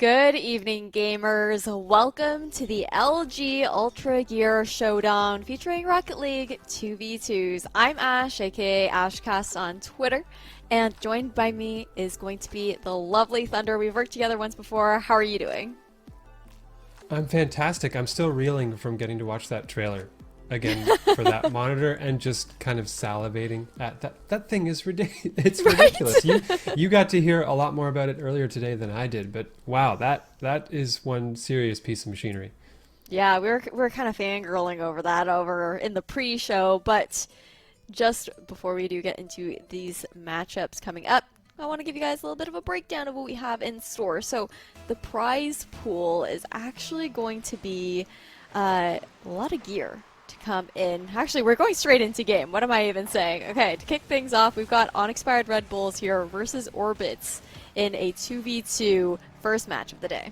Good evening, gamers. Welcome to the LG Ultra Gear Showdown featuring Rocket League 2v2s. I'm Ash, aka Ashcast on Twitter, and joined by me is going to be the lovely Thunder. We've worked together once before. How are you doing? I'm fantastic. I'm still reeling from getting to watch that trailer again for that monitor and just kind of salivating at that. That thing is ridiculous. It's ridiculous. You got to hear a lot more about it earlier today than I did, but wow, that is one serious piece of machinery. Yeah, we were kind of fangirling over that over in the pre-show, but just before we do get into these matchups coming up, I want to give you guys a little bit of a breakdown of what we have in store. So the prize pool is actually going to be a lot of gear to come in. Actually, we're going straight into game. What am I even saying? Okay, to kick things off, we've got unexpired Redbulls here versus Orbitz in a 2v2 first match of the day.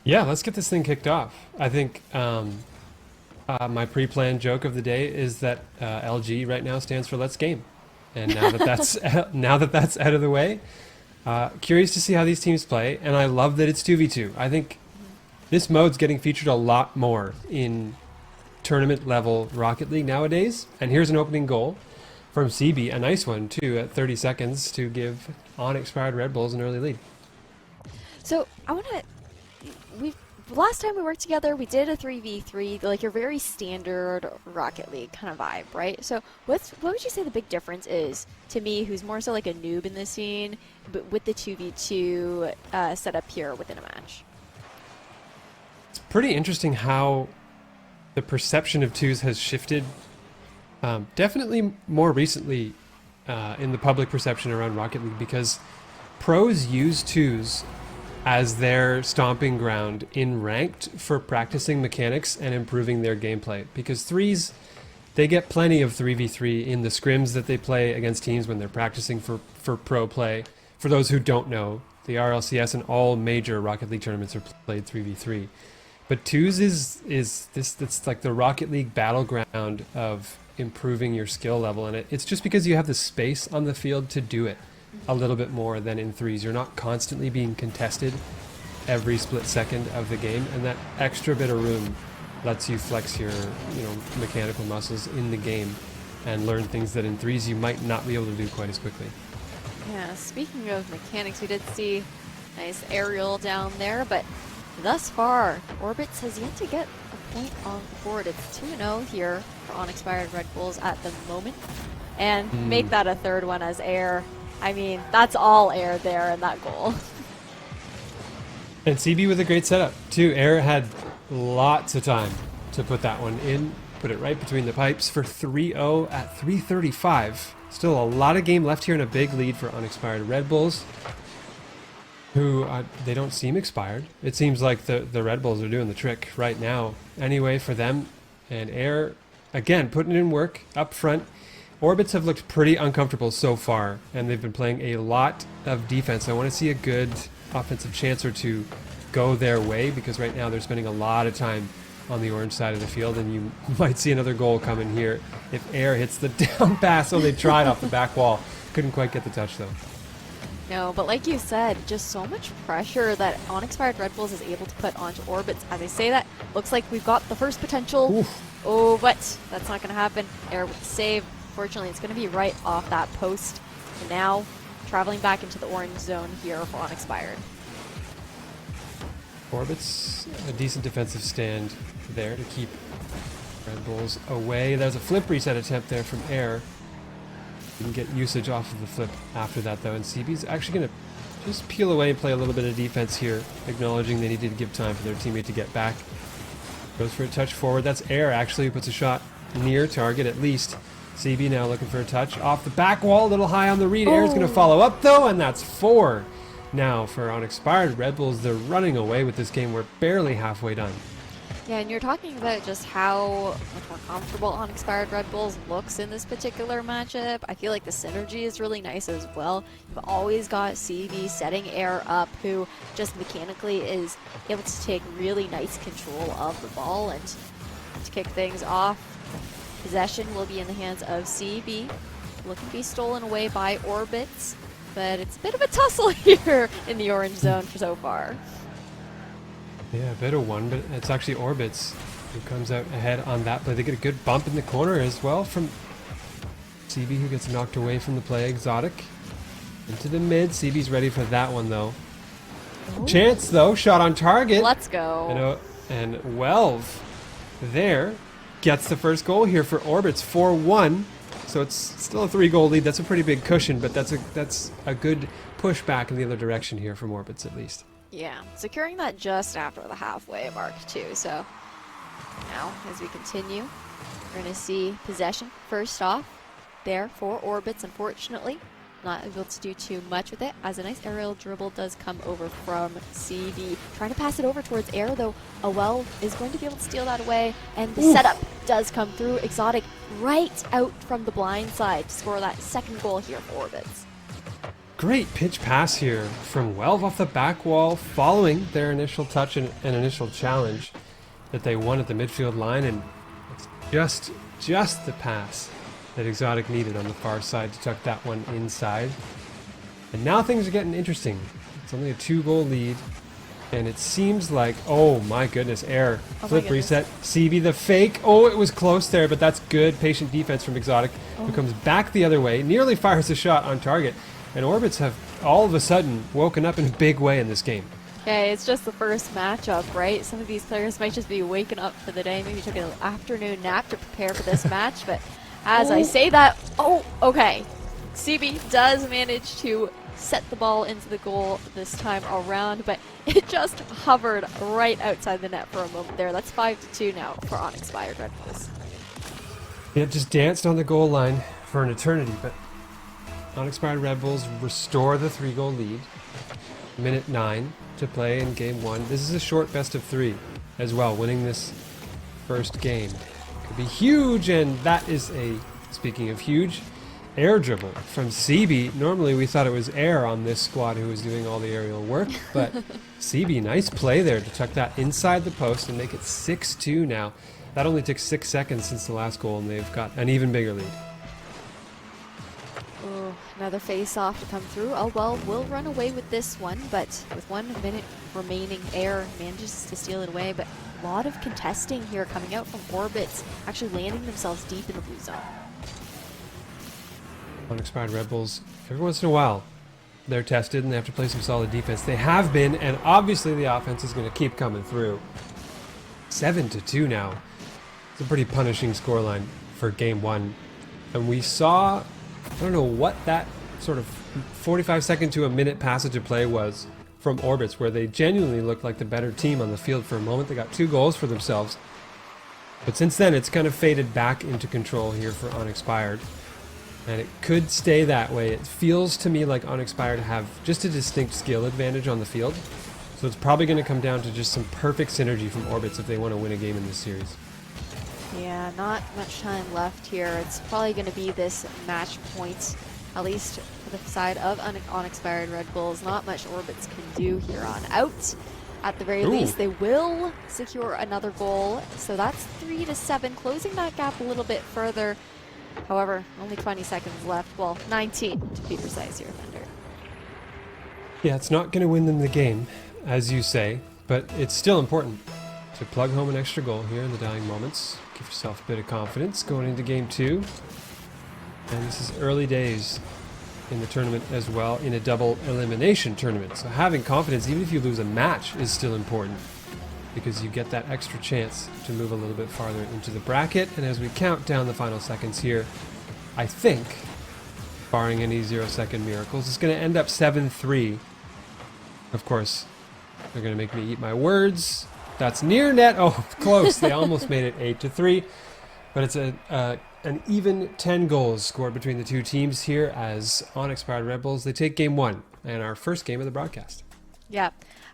Yeah, let's get this thing kicked off. I think my pre-planned joke of the day is that LG right now stands for Let's Game. And now that that's out of the way, curious to see how these teams play. And I love that it's 2v2. I think this mode's getting featured a lot more in tournament level Rocket League nowadays. And here's an opening goal from CB, a nice one too, at 30 seconds to give unexpired Redbulls an early lead. So I want to. Last time we worked together, we did a 3v3, like your very standard Rocket League kind of vibe, right? So what would you say the big difference is to me, who's more so like a noob in the scene, but with the 2v2 setup here within a match? It's pretty interesting how the perception of twos has shifted. Definitely more recently in the public perception around Rocket League, because pros use twos as their stomping ground in ranked for practicing mechanics and improving their gameplay. Because threes, they get plenty of 3v3 in the scrims that they play against teams when they're practicing for pro play. For those who don't know, the RLCS and all major Rocket League tournaments are played 3v3. But twos is it's like the Rocket League battleground of improving your skill level, and it's just because you have the space on the field to do it a little bit more than in threes. You're not constantly being contested every split second of the game, and that extra bit of room lets you flex your mechanical muscles in the game and learn things that in threes you might not be able to do quite as quickly. Yeah, speaking of mechanics, we did see nice aerial down there, but thus far, Orbitz has yet to get a point on the board. It's 2-0 here for unexpired Redbulls at the moment, and make that a third one as air. I mean, that's all air there in that goal. And CB with a great setup, too. Air had lots of time to put that one in, put it right between the pipes for 3-0 at 3:35. Still a lot of game left here and a big lead for unexpired Redbulls, who they don't seem expired. It seems like the Redbulls are doing the trick right now anyway for them. And Air, again, putting in work up front. Orbits have looked pretty uncomfortable so far, and they've been playing a lot of defense. I want to see a good offensive chance or two go their way, because right now they're spending a lot of time on the orange side of the field, and you might see another goal coming here if Air hits the down pass. Oh, they tried off the back wall. Couldn't quite get the touch, though. No, but like you said, just so much pressure that unexpired Redbulls is able to put onto Orbitz. As I say that, looks like we've got the first potential. Oof. Oh, but that's not going to happen. Air with the save. Fortunately, it's going to be right off that post. And now, traveling back into the orange zone here for unexpired. Orbitz, a decent defensive stand there to keep Redbulls away. There's a flip reset attempt there from Air. You can get usage off of the flip after that, though. And CB's actually going to just peel away and play a little bit of defense here, acknowledging they needed to give time for their teammate to get back. Goes for a touch forward. That's Air, actually, who puts a shot near target at least. CB now looking for a touch off the back wall, a little high on the read. Air's going to follow up, though, and that's 4. Now for unexpired Redbulls, they're running away with this game. We're barely halfway done. Yeah, and you're talking about just how much more comfortable unexpired Redbulls looks in this particular matchup. I feel like the synergy is really nice as well. You've always got CB setting Air up, who just mechanically is able to take really nice control of the ball. And to kick things off, possession will be in the hands of CB. Looking to be stolen away by Orbitz. but it's a bit of a tussle here in the orange zone for so far. Yeah, a bit of one, but it's actually Orbitz who comes out ahead on that play. They get a good bump in the corner as well from CB, who gets knocked away from the play. Exotic into the mid. CB's ready for that one though. Ooh. Chance though, shot on target. Let's go. And Welv there gets the first goal here for Orbitz, 4-1. So it's still a 3-goal lead. That's a pretty big cushion, but that's a good push back in the other direction here from Orbitz at least. Yeah, securing that just after the halfway mark too. So now as we continue, we're going to see possession first off there for Orbitz. Unfortunately, not able to do too much with it, as a nice aerial dribble does come over from CD. Trying to pass it over towards air, though Awell is going to be able to steal that away, and the setup does come through. Exotic right out from the blind side to score that second goal here for Orbitz. Great pitch pass here from Welv off the back wall, following their initial touch and initial challenge that they won at the midfield line, and it's just the pass that Exotic needed on the far side to tuck that one inside. And now things are getting interesting. It's only a 2-goal lead, and it seems like, oh my goodness, air. Flip reset, CB the fake. Oh, it was close there, but that's good patient defense from Exotic, who comes back the other way, nearly fires a shot on target. And Orbitz have all of a sudden woken up in a big way in this game. Okay, it's just the first matchup, right? Some of these players might just be waking up for the day, maybe took an afternoon nap to prepare for this match, but as I say that, okay. CB does manage to set the ball into the goal this time around, but it just hovered right outside the net for a moment there. That's 5-2 now for unexpired Redbulls. It just danced on the goal line for an eternity, but unexpired Redbulls restore the 3-goal lead. Minute 9 to play in game 1. This is a short best of 3 as well. Winning this first game could be huge, and that is a, speaking of huge, air dribble from CB. Normally we thought it was air on this squad who was doing all the aerial work, but CB, nice play there to tuck that inside the post and make it 6-2 now. That only took 6 seconds since the last goal, and they've got an even bigger lead. Another face-off to come through. Well, we'll run away with this one, but with 1 minute remaining, air manages to steal it away, but a lot of contesting here coming out from Orbitz, actually landing themselves deep in the blue zone. Unexpired Redbulls, every once in a while, they're tested and they have to play some solid defense. They have been, and obviously the offense is going to keep coming through. 7-2 now. It's a pretty punishing scoreline for game 1. And we saw, I don't know what that sort of 45-second to a minute passage of play was from Orbitz, where they genuinely looked like the better team on the field for a moment. They got 2 goals for themselves. But since then, it's kind of faded back into control here for Unexpired. And it could stay that way. It feels to me like Unexpired have just a distinct skill advantage on the field. So it's probably going to come down to just some perfect synergy from Orbitz if they want to win a game in this series. Yeah, not much time left here. It's probably going to be this match point, at least for the side of unexpired Redbulls. Not much Orbitz can do here on out. At the very least, they will secure another goal. So that's 3-7, closing that gap a little bit further. However, only 20 seconds left. Well, 19 to be precise here, Thunder. Yeah, it's not going to win them the game, as you say, but it's still important to plug home an extra goal here in the dying moments. Give yourself a bit of confidence going into game 2. And this is early days in the tournament as well, in a double elimination tournament. So having confidence, even if you lose a match, is still important, because you get that extra chance to move a little bit farther into the bracket. And as we count down the final seconds here, I think, barring any 0-second miracles, it's going to end up 7-3. Of course, they're going to make me eat my words. That's near net. Oh, close. They almost made it 8-3. But it's an even 10 goals scored between the two teams here as unexpired Redbulls. They take game 1 and our first game of the broadcast. Yeah,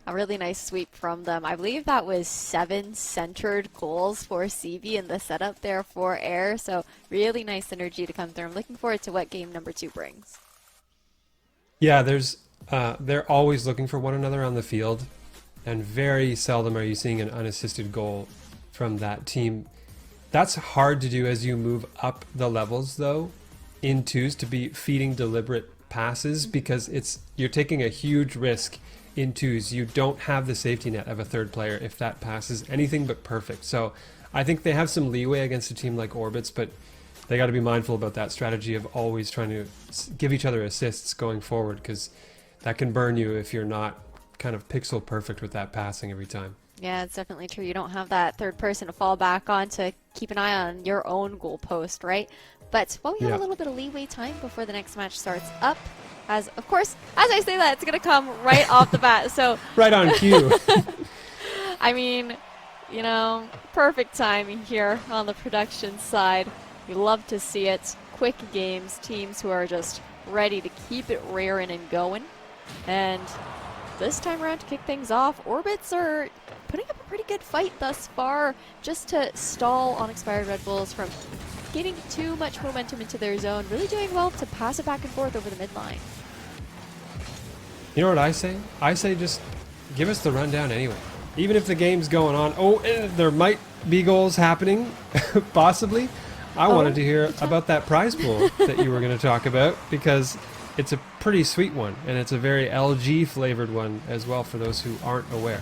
a really nice sweep from them. I believe that was 7 centered goals for CB in the setup there for Air. So really nice energy to come through. I'm looking forward to what game number 2 brings. Yeah, they're always looking for one another on the field. And very seldom are you seeing an unassisted goal from that team. That's hard to do as you move up the levels, though, in twos, to be feeding deliberate passes because you're taking a huge risk in twos. You don't have the safety net of a third player if that pass is anything but perfect. So I think they have some leeway against a team like Orbitz, but they got to be mindful about that strategy of always trying to give each other assists going forward, because that can burn you if you're not kind of pixel perfect with that passing every time. Yeah, it's definitely true. You don't have that third person to fall back on to keep an eye on your own goal post, right? But while we have a little bit of leeway time before the next match starts up, as of course, as I say that, it's going to come right off the bat. So right on cue. I mean, you know, perfect timing here on the production side. We love to see it. Quick games, teams who are just ready to keep it rearing and going. And this time around to kick things off, Orbitz are putting up a pretty good fight thus far, just to stall unexpired Redbulls from getting too much momentum into their zone. Really doing well to pass it back and forth over the midline. You know what I say? I say just give us the rundown anyway. Even if the game's going on, there might be goals happening, possibly. I wanted to hear about that prize pool that you were going to talk about, because it's a pretty sweet one, and it's a very LG flavored one as well for those who aren't aware.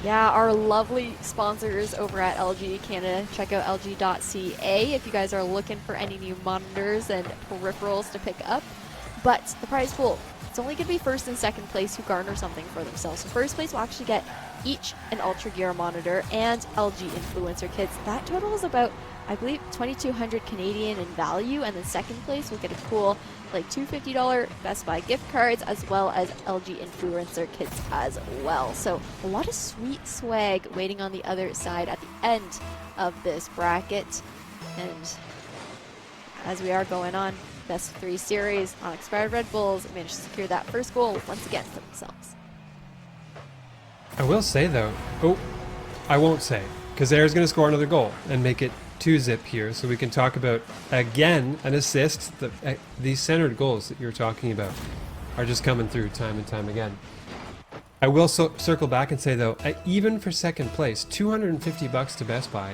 Yeah, our lovely sponsors over at LG Canada. Check out lg.ca if you guys are looking for any new monitors and peripherals to pick up. But the prize pool, it's only going to be first and second place who garner something for themselves. So first place will actually get each an Ultra Gear monitor and LG influencer kits. That total is about, I believe, 2,200 Canadian in value, and then second place will get a cool like $250 Best Buy gift cards, as well as LG influencer kits as well. So a lot of sweet swag waiting on the other side at the end of this bracket. And as we are going on, best of 3 series, unexpired Redbulls managed to secure that first goal once again for themselves. I will say though, I won't say, because Air's going to score another goal and make it 2-zip here, so we can talk about, again, an assist. These centered goals that you're talking about are just coming through time and time again. I will circle back and say, though, even for second place, $250 to Best Buy,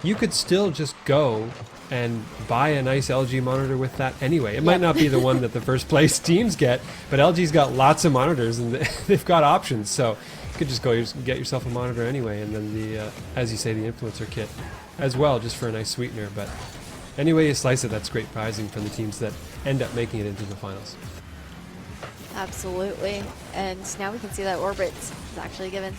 you could still just go and buy a nice LG monitor with that anyway. It might not be the one that the first place teams get, but LG's got lots of monitors, and they've got options, so you could just go get yourself a monitor anyway, and then the, as you say, the influencer kit as well, just for a nice sweetener. But anyway you slice it, that's great prizing for the teams that end up making it into the finals. Absolutely. And now we can see that Orbitz is actually given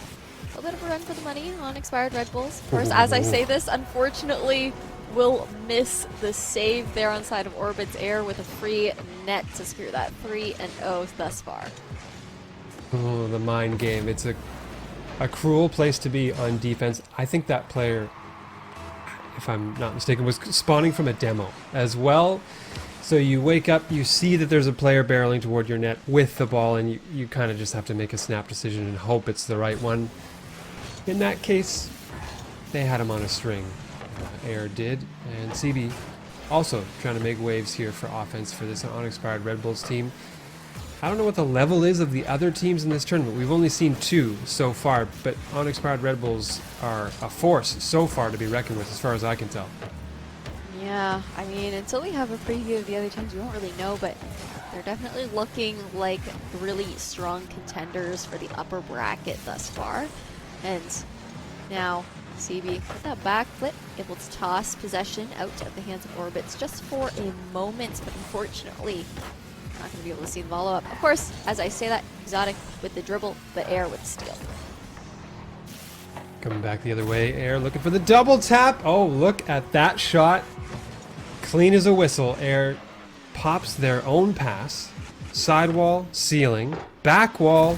a bit of a run for the money on expired Redbulls. Of course, as I say this, unfortunately, will miss the save there on side of Orbitz. Air with a free net to secure that 3-0 thus far. Oh, the mind game. It's a cruel place to be on defense. I think that player, if I'm not mistaken, was spawning from a demo as well. So you wake up, you see that there's a player barreling toward your net with the ball, and you kind of just have to make a snap decision and hope it's the right one. In that case, they had him on a string. Air did, and CB also trying to make waves here for offense for this unexpired Redbulls team. I don't know what the level is of the other teams in this tournament. We've only seen 2 so far, but unexpired Redbulls are a force so far to be reckoned with, as far as I can tell. Yeah, I mean, until we have a preview of the other teams, we won't really know, but they're definitely looking like really strong contenders for the upper bracket thus far. And now CB with that back flip, able to toss possession out of the hands of Orbitz just for a moment, but unfortunately not going to be able to see the follow-up. Of course, as I say that, Exotic with the dribble, but Air with the steal. Coming back the other way, Air looking for the double tap. Oh, look at that shot. Clean as a whistle. Air pops their own pass. Sidewall, ceiling, back wall,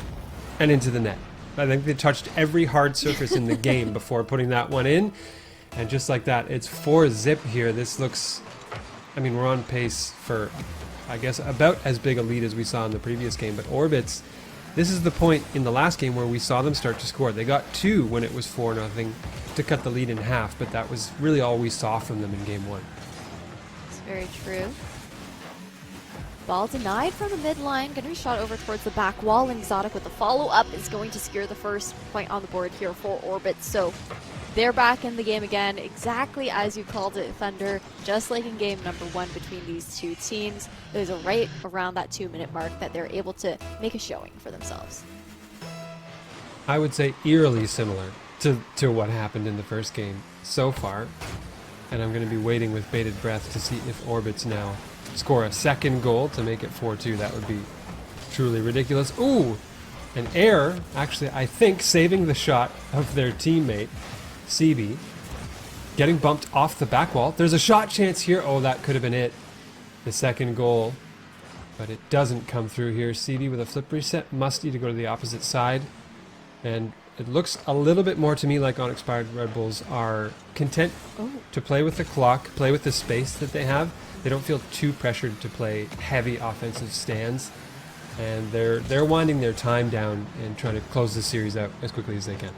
and into the net. I think they touched every hard surface in the game before putting that one in. And just like that, it's 4-zip here. This looks, I mean, we're on pace for, I guess, about as big a lead as we saw in the previous game. But Orbitz, this is the point in the last game where we saw them start to score. They got 2 when it was 4-0 to cut the lead in half, but that was really all we saw from them in game 1. It's very true. Ball denied from the midline, going to be shot over towards the back wall, and Exotic with the follow-up is going to secure the first point on the board here for Orbitz. So they're back in the game again, exactly as you called it, Thunder, just like in game number 1 between these two teams. It was right around that 2-minute mark that they're able to make a showing for themselves. I would say eerily similar to what happened in the first game so far. And I'm going to be waiting with bated breath to see if Orbitz now score a second goal to make it 4-2. That would be truly ridiculous. Ooh, an error, actually, I think, saving the shot of their teammate, CB, getting bumped off the back wall. There's a shot chance here. Oh, that could have been it. The second goal, but it doesn't come through here. CB with a flip reset. Musty to go to the opposite side. And it looks a little bit more to me like unexpired Redbulls are content to play with the clock, play with the space that they have. They don't feel too pressured to play heavy offensive stands, and they're winding their time down and trying to close the series out as quickly as they can.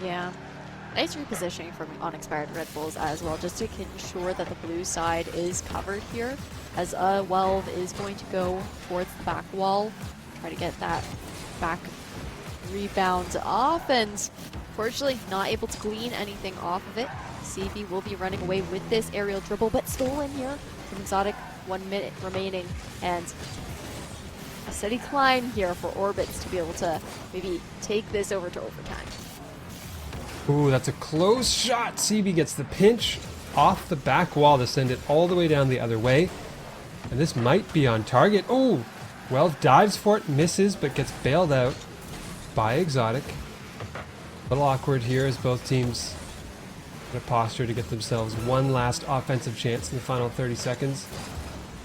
Yeah. Nice repositioning from unexpired Redbulls as well, just to ensure that the blue side is covered here, as Welv is going to go towards the back wall, try to get that back rebound off, and fortunately not able to glean anything off of it. CB will be running away with this aerial dribble, but stolen here from Exotic. 1 minute remaining, and a steady climb here for Orbitz to be able to maybe take this over to overtime. Ooh, that's a close shot. CB gets the pinch off the back wall to send it all the way down the other way, and this might be on target. Ooh, well, dives for it, misses, but gets bailed out by Exotic. A little awkward here as both teams in a posture to get themselves one last offensive chance in the final 30 seconds.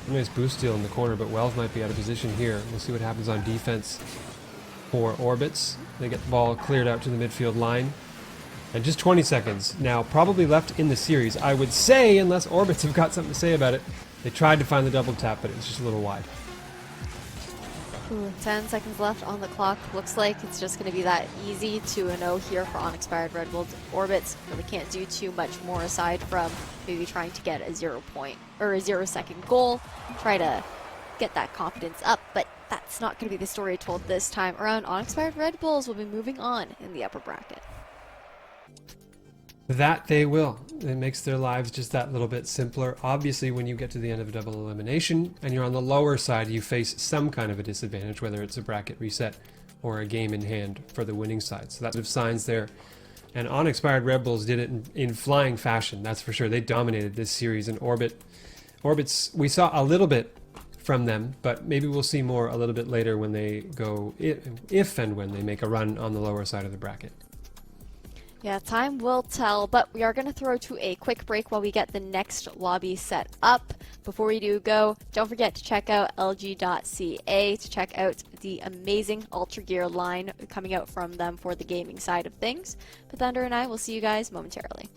A nice boost steal in the corner, but Wells might be out of position here. We'll see what happens on defense for Orbitz. They get the ball cleared out to the midfield line. And just 20 seconds now probably left in the series. I would say, unless Orbitz have got something to say about it, they tried to find the double tap, but it was just a little wide. 10 seconds left on the clock. Looks like it's just going to be that easy 2-0 here for unexpired Redbulls. Orbitz really can't do too much more aside from maybe trying to get a 0-second goal, try to get that confidence up, but that's not going to be the story told this time around. Unexpired Redbulls will be moving on in the upper bracket. That they will. It makes their lives just that little bit simpler. Obviously, when you get to the end of a double elimination and you're on the lower side, you face some kind of a disadvantage, whether it's a bracket reset or a game in hand for the winning side. So that's signs there. And unexpired Redbulls did it in flying fashion, that's for sure. They dominated this series. And Orbitz, we saw a little bit from them, but maybe we'll see more a little bit later when they go, if and when they make a run on the lower side of the bracket. Yeah, time will tell, but we are going to throw to a quick break while we get the next lobby set up. Before we do go, don't forget to check out lg.ca to check out the amazing Ultra Gear line coming out from them for the gaming side of things. But Thunder and I will see you guys momentarily.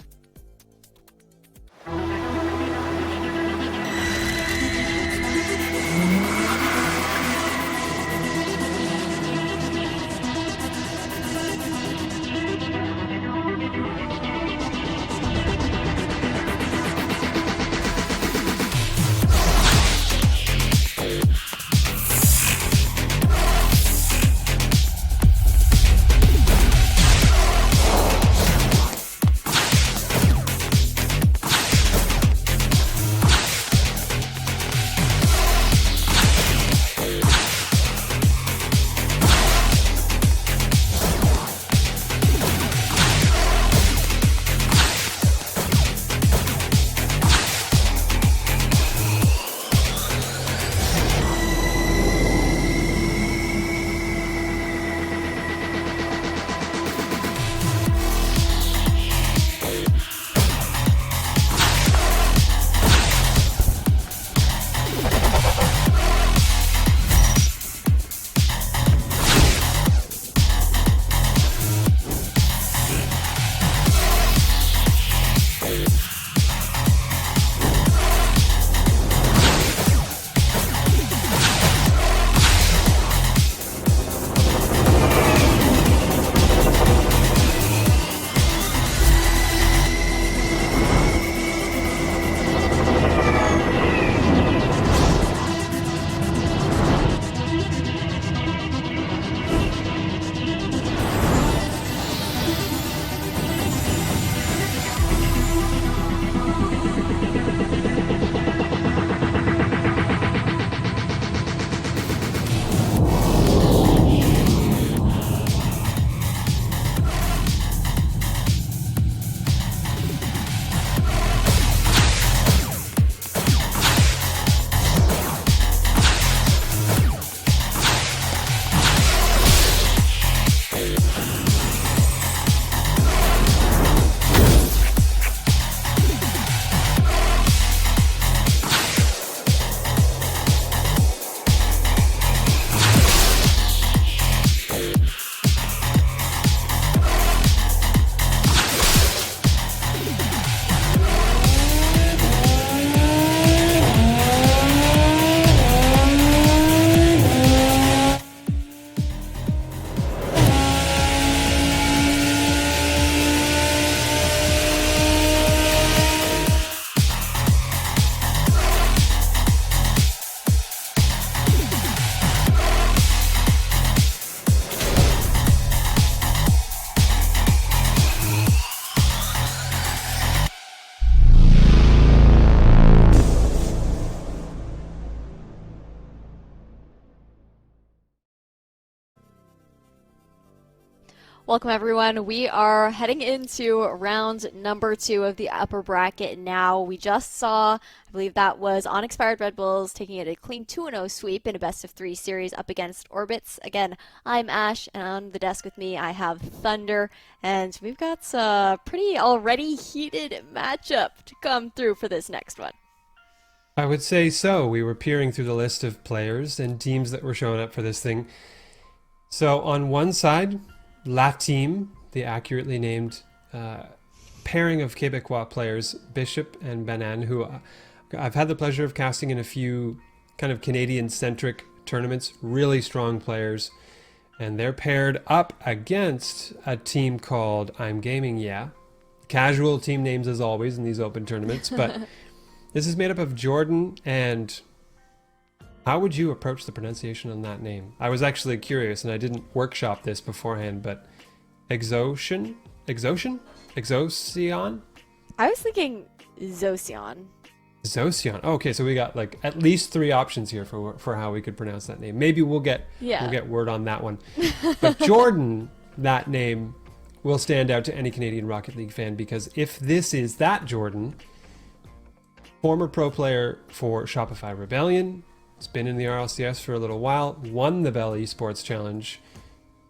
Welcome everyone. We are heading into round number 2 of the upper bracket now. We just saw, I believe that was Unexpired Redbulls taking it a clean 2-0 sweep in a best of 3 series up against Orbitz. Again, I'm Ash, and on the desk with me I have Thunder, and we've got a pretty already heated matchup to come through for this next one. I would say so. We were peering through the list of players and teams that were showing up for this thing. So on one side, La Team, the accurately named pairing of Quebecois players, Bishop and Banan, who I've had the pleasure of casting in a few kind of Canadian-centric tournaments, really strong players. And they're paired up against a team called I'm Gaming, yeah. Casual team names as always in these open tournaments, but this is made up of Jordan and... How would you approach the pronunciation on that name? I was actually curious, and I didn't workshop this beforehand, but Exocean? Exocean? Exocean? I was thinking Zocian. Zocian. Okay, so we got like at least 3 options here for how we could pronounce that name. Maybe we'll get word on that one. But Jordan, that name will stand out to any Canadian Rocket League fan, because if this is that Jordan, former pro player for Shopify Rebellion, has been in the RLCS for a little while, won the Bell Esports Challenge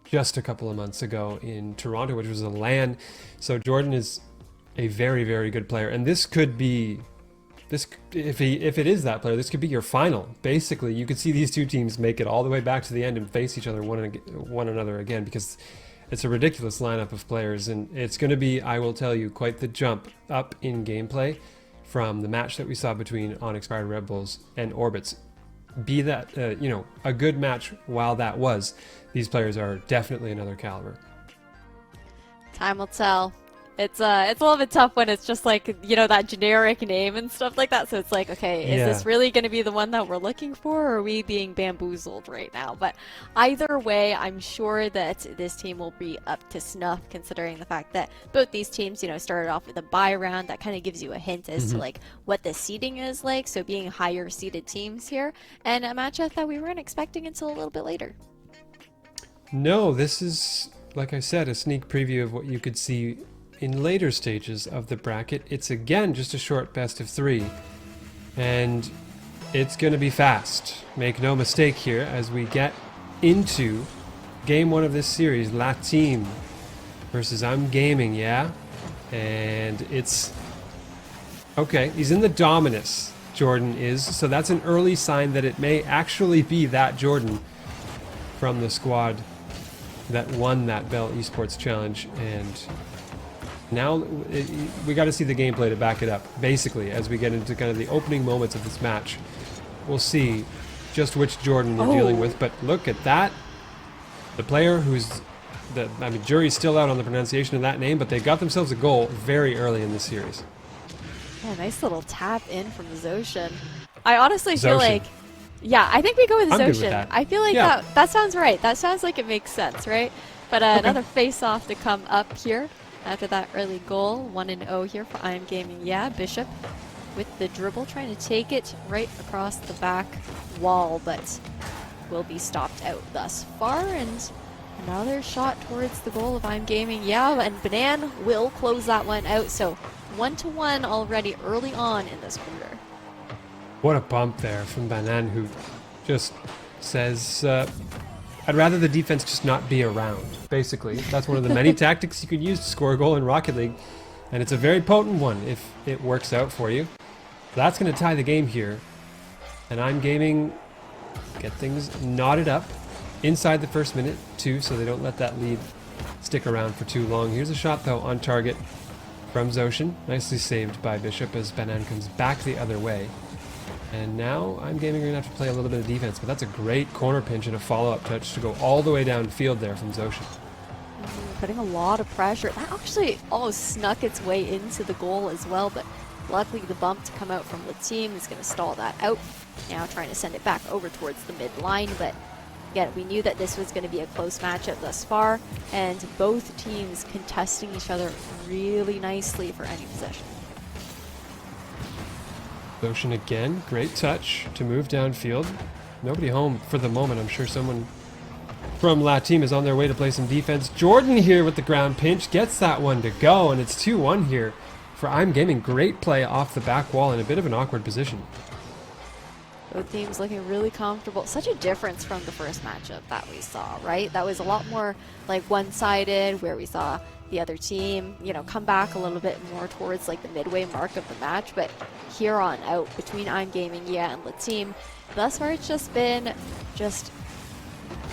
just a couple of months ago in Toronto, which was a LAN. So Jordan is a very, very good player. And this could be, if it is that player, this could be your final. Basically, you could see these two teams make it all the way back to the end and face each other one another again, because it's a ridiculous lineup of players. And it's going to be, I will tell you, quite the jump up in gameplay from the match that we saw between Unexpired Redbulls and Orbitz. Be that a good match while that was, these players are definitely another caliber. Time will tell. It's a little bit tough when it's just like, that generic name and stuff like that. So it's like, okay, is this really going to be the one that we're looking for, or are we being bamboozled right now? But either way, I'm sure that this team will be up to snuff, considering the fact that both these teams, started off with a bye round. That kind of gives you a hint as to like what the seeding is like. So being higher seeded teams here, and a matchup that we weren't expecting until a little bit later. No, this is, like I said, a sneak preview of what you could see in later stages of the bracket. It's again just a short best of 3, and it's going to be fast. Make no mistake here as we get into game 1 of this series. La Team versus I'm Gaming, yeah? And it's... Okay, he's in the Dominus, Jordan is, so that's an early sign that it may actually be that Jordan from the squad that won that Bell Esports Challenge. And now we got to see the gameplay to back it up. Basically, as we get into kind of the opening moments of this match, we'll see just which Jordan we're dealing with. But look at that. The player jury's still out on the pronunciation of that name, but they got themselves a goal very early in the series. Yeah, nice little tap in from Zocian. I honestly feel like, I think we go with Zocian. I feel like that sounds right. That sounds like it makes sense, right? But another face-off to come up here. After that early goal, 1-0 here for I Am Gaming. Yeah, Bishop with the dribble, trying to take it right across the back wall, but will be stopped out thus far. And another shot towards the goal of I Am Gaming. Yeah, and Banan will close that one out. So 1-1 already early on in this quarter. What a bump there from Banan, who just says, I'd rather the defense just not be around, basically. That's one of the many tactics you could use to score a goal in Rocket League, and it's a very potent one if it works out for you. That's going to tie the game here, and I'm Gaming get things knotted up inside the first minute, too, so they don't let that lead stick around for too long. Here's a shot, though, on target from Zocian. Nicely saved by Bishop as Banan comes back the other way. And now I'm Gaming going to have to play a little bit of defense, but that's a great corner pinch and a follow-up touch to go all the way downfield there from Zocian. Putting a lot of pressure. That actually almost snuck its way into the goal as well, but luckily the bump to come out from the team is going to stall that out. Now trying to send it back over towards the mid-line, but again, we knew that this was going to be a close matchup thus far, and both teams contesting each other really nicely for any possession. Zocian again, great touch to move downfield. Nobody home for the moment. I'm sure someone from La Team is on their way to play some defense. Jordan here with the ground pinch gets that one to go, and it's 2-1 here for I'm Gaming. Great play off the back wall in a bit of an awkward position. Both teams looking really comfortable. Such a difference from the first matchup that we saw, right? That was a lot more like one-sided, where we saw the other team, you know, come back a little bit more towards like the midway mark of the match. But here on out, between I'm Gaming, and La Team, thus far it's just been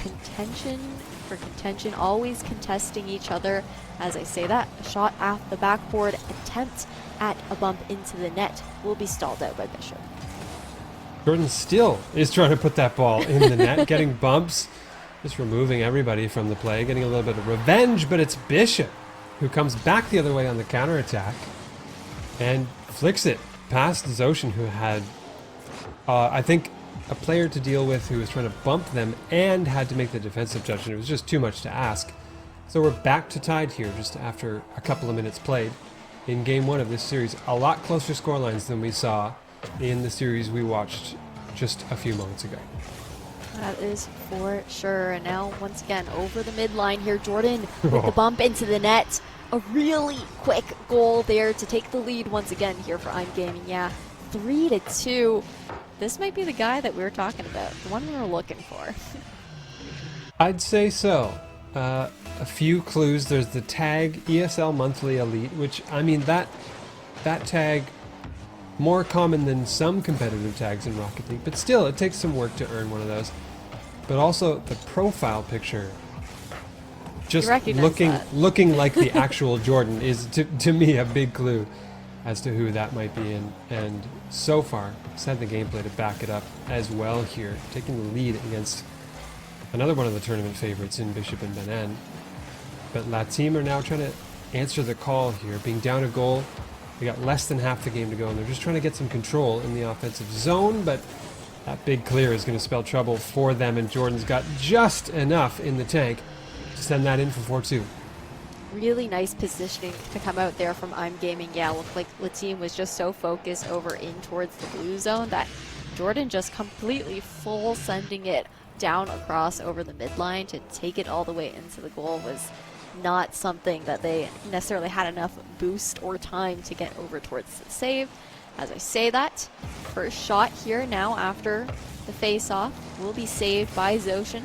contention for contention, always contesting each other. As I say that, a shot off the backboard, attempt at a bump into the net will be stalled out by Bishop. Jordan still is trying to put that ball in the net, getting bumps, just removing everybody from the play, getting a little bit of revenge, but it's Bishop who comes back the other way on the counterattack and flicks it past Zoshin, who had, I think, a player to deal with who was trying to bump them and had to make the defensive judgment. It was just too much to ask. So we're back to tied here just after a couple of minutes played in game one of this series. A lot closer scorelines than we saw in the series we watched just a few moments ago. That is for sure. And now, once again, over the midline here, Jordan with the bump into the net. A really quick goal there to take the lead once again here for I'm Gaming. 3-2. This might be the guy that we were talking about, the one we were looking for. I'd say so. A few clues. There's the tag ESL Monthly Elite, which, I mean, that tag, more common than some competitive tags in Rocket League, but still, it takes some work to earn one of those. But also the profile picture, just looking like the actual Jordan, is to me a big clue as to who that might be. And so far, set the gameplay to back it up as well here, taking the lead against another one of the tournament favorites in Bishop and Banan. But La Team are now trying to answer the call here, being down a goal. They got less than half the game to go, and they're just trying to get some control in the offensive zone, but that big clear is going to spell trouble for them, and Jordan's got just enough in the tank to send that in for 4-2. Really nice positioning to come out there from I'm Gaming. Looked like La Team was just so focused over in towards the blue zone that Jordan just completely full sending it down across over the midline to take it all the way into the goal was not something that they necessarily had enough boost or time to get over towards the save. As I say that, first shot here now after the face-off will be saved by Zoshin.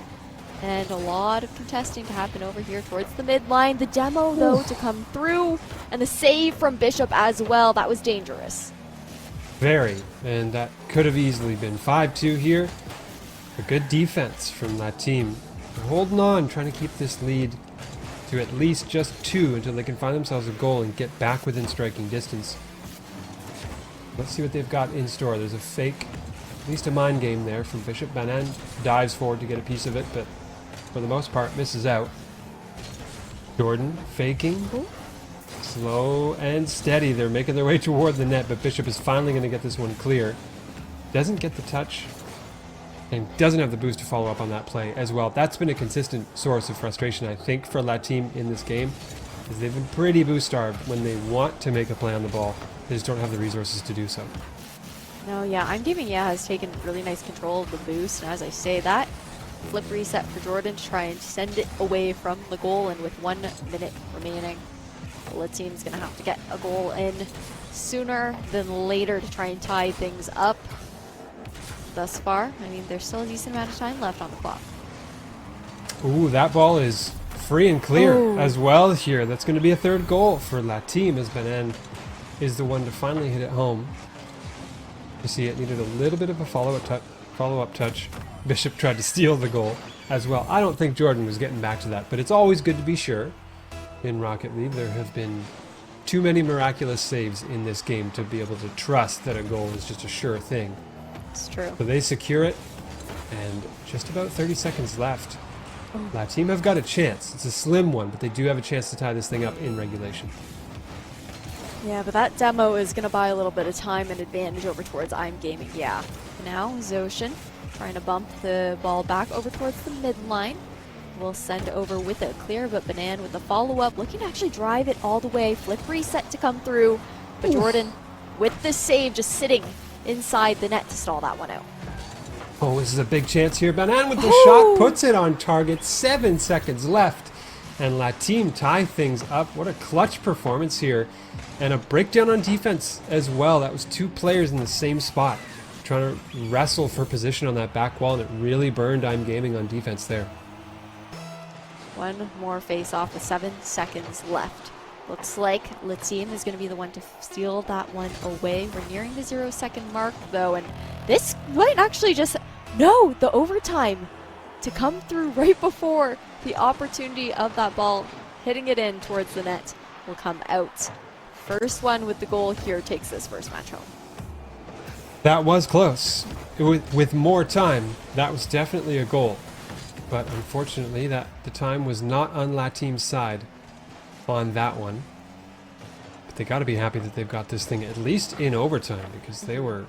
And a lot of contesting to happen over here towards the midline. The demo, though, to come through. And the save from Bishop as well. That was dangerous. Very. And that could have easily been 5-2 here. A good defense from that team. They're holding on, trying to keep this lead to at least just 2 until they can find themselves a goal and get back within striking distance. Let's see what they've got in store. There's a fake, at least a mind game there from Bishop. Banan dives forward to get a piece of it, but for the most part misses out. Jordan faking. Ooh. Slow and steady. They're making their way toward the net, but Bishop is finally going to get this one clear. Doesn't get the touch and doesn't have the boost to follow up on that play as well. That's been a consistent source of frustration, I think, for La Team in this game, is they've been pretty boost starved when they want to make a play on the ball. They just don't have the resources to do so. No, I'm Gaming has taken really nice control of the boost, and as I say that, flip reset for Jordan to try and send it away from the goal, and with 1 minute remaining, the La Team's going to have to get a goal in sooner than later to try and tie things up. Thus far, I mean, there's still a decent amount of time left on the clock. Ooh, that ball is free and clear as well here. That's going to be a third goal for La Team, as Banan is the one to finally hit it home. You see, it needed a little bit of a follow-up touch. Bishop tried to steal the goal as well. I don't think Jordan was getting back to that, but it's always good to be sure. In Rocket League, there have been too many miraculous saves in this game to be able to trust that a goal is just a sure thing. It's true. So they secure it, and just about 30 seconds left. La Team have got a chance. It's a slim one, but they do have a chance to tie this thing up in regulation. Yeah, but that demo is going to buy a little bit of time and advantage over towards I'm Gaming. Now, Zoshin trying to bump the ball back over towards the midline. Will send over with a clear, but Banan with the follow-up, looking to actually drive it all the way. Flip reset to come through, but Jordan with the save just sitting inside the net to stall that one out. Oh, this is a big chance here. Banan with the Ooh. shot puts it on target. 7 seconds left. And La Team tie things up. What a clutch performance here. And a breakdown on defense as well. That was 2 players in the same spot, trying to wrestle for position on that back wall, and it really burned I'm Gaming on defense there. One more face-off with 7 seconds left. Looks like La Team is going to be the one to steal that one away. We're nearing the 0-second mark, though, and this might actually just... No! The overtime to come through right before the opportunity of that ball hitting it in towards the net will come out. First one with the goal here takes this first match home. That was close. With more time, that was definitely a goal. But unfortunately, the time was not on La Team's side on that one. But they got to be happy that they've got this thing at least in overtime, because they were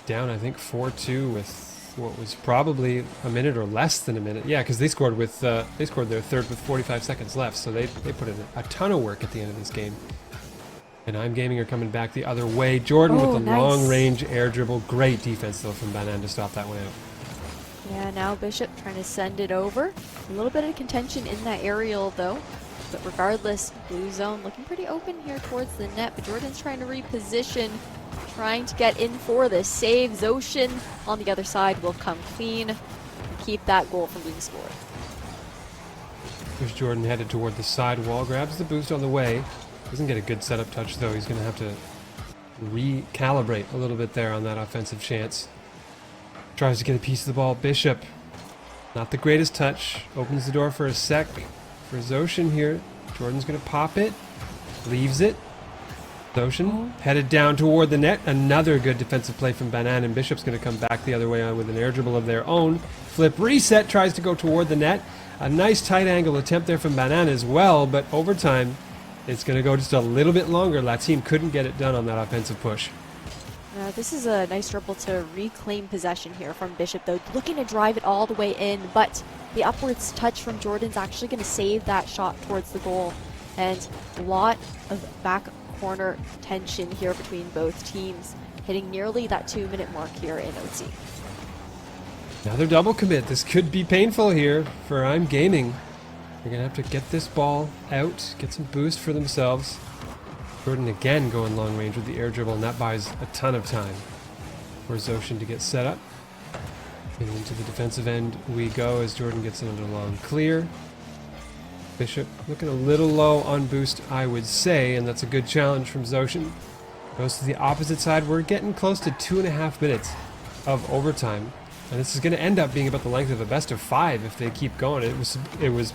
down, I think, 4-2 with what was probably a minute or less than a minute. Yeah, because they scored their third with 45 seconds left, so they put in a ton of work at the end of this game. And I'm Gaming are coming back the other way. Jordan with the nice. long-range air dribble. Great defense, though, from Banan to stop that one out. Yeah, now Bishop trying to send it over. A little bit of contention in that aerial, though. But regardless, blue zone looking pretty open here towards the net. But Jordan's trying to reposition, trying to get in for the save. Zoshin on the other side will come clean and keep that goal from being scored. Here's Jordan headed toward the side wall. Grabs the boost on the way. Doesn't get a good setup touch, though. He's going to have to recalibrate a little bit there on that offensive chance. Tries to get a piece of the ball. Bishop, not the greatest touch. Opens the door for a sec for Zoshin here. Jordan's going to pop it. Leaves it. Zoshin headed down toward the net. Another good defensive play from Banan, and Bishop's going to come back the other way on with an air dribble of their own. Flip reset, tries to go toward the net. A nice tight angle attempt there from Banan as well, but overtime it's going to go just a little bit longer. La Team couldn't get it done on that offensive push. This is a nice dribble to reclaim possession here from Bishop, though, looking to drive it all the way in, but the upwards touch from Jordan's actually going to save that shot towards the goal. And a lot of back corner tension here between both teams, hitting nearly that 2-minute mark here in OT. Another double commit. This could be painful here for I'm Gaming. They're going to have to get this ball out, get some boost for themselves. Jordan again going long range with the air dribble, and that buys a ton of time for Zoshin to get set up. And into the defensive end we go as Jordan gets it under long clear. Bishop looking a little low on boost, I would say, and that's a good challenge from Zoshin. Goes to the opposite side. We're getting close to 2.5 minutes of overtime, and this is going to end up being about the length of a best of 5 if they keep going. It was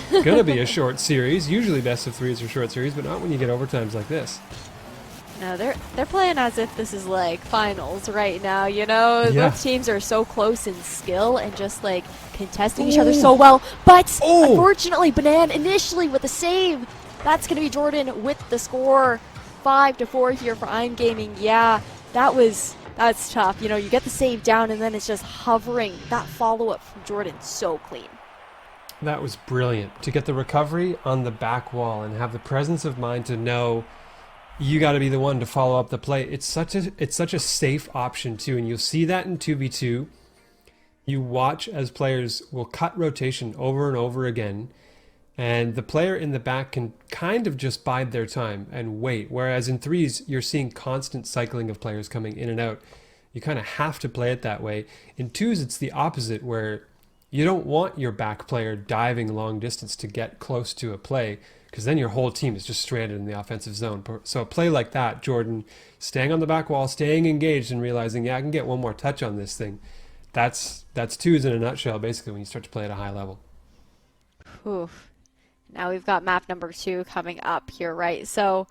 going to be a short series. Usually best of 3s are short series, but not when you get overtimes like this. No, they're playing as if this is like finals right now, you know? Yeah. Both teams are so close in skill and just like contesting each other so well. But unfortunately, Banan initially with the save. That's going to be Jordan with the score. 5-4 here for I'm Gaming. Yeah, that's tough. You know, you get the save down and then it's just hovering. That follow-up from Jordan, so clean. That was brilliant. To get the recovery on the back wall and have the presence of mind to know you got to be the one to follow up the play. It's such a safe option too, and you'll see that in 2v2. You watch as players will cut rotation over and over again, and the player in the back can kind of just bide their time and wait. Whereas in 3s, you're seeing constant cycling of players coming in and out. You kind of have to play it that way. In 2s, it's the opposite, where you don't want your back player diving long distance to get close to a play, because then your whole team is just stranded in the offensive zone. So a play like that, Jordan staying on the back wall, staying engaged and realizing, yeah, I can get one more touch on this thing. That's 2s in a nutshell, basically, when you start to play at a high level. Oof. Now we've got map number 2 coming up here, right? So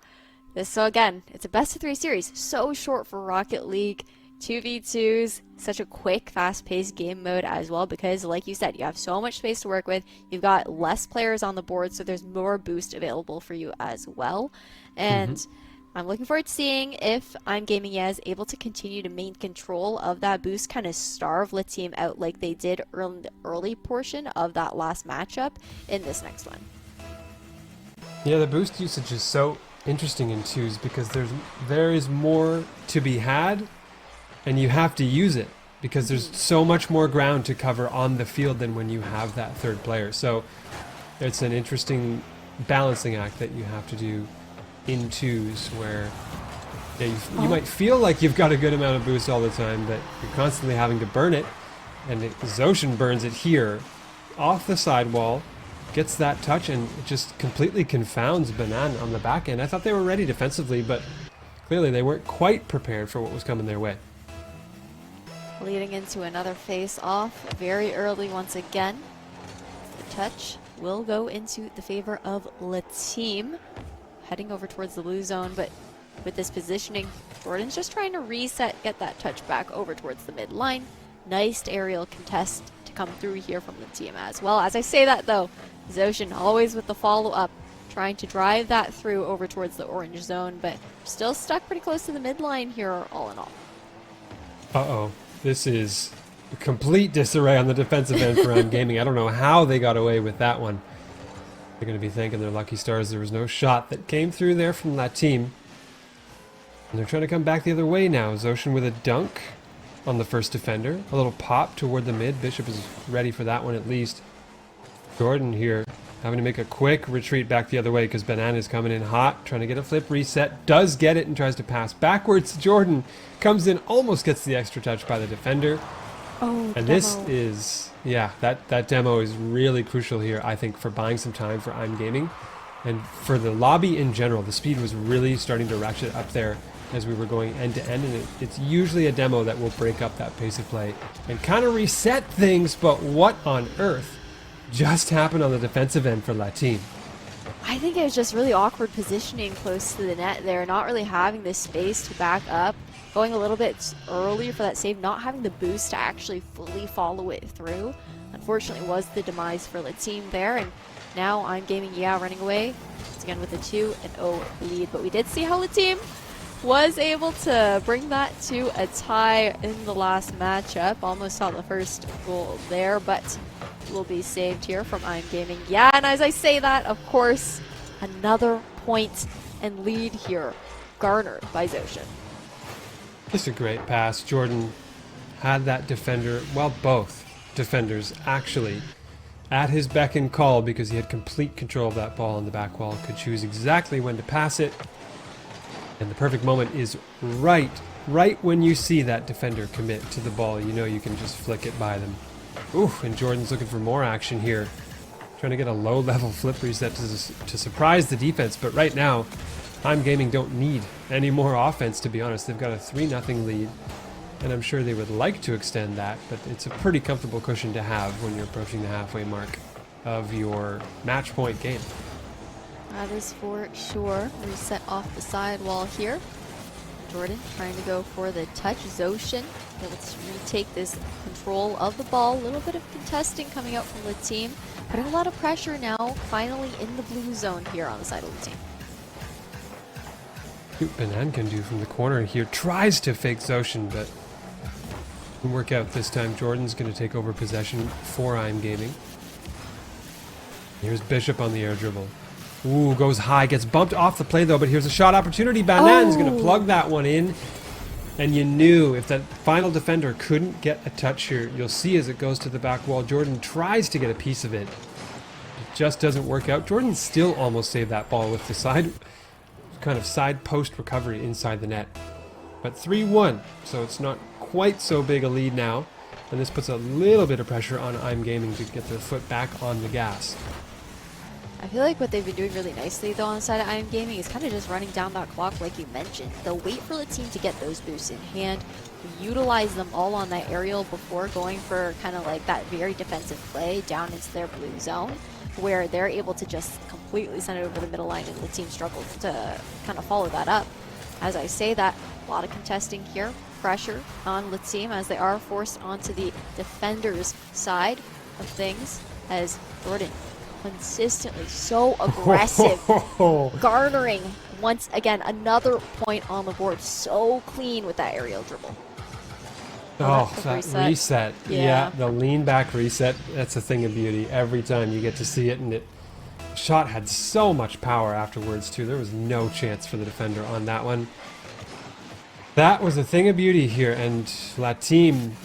again, it's a best of 3 series. So short for Rocket League. 2v2s, such a quick, fast-paced game mode as well, because like you said, you have so much space to work with. You've got less players on the board, so there's more boost available for you as well. And I'm looking forward to seeing if I'm Gaming is able to continue to maintain control of that boost, kind of starve La Team out like they did in the early portion of that last matchup in this next one. Yeah, the boost usage is so interesting in 2s because there is more to be had, and you have to use it because there's so much more ground to cover on the field than when you have that third player. So it's an interesting balancing act that you have to do in twos, where you might feel like you've got a good amount of boost all the time, but you're constantly having to burn it. And Zoshin burns it here off the sidewall, gets that touch, and it just completely confounds Banan on the back end. I thought they were ready defensively, but clearly they weren't quite prepared for what was coming their way. Leading into another face-off very early once again. The touch will go into the favor of Le Team, heading over towards the blue zone, but with this positioning, Jordan's just trying to reset, get that touch back over towards the midline. Nice aerial contest to come through here from the team as well. As I say that though, Zoshin always with the follow-up, trying to drive that through over towards the orange zone, but still stuck pretty close to the midline here all in all. Uh-oh. This is a complete disarray on the defensive end for I'm Gaming. I don't know how they got away with that one. They're going to be thanking their lucky stars. There was no shot that came through there from that team. And they're trying to come back the other way now. Zoshin with a dunk on the first defender. A little pop toward the mid. Bishop is ready for that one at least. Jordan here having to make a quick retreat back the other way because Banan is coming in hot, trying to get a flip reset. Does get it and tries to pass backwards. Jordan comes in, almost gets the extra touch by the defender. Oh, and this is, yeah, that demo is really crucial here, I think, for buying some time for I'm Gaming. And for the lobby in general, the speed was really starting to ratchet up there as we were going end to end, and it's usually a demo that will break up that pace of play and kind of reset things. But what on earth just happened on the defensive end for La Team? I think it was just really awkward positioning close to the net there, not really having the space to back up, going a little bit earlier for that save, not having the boost to actually fully follow it through. Unfortunately, was the demise for La Team there, and now I'm Gaming, yeah, running away once again with a 2-0 lead. But we did see how La Team was able to bring that to a tie in the last matchup. Almost saw the first goal there, but will be saved here from I'm Gaming. Yeah, and as I say that, of course, another point and lead here garnered by Zoshin. Just a great pass. Jordan had that defender, well, both defenders actually, at his beck and call because he had complete control of that ball on the back wall, could choose exactly when to pass it. And the perfect moment is right when you see that defender commit to the ball. You know you can just flick it by them. Ooh, and Jordan's looking for more action here. Trying to get a low-level flip reset to surprise the defense. But right now, I'm Gaming don't need any more offense, to be honest. They've got a 3-0 lead, and I'm sure they would like to extend that, but it's a pretty comfortable cushion to have when you're approaching the halfway mark of your match point game. That is for sure. Reset off the sidewall here. Jordan trying to go for the touch. Zoshin able to retake this control of the ball. A little bit of contesting coming out from the team. Putting a lot of pressure now, finally in the blue zone here on the side of the team. What Banan can do from the corner here. Tries to fake Zoshin, but didn't work out this time. Jordan's going to take over possession for I'm Gaming. Here's Bishop on the air dribble. Ooh, goes high, gets bumped off the play though, but here's a shot opportunity. Banan's going to plug that one in. And you knew if that final defender couldn't get a touch here, you'll see as it goes to the back wall, Jordan tries to get a piece of it. It just doesn't work out. Jordan still almost saved that ball with the side post recovery inside the net. But 3-1, so it's not quite so big a lead now. And this puts a little bit of pressure on I'm Gaming to get their foot back on the gas. I feel like what they've been doing really nicely though on the side of I'm Gaming is kind of just running down that clock like you mentioned. They'll wait for the team to get those boosts in hand, utilize them all on that aerial before going for kind of like that very defensive play down into their blue zone, where they're able to just completely send it over the middle line and the team struggles to kind of follow that up. As I say that, a lot of contesting here, pressure on the team as they are forced onto the defender's side of things as Jordan consistently so aggressive, garnering once again another point on the board. So clean with that aerial dribble. Oh, that reset. Yeah, the lean back reset. That's a thing of beauty. Every time you get to see it, and it shot had so much power afterwards too. There was no chance for the defender on that one. That was a thing of beauty here, and La Team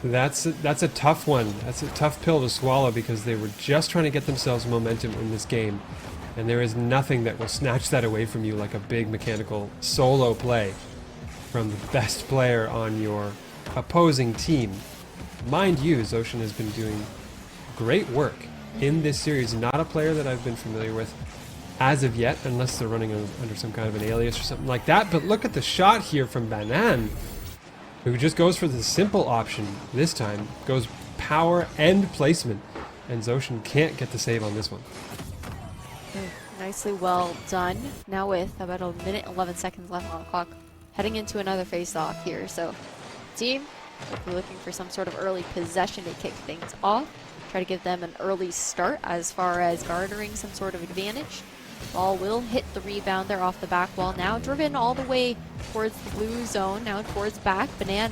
That's a tough one. That's a tough pill to swallow because they were just trying to get themselves momentum in this game. And there is nothing that will snatch that away from you like a big mechanical solo play from the best player on your opposing team. Mind you, Zoshin has been doing great work in this series. Not a player that I've been familiar with as of yet, unless they're running under some kind of an alias or something like that. But look at the shot here from Banan, who just goes for the simple option this time. Goes power and placement. And Zoshin can't get the save on this one. Nicely well done. Now with about a minute 11 seconds left on the clock, heading into another face-off here. So team, if we're looking for some sort of early possession to kick things off, try to give them an early start as far as garnering some sort of advantage. Ball will hit the rebounder off the back wall now, driven all the way towards the blue zone, now towards back. Banan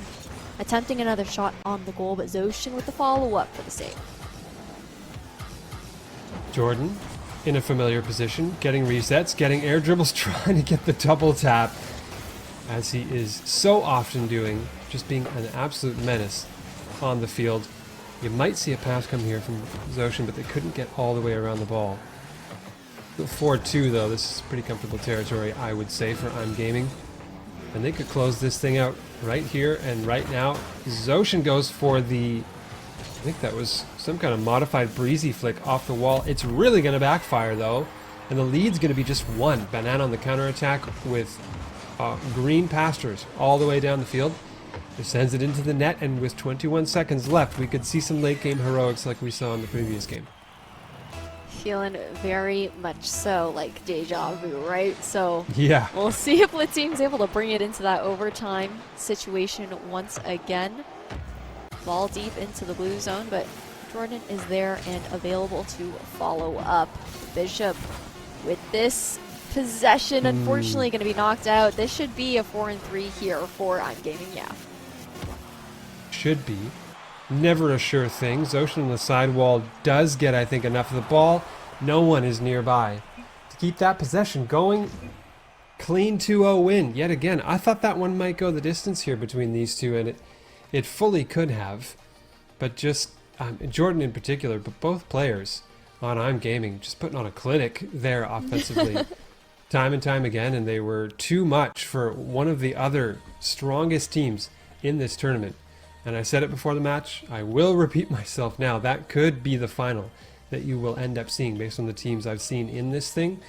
attempting another shot on the goal, but Zoshin with the follow-up for the save. Jordan in a familiar position, getting resets, getting air dribbles, trying to get the double tap, as he is so often doing, just being an absolute menace on the field. You might see a pass come here from Zoshin, but they couldn't get all the way around the ball. 4-2 though, this is pretty comfortable territory, I would say, for I'm Gaming. And they could close this thing out right here and right now. Zoshin goes for the, I think that was some kind of modified breezy flick off the wall. It's really going to backfire though, and the lead's going to be just one. Banan on the counterattack with green pastures all the way down the field. It sends it into the net, and with 21 seconds left, we could see some late game heroics like we saw in the previous game. Feeling very much so like deja vu, right? So yeah, we'll see if the team's able to bring it into that overtime situation once again. Ball deep into the blue zone, but Jordan is there and available to follow up. Bishop with this possession, unfortunately going to be knocked out. This should be a 4-3 here for I'm Gaming, yeah. Should be. Never a sure thing. Zoshin on the sidewall does get, I think, enough of the ball. No one is nearby to keep that possession going. Clean 2-0 win. Yet again, I thought that one might go the distance here between these two, and it fully could have. But just, Jordan in particular, but both players on I'm Gaming just putting on a clinic there offensively time and time again, and they were too much for one of the other strongest teams in this tournament. And I said it before the match, I will repeat myself now, that could be the final that you will end up seeing based on the teams I've seen in this thing.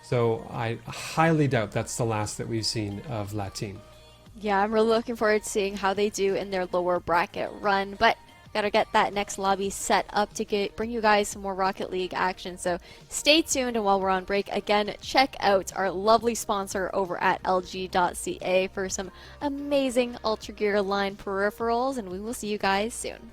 So I highly doubt that's the last that we've seen of La Team. Yeah, I'm really looking forward to seeing how they do in their lower bracket run, but gotta get that next lobby set up to bring you guys some more Rocket League action. So stay tuned, and while we're on break, again, check out our lovely sponsor over at LG.ca for some amazing Ultra Gear line peripherals, and we will see you guys soon.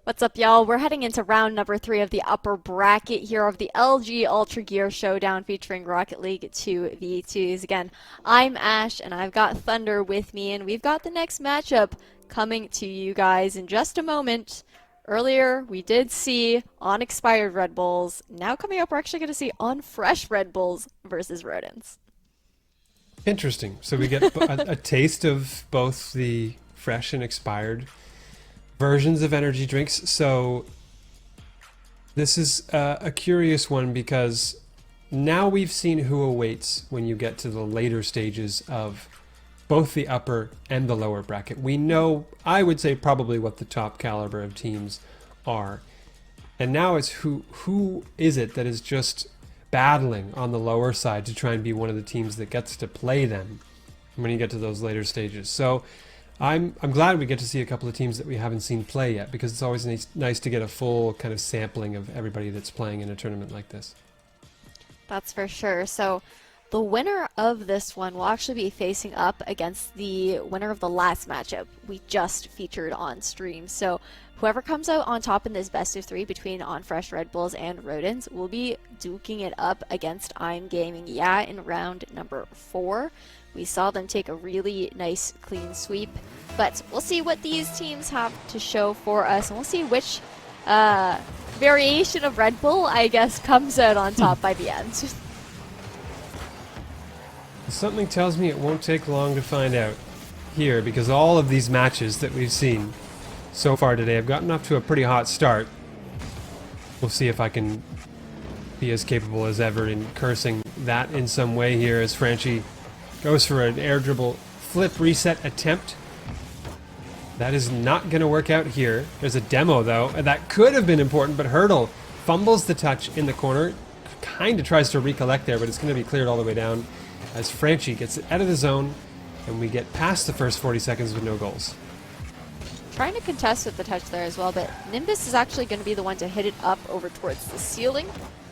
What's up, y'all? We're heading into round number 3 of the upper bracket here of the LG Ultra Gear Showdown featuring Rocket League 2v2s. Again, I'm Ash, and I've got Thunder with me, and we've got the next matchup coming to you guys in just a moment. Earlier, we did see unexpired Redbulls. Now coming up, we're actually going to see unfresh Redbulls versus Rodents. Interesting. So we get a taste of both the fresh and expired versions of energy drinks. So this is a curious one because now we've seen who awaits when you get to the later stages of both the upper and the lower bracket. We know, I would say, probably what the top caliber of teams are. And now it's who is it that is just battling on the lower side to try and be one of the teams that gets to play them when you get to those later stages. So I'm glad we get to see a couple of teams that we haven't seen play yet, because it's always nice to get a full kind of sampling of everybody that's playing in a tournament like this. That's for sure. So the winner of this one will actually be facing up against the winner of the last matchup we just featured on stream. So whoever comes out on top in this best of 3 between Unfresh, Redbulls, and Rodents will be duking it up against I'm Gaming in round number 4. We saw them take a really nice clean sweep, but we'll see what these teams have to show for us, and we'll see which variation of Red Bull, I guess, comes out on top by the end. Something tells me it won't take long to find out here, because all of these matches that we've seen so far today have gotten off to a pretty hot start. We'll see if I can be as capable as ever in cursing that in some way here as Franchi goes for an air dribble flip reset attempt. That is not going to work out here. There's a demo, though, and that could have been important, but Hurdle fumbles the touch in the corner. Kind of tries to recollect there, but it's going to be cleared all the way down as Franchi gets it out of the zone, and we get past the first 40 seconds with no goals. Trying to contest with the touch there as well, but Nimbus is actually going to be the one to hit it up over towards the ceiling.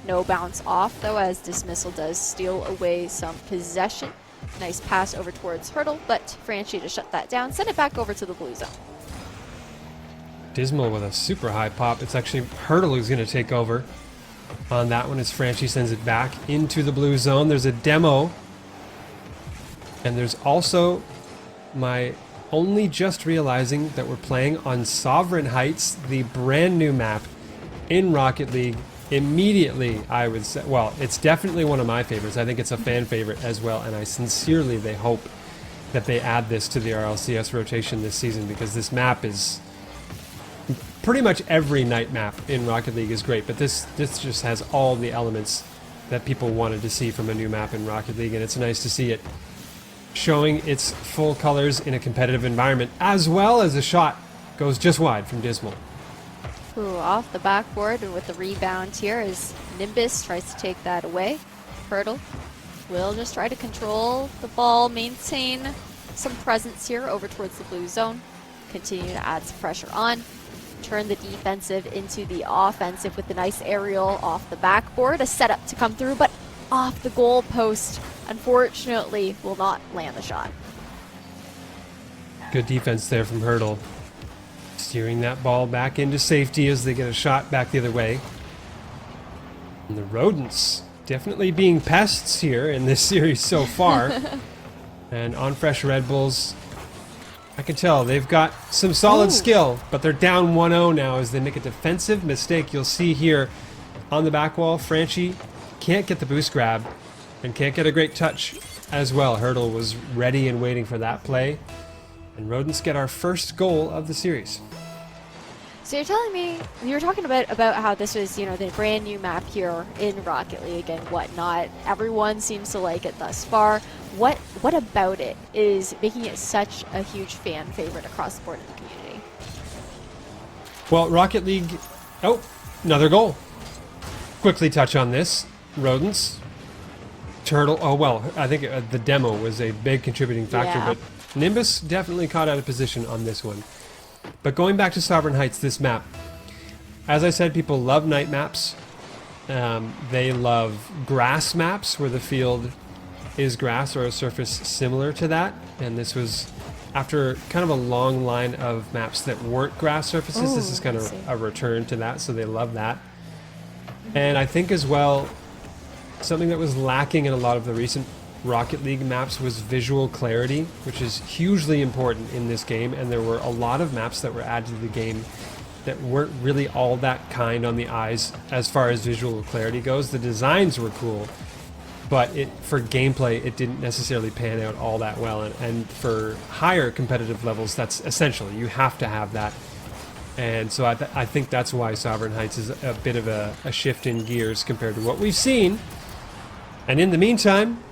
No bounce off, though, as Dismissal does steal away some possession. Nice pass over towards Hurdle, but Franchi to shut that down, send it back over to the blue zone. Dismal with a super high pop. It's actually Hurdle who's going to take over on that one as Franchi sends it back into the blue zone. There's a demo, and there's also my only just realizing that we're playing on Sovereign Heights, the brand new map in Rocket League. immediately I would say, well, it's definitely one of my favorites. I think it's a fan favorite as well, and I sincerely hope that they add this to the RLCS rotation this season, because this map is pretty much every night map in Rocket League is great, but this just has all the elements that people wanted to see from a new map in Rocket League, and it's nice to see it showing its full colors in a competitive environment, as well as a shot goes just wide from Dismal. Ooh, off the backboard and with the rebound here as Nimbus tries to take that away. Hurdle will just try to control the ball, maintain some presence here over towards the blue zone, continue to add some pressure on, turn the defensive into the offensive with the nice aerial off the backboard, a setup to come through, but off the goal post, unfortunately, will not land the shot. Good defense there from Hurdle, steering that ball back into safety as they get a shot back the other way. And the Rodents definitely being pests here in this series so far. And on fresh Redbulls, I can tell they've got some solid skill, but they're down 1-0 now as they make a defensive mistake. You'll see here on the back wall, Franchi can't get the boost grab and can't get a great touch as well. Hurdle was ready and waiting for that play. And Rodents get our first goal of the series. So you're telling me, you were talking about how this was, you know, the brand new map here in Rocket League and whatnot. Everyone seems to like it thus far. What about it is making it such a huge fan favorite across the board in the community? Well, Rocket League, oh, another goal. Quickly touch on this. Rodents, Turtle, oh well, I think the demo was a big contributing factor, Yeah. but Nimbus definitely caught out of position on this one. But going back to Sovereign Heights, this map, as I said, people love night maps. They love grass maps where the field is grass or a surface similar to that. And this was after kind of a long line of maps that weren't grass surfaces. This is kind of a return to that, so they love that. And I think as well, something that was lacking in a lot of the recent Rocket League maps was visual clarity, which is hugely important in this game, and there were a lot of maps that were added to the game that weren't really all that kind on the eyes as far as visual clarity goes. The designs were cool, but for gameplay it didn't necessarily pan out all that well, and for higher competitive levels that's essential. You have to have that. And so I think that's why Sovereign Heights is a bit of a shift in gears compared to what we've seen. And in the meantime,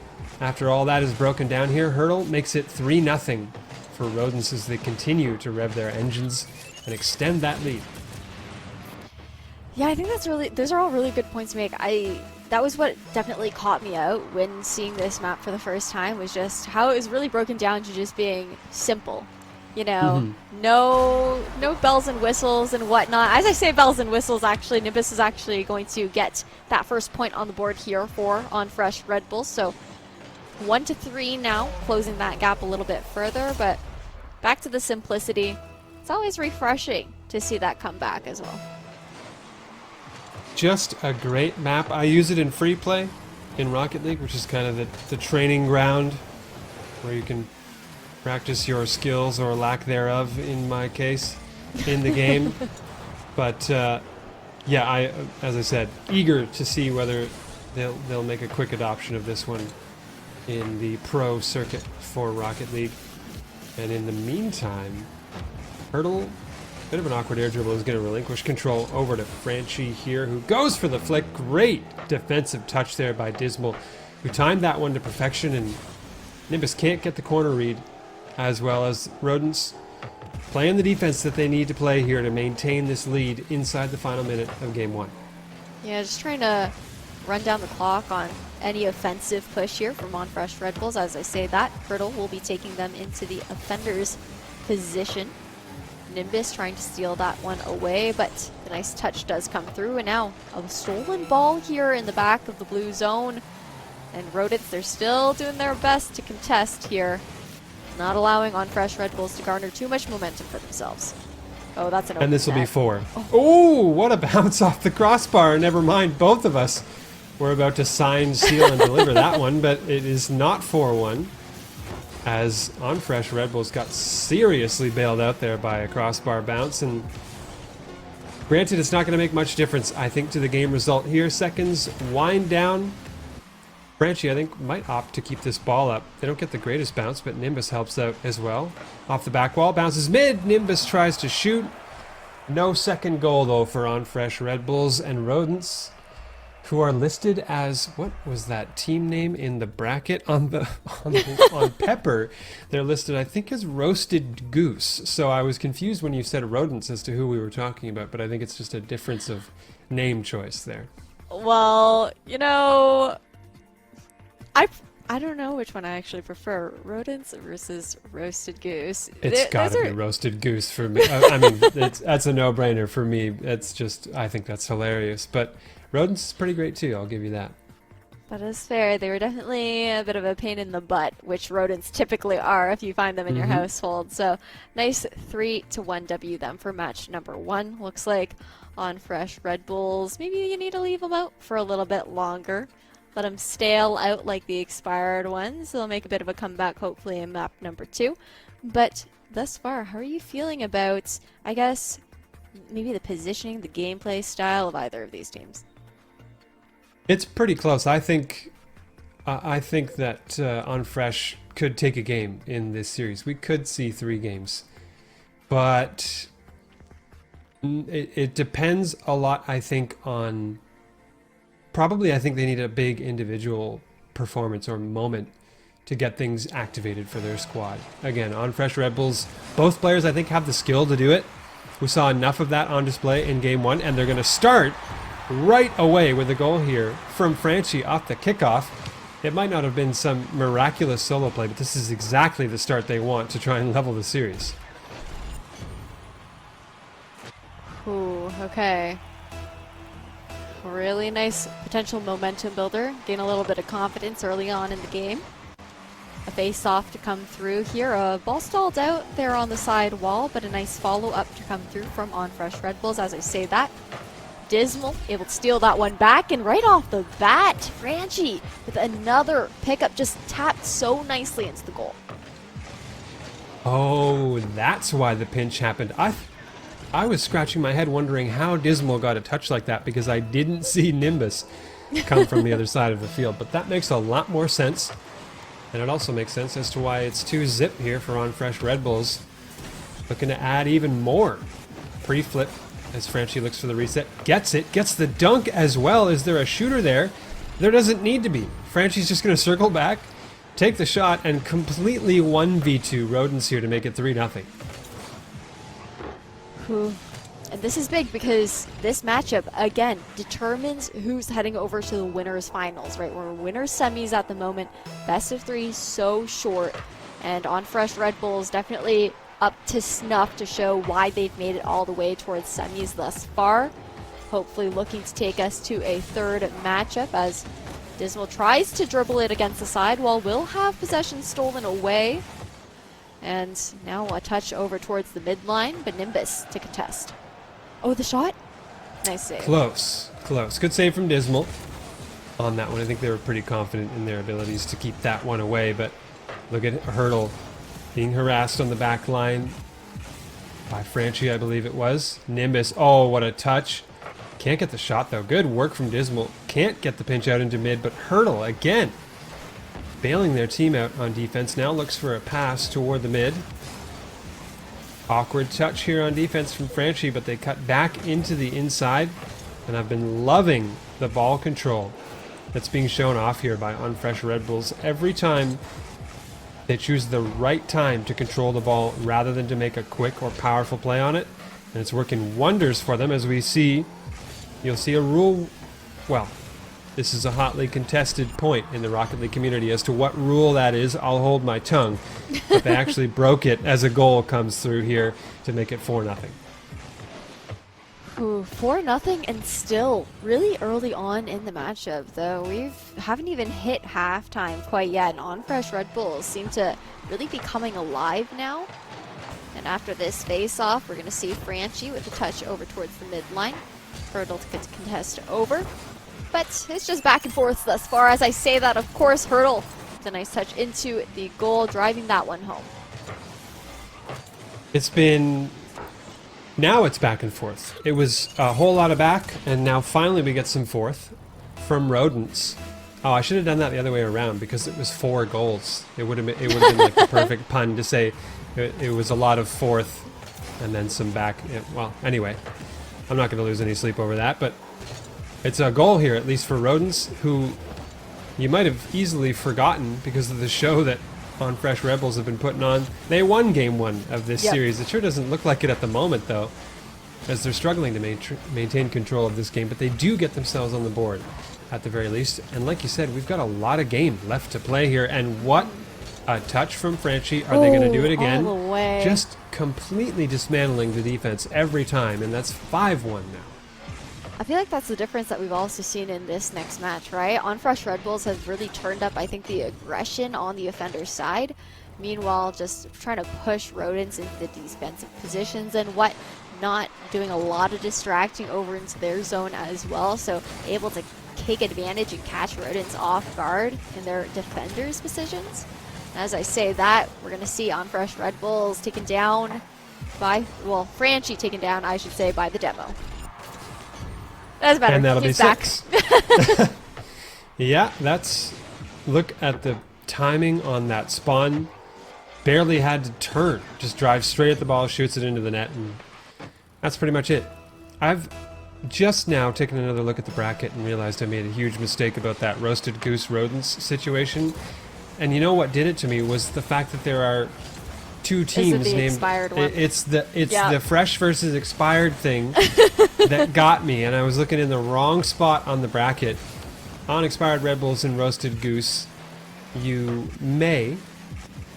after all that is broken down here, Hurdle makes it 3-0 for Rodents as they continue to rev their engines and extend that lead. Yeah, I think those are all really good points to make. That was what definitely caught me out when seeing this map for the first time, was just how it was really broken down to just being simple. You know, no bells and whistles and whatnot. As I say bells and whistles, actually, Nimbus is actually going to get that first point on the board here for on fresh Redbulls. So 1-3 now, closing that gap a little bit further, but back to the simplicity. It's always refreshing to see that come back as well. Just a great map. I use it in free play in Rocket League, which is kind of the training ground where you can practice your skills or lack thereof, in my case, in the game. But yeah, as I said, eager to see whether they'll make a quick adoption of this one in the pro circuit for Rocket League. And in the meantime, Hurdle, bit of an awkward air dribble, is going to relinquish control over to Franchi here, who goes for the flick. Great defensive touch there by Dismal, who timed that one to perfection, and Nimbus can't get the corner read, as well as Rodents playing the defense that they need to play here to maintain this lead inside the final minute of Game 1. Yeah, just trying to run down the clock on any offensive push here from on fresh Redbulls. As I say that, Hurdle will be taking them into the offender's position. Nimbus trying to steal that one away, but the nice touch does come through, and now a stolen ball here in the back of the blue zone. And Rodents, they're still doing their best to contest here, not allowing on fresh Redbulls to garner too much momentum for themselves. Oh, that's an open And this will be net. 4. Oh, what a bounce off the crossbar. Never mind, both of us were about to sign, seal, and deliver that one, but it is not 4-1, as on fresh Redbulls got seriously bailed out there by a crossbar bounce. And Granted, it's not going to make much difference, I think, to the game result here. Seconds wind down. Franchi, I think, might opt to keep this ball up. They don't get the greatest bounce, but Nimbus helps out as well. Off the back wall, bounces mid. Nimbus tries to shoot. No second goal, though, for OnFresh Redbulls and Rodents, who are listed as, what was that team name in the bracket on Pepper? They're listed, I think, as Roasted Goose. So I was confused when you said Rodents as to who we were talking about, but I think it's just a difference of name choice there. Well, you know, I don't know which one I actually prefer, Rodents versus Roasted Goose. It's got to be Roasted Goose for me. I mean, that's a no-brainer for me. It's just, I think that's hilarious. But Rodents is pretty great too, I'll give you that. That is fair. They were definitely a bit of a pain in the butt, which Rodents typically are if you find them in your household. So nice 3-1 W then for match number 1. Looks like OnFresh Redbulls, maybe you need to leave them out for a little bit longer. Let them stale out like the expired ones. They'll make a bit of a comeback hopefully in map number 2. But thus far, how are you feeling about, I guess, maybe the positioning, the gameplay style of either of these teams? It's pretty close. I think that OnFresh could take a game in this series. We could see 3 games. But it depends a lot, I think, on... Probably, I think they need a big individual performance or moment to get things activated for their squad. Again, OnFresh Redbulls, both players, I think, have the skill to do it. We saw enough of that on display in Game 1, and they're going to start right away with a goal here from Franchi off the kickoff. It might not have been some miraculous solo play, but this is exactly the start they want to try and level the series. Ooh, okay. Really nice potential momentum builder. Gain a little bit of confidence early on in the game. A face-off to come through here. A ball stalled out there on the side wall, but a nice follow-up to come through from OnFresh Redbulls as I say that. Dismal able to steal that one back, and right off the bat, Franchi with another pickup, just tapped so nicely into the goal. Oh, that's why the pinch happened. I was scratching my head wondering how Dismal got a touch like that because I didn't see Nimbus come from the other side of the field. But that makes a lot more sense. And it also makes sense as to why it's 2-zip here for OnFresh Redbulls. Looking to add even more. Pre-flip as Franchi looks for the reset. Gets it. Gets the dunk as well. Is there a shooter there? There doesn't need to be. Franchi's just going to circle back, take the shot, and completely 1v2 Rodents here to make it 3-0. And this is big because this matchup, again, determines who's heading over to the winners finals, right? We're winners semis at the moment. Best of 3 so short. And OnFresh Redbulls definitely up to snuff to show why they've made it all the way towards semis thus far. Hopefully looking to take us to a 3rd matchup as Dismal tries to dribble it against the sidewall. Will have possession stolen away. And now a touch over towards the midline, but Nimbus to contest. Oh, the shot? Nice save. Close. Good save from Dismal on that one. I think they were pretty confident in their abilities to keep that one away, but look at Hurdle being harassed on the back line by Franchi, I believe it was. Nimbus, oh, what a touch. Can't get the shot, though. Good work from Dismal. Can't get the pinch out into mid, but Hurdle, again, bailing their team out on defense. Now looks for a pass toward the mid. Awkward touch here on defense from Franchi, but they cut back into the inside. And I've been loving the ball control that's being shown off here by OnFresh Redbulls. Every time they choose the right time to control the ball rather than to make a quick or powerful play on it. And it's working wonders for them as we see. You'll see a rule, well, this is a hotly contested point in the Rocket League community as to what rule that is. I'll hold my tongue. But they actually broke it as a goal comes through here to make it 4-0. Ooh, 4-0 and still really early on in the matchup, though. We haven't even hit halftime quite yet. And OnFresh Redbulls seem to really be coming alive now. And after this face-off, we're going to see Franchi with a touch over towards the midline. Hurdle to contest over. But it's just back and forth thus far. As I say that, of course, Hurdle with a nice touch into the goal, driving that one home. It's been Now it's back and forth. It was a whole lot of back, and now finally we get some fourth from Rodents. Oh, I should have done that the other way around because it was 4 goals. It would have been like the perfect pun to say it was a lot of fourth and then some back. Well, anyway, I'm not going to lose any sleep over that, but it's a goal here, at least for Rodents, who you might have easily forgotten because of the show that On Fresh Redbulls have been putting on. They won game 1 of this series. It sure doesn't look like it at the moment, though, as they're struggling to maintain control of this game, but they do get themselves on the board at the very least. And like you said, we've got a lot of game left to play here, and what a touch from Franchi. Are they going to do it again? All the way. Just completely dismantling the defense every time, and that's 5-1 now. I feel like that's the difference that we've also seen in this next match, right? On Fresh Redbulls has really turned up, I think, the aggression on the offender's side. Meanwhile, just trying to push Rodents into the defensive positions and not doing a lot of distracting over into their zone as well. So able to take advantage and catch Rodents off guard in their defenders' positions. As I say that, we're going to see On Fresh Redbulls taken down by, well, Franchi taken down, I should say, by the demo. That's better. And that'll He's be back. 6. Yeah, look at the timing on that spawn. Barely had to turn. Just drives straight at the ball, shoots it into the net, and that's pretty much it. I've just now taken another look at the bracket and realized I made a huge mistake about that Roasted Goose Rodents situation. And you know what did it to me was the fact that there are 2 teams the named. expired one? It's the fresh versus expired thing that got me, and I was looking in the wrong spot on the bracket. On Expired Redbulls and Roasted Goose, you may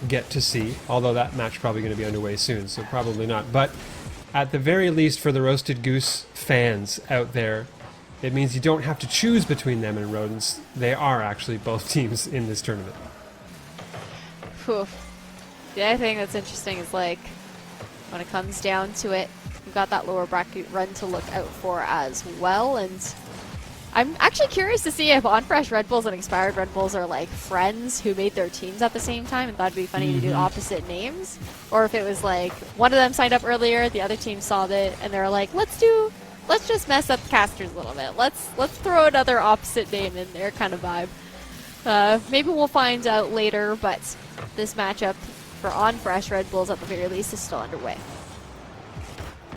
get to see, although that match probably going to be underway soon, so probably not. But at the very least, for the Roasted Goose fans out there, it means you don't have to choose between them and Rodents. They are actually both teams in this tournament. Whew. The other thing that's interesting is, like, when it comes down to it, we've got that lower bracket run to look out for as well. And I'm actually curious to see if On Fresh Redbulls and Expired Redbulls are like friends who made their teams at the same time and thought it'd be funny to do opposite names. Or if it was like one of them signed up earlier, the other team saw it, and they're like, let's just mess up the casters a little bit. Let's throw another opposite name in there kind of vibe. Maybe we'll find out later, but this matchup for On Fresh Redbulls at the very least is still underway.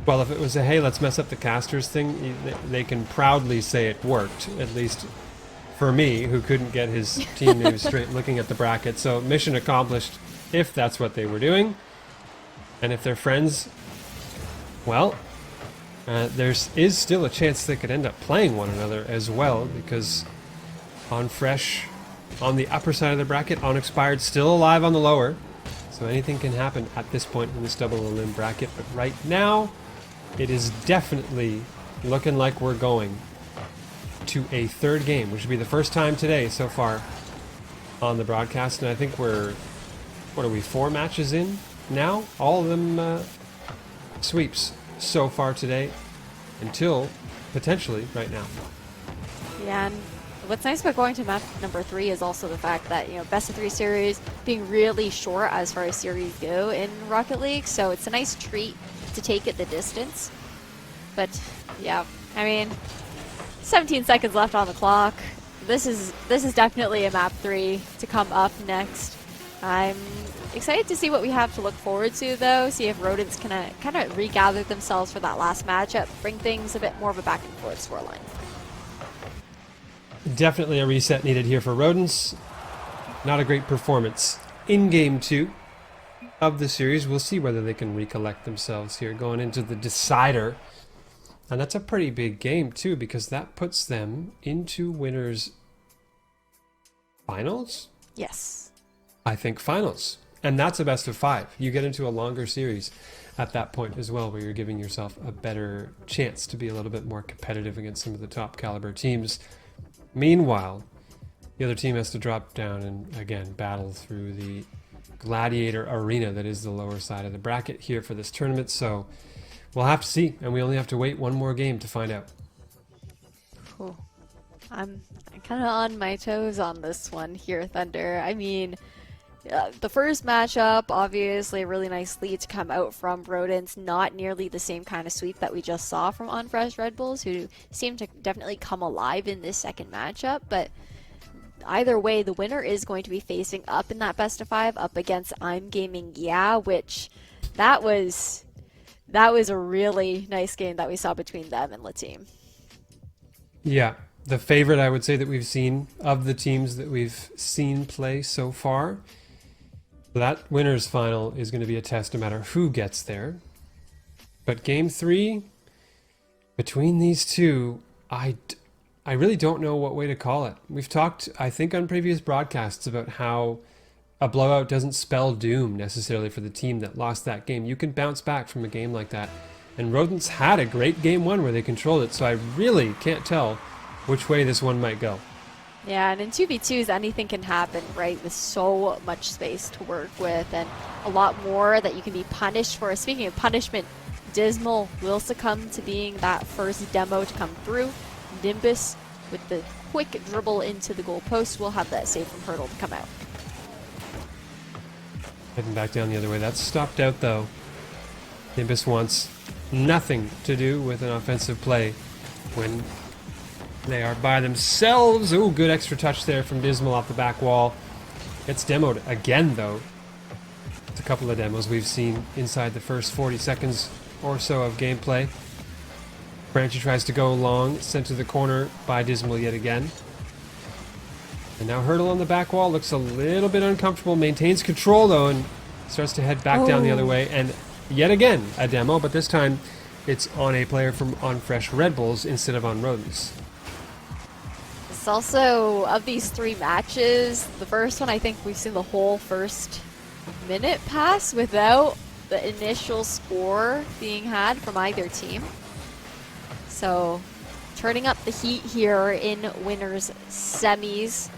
Well, if it was a hey, let's mess up the casters thing, they can proudly say it worked, at least for me, who couldn't get his team name straight looking at the bracket. So mission accomplished if that's what they were doing. And if they're friends, well, there is still a chance they could end up playing one another as well, because On Fresh on the upper side of the bracket, On Expired still alive on the lower. So anything can happen at this point in this double elim bracket. But right now, it is definitely looking like we're going to a third game, which would be the first time today so far on the broadcast. And I think we're, 4 matches in now? All of them sweeps so far today until potentially right now. Yeah, and what's nice about going to map number 3 is also the fact that, best of 3 series being really short as far as series go in Rocket League, so it's a nice treat to take it the distance. But yeah, I mean, 17 seconds left on the clock. This is definitely a map 3 to come up next. I'm excited to see what we have to look forward to, though. See if Rodents can kind of regather themselves for that last matchup, bring things a bit more of a back and forth scoreline. Definitely a reset needed here for Rodents. Not a great performance in Game 2 of the series. We'll see whether they can recollect themselves here going into the decider. And that's a pretty big game, too, because that puts them into winners' finals? Yes. I think finals. And that's a best of 5. You get into a longer series at that point as well, where you're giving yourself a better chance to be a little bit more competitive against some of the top caliber teams. Meanwhile, the other team has to drop down and, again, battle through the gladiator arena that is the lower side of the bracket here for this tournament. So we'll have to see, and we only have to wait one more game to find out. Cool. I'm kind of on my toes on this one here, Thunder. I mean, The first matchup, obviously a really nice lead to come out from Rodents. Not nearly the same kind of sweep that we just saw from Unfresh Redbulls, who seem to definitely come alive in this second matchup. But either way, the winner is going to be facing up in that best of 5 up against I'm Gaming Yeah, which that was a really nice game that we saw between them and La Team. Yeah, the favorite I would say that we've seen of the teams that we've seen play so far. That winner's final is going to be a test no matter who gets there. But game 3, between these two, I really don't know what way to call it. We've talked, I think, on previous broadcasts about how a blowout doesn't spell doom necessarily for the team that lost that game. You can bounce back from a game like that. And Rodents had a great game 1 where they controlled it, so I really can't tell which way this one might go. Yeah, and in 2v2s, anything can happen, right? With so much space to work with and a lot more that you can be punished for. Speaking of punishment, Dismal will succumb to being that first demo to come through. Nimbus, with the quick dribble into the goal post, will have that save from Hurdle to come out. Heading back down the other way. That's stopped out, though. Nimbus wants nothing to do with an offensive play when they are by themselves. Ooh, good extra touch there from Dismal off the back wall. Gets demoed again, though. It's a couple of demos we've seen inside the first 40 seconds or so of gameplay. Branchy tries to go long, sent to the corner by Dismal yet again. And now Hurdle on the back wall looks a little bit uncomfortable, maintains control though, and starts to head back down the other way. And yet again, a demo, but this time it's on a player from Unfresh Redbulls instead of on Rodents. It's also, of these 3 matches, the first one I think we've seen the whole first minute pass without the initial score being had from either team. So turning up the heat here in winners semis,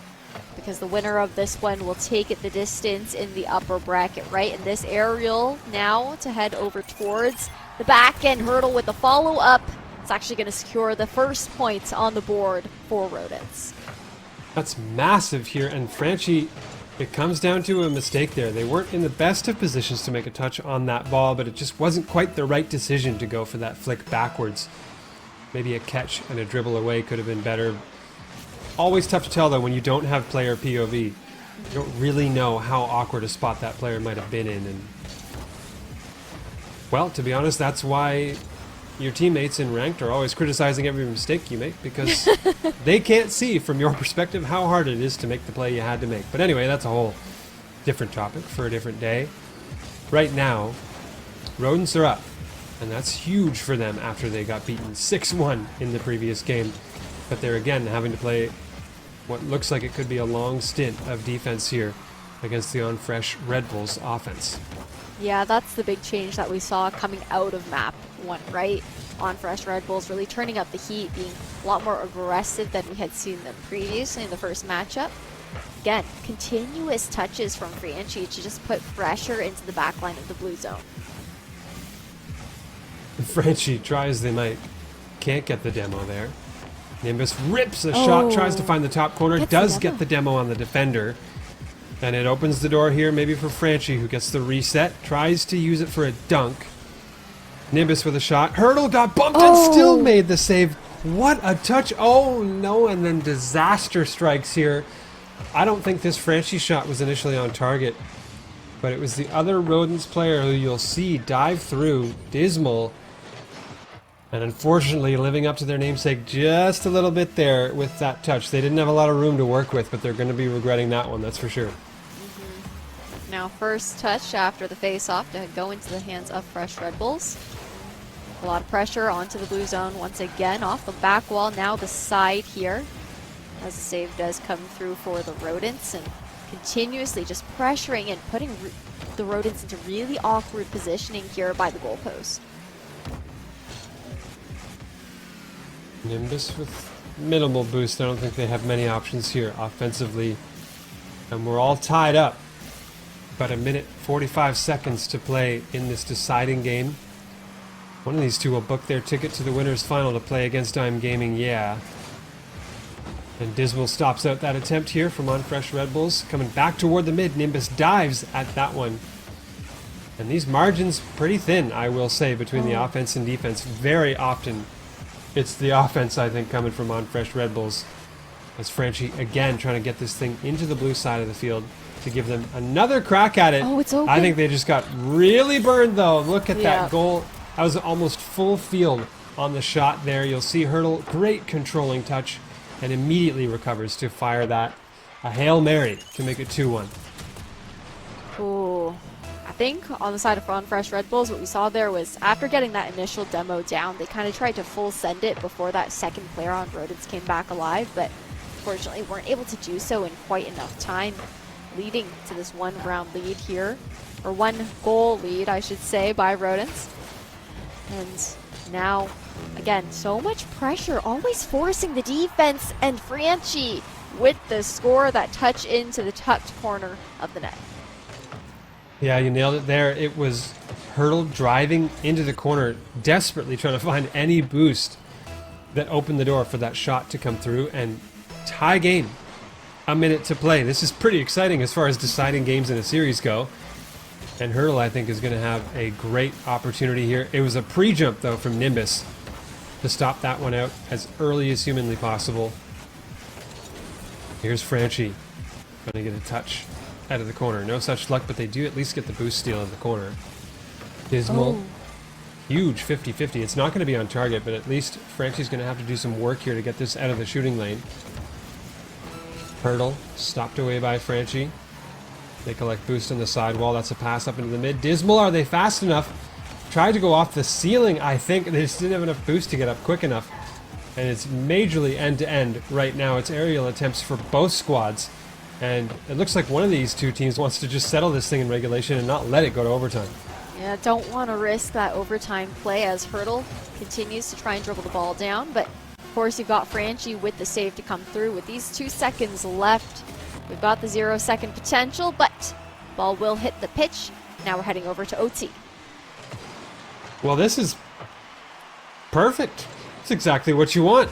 because the winner of this one will take it the distance in the upper bracket, right? And this aerial now to head over towards the back end. Hurdle with the follow-up. It's actually going to secure the first points on the board for Rodents. That's massive here, and Franchi, it comes down to a mistake there. They weren't in the best of positions to make a touch on that ball, but it just wasn't quite the right decision to go for that flick backwards. Maybe a catch and a dribble away could have been better. Always tough to tell, though, when you don't have player POV. You don't really know how awkward a spot that player might have been in. And well, to be honest, that's why your teammates in ranked are always criticizing every mistake you make, because they can't see from your perspective how hard it is to make the play you had to make. But anyway, that's a whole different topic for a different day. Right now, Rodents are up, and that's huge for them after they got beaten 6-1 in the previous game. But they're again having to play what looks like it could be a long stint of defense here against the Unfresh Redbulls offense. Yeah, that's the big change that we saw coming out of map 1, right? Unfresh Redbulls really turning up the heat, being a lot more aggressive than we had seen them previously in the first matchup. Again, continuous touches from Franchi to just put pressure into the backline of the blue zone. Franchi, try as they might, can't get the demo there. Nimbus rips a shot, tries to find the top corner, does get the demo on the defender. And it opens the door here maybe for Franchi, who gets the reset, tries to use it for a dunk. Nimbus with a shot. Hurdle got bumped and still made the save. What a touch. Oh no, and then disaster strikes here. I don't think this Franchi shot was initially on target, but it was the other Rodents player who you'll see dive through, Dismal. And unfortunately, living up to their namesake just a little bit there with that touch. They didn't have a lot of room to work with, but they're going to be regretting that one, that's for sure. Now, first touch after the face-off to go into the hands of Fresh Redbulls. A lot of pressure onto the blue zone once again, off the back wall, now the side here, as the save does come through for the Rodents, and continuously just pressuring and putting the Rodents into really awkward positioning here by the goalpost. Nimbus with minimal boost. I don't think they have many options here offensively. And we're all tied up. About 1 minute 45 seconds to play in this deciding game. One of these two will book their ticket to the winners final to play against I'm Gaming Yeah. And Dismal stops out that attempt here from Unfresh Redbulls. Coming back toward the mid. Nimbus dives at that one. And these margins pretty thin, I will say, between the offense and defense. Very often it's the offense, I think, coming from Unfresh Redbulls. As Franchi, again, trying to get this thing into the blue side of the field to give them another crack at it. Oh, it's open. I think they just got really burned, though. Look at that goal. That was almost full field on the shot there. You'll see Hurdle, great controlling touch, and immediately recovers to fire that. A Hail Mary to make it 2-1. Ooh. I think on the side of Unfresh Redbulls, what we saw there was after getting that initial demo down, they kind of tried to full send it before that second player on Rodents came back alive, but unfortunately weren't able to do so in quite enough time, leading to this 1-round lead here, or 1-goal lead, I should say, by Rodents. And now, again, so much pressure, always forcing the defense, and Franchi with the score, that touch into the tucked corner of the net. Yeah, you nailed it there. It was Hurdle driving into the corner, desperately trying to find any boost that opened the door for that shot to come through, and tie game. A minute to play. This is pretty exciting as far as deciding games in a series go. And Hurdle, I think, is going to have a great opportunity here. It was a pre-jump, though, from Nimbus to stop that one out as early as humanly possible. Here's Franchi. Going to get a touch out of the corner. No such luck, but they do at least get the boost steal in the corner. Dismal. Huge 50-50. It's not going to be on target, but at least Franchi's going to have to do some work here to get this out of the shooting lane. Hurdle stopped away by Franchi. They collect boost on the sidewall. That's a pass up into the mid. Dismal, are they fast enough? Tried to go off the ceiling, I think. They just didn't have enough boost to get up quick enough. And it's majorly end-to-end right now. It's aerial attempts for both squads. And it looks like one of these two teams wants to just settle this thing in regulation and not let it go to overtime. Yeah, don't want to risk that overtime play as Hurdle continues to try and dribble the ball down. But, of course, you've got Franchi with the save to come through. With these 2 seconds left, we've got the 0-second potential, but ball will hit the pitch. Now we're heading over to OT. Well, this is perfect. It's exactly what you want.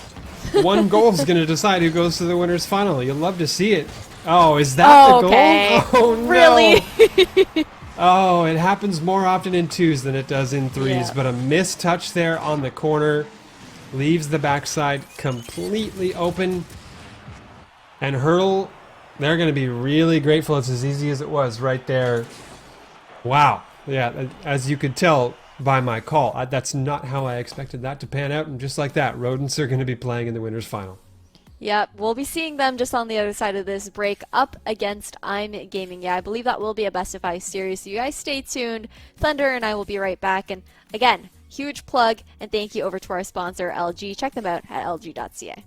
1 goal is going to decide who goes to the winner's final. You'll love to see it. Oh, is that the goal? Oh, no. Really? Oh, it happens more often in 2s than it does in 3s, Yeah. but a missed touch there on the corner leaves the backside completely open. And Hurdle, they're going to be really grateful. It's as easy as it was right there. Wow. Yeah, as you could tell by my call, that's not how I expected that to pan out. And just like that, Rodents are going to be playing in the winner's final. Yep, we'll be seeing them just on the other side of this break up against I'm Gaming. Yeah, I believe that will be a best of 5 series, so you guys stay tuned. Thunder and I will be right back. And again, huge plug and thank you over to our sponsor, LG. Check them out at lg.ca.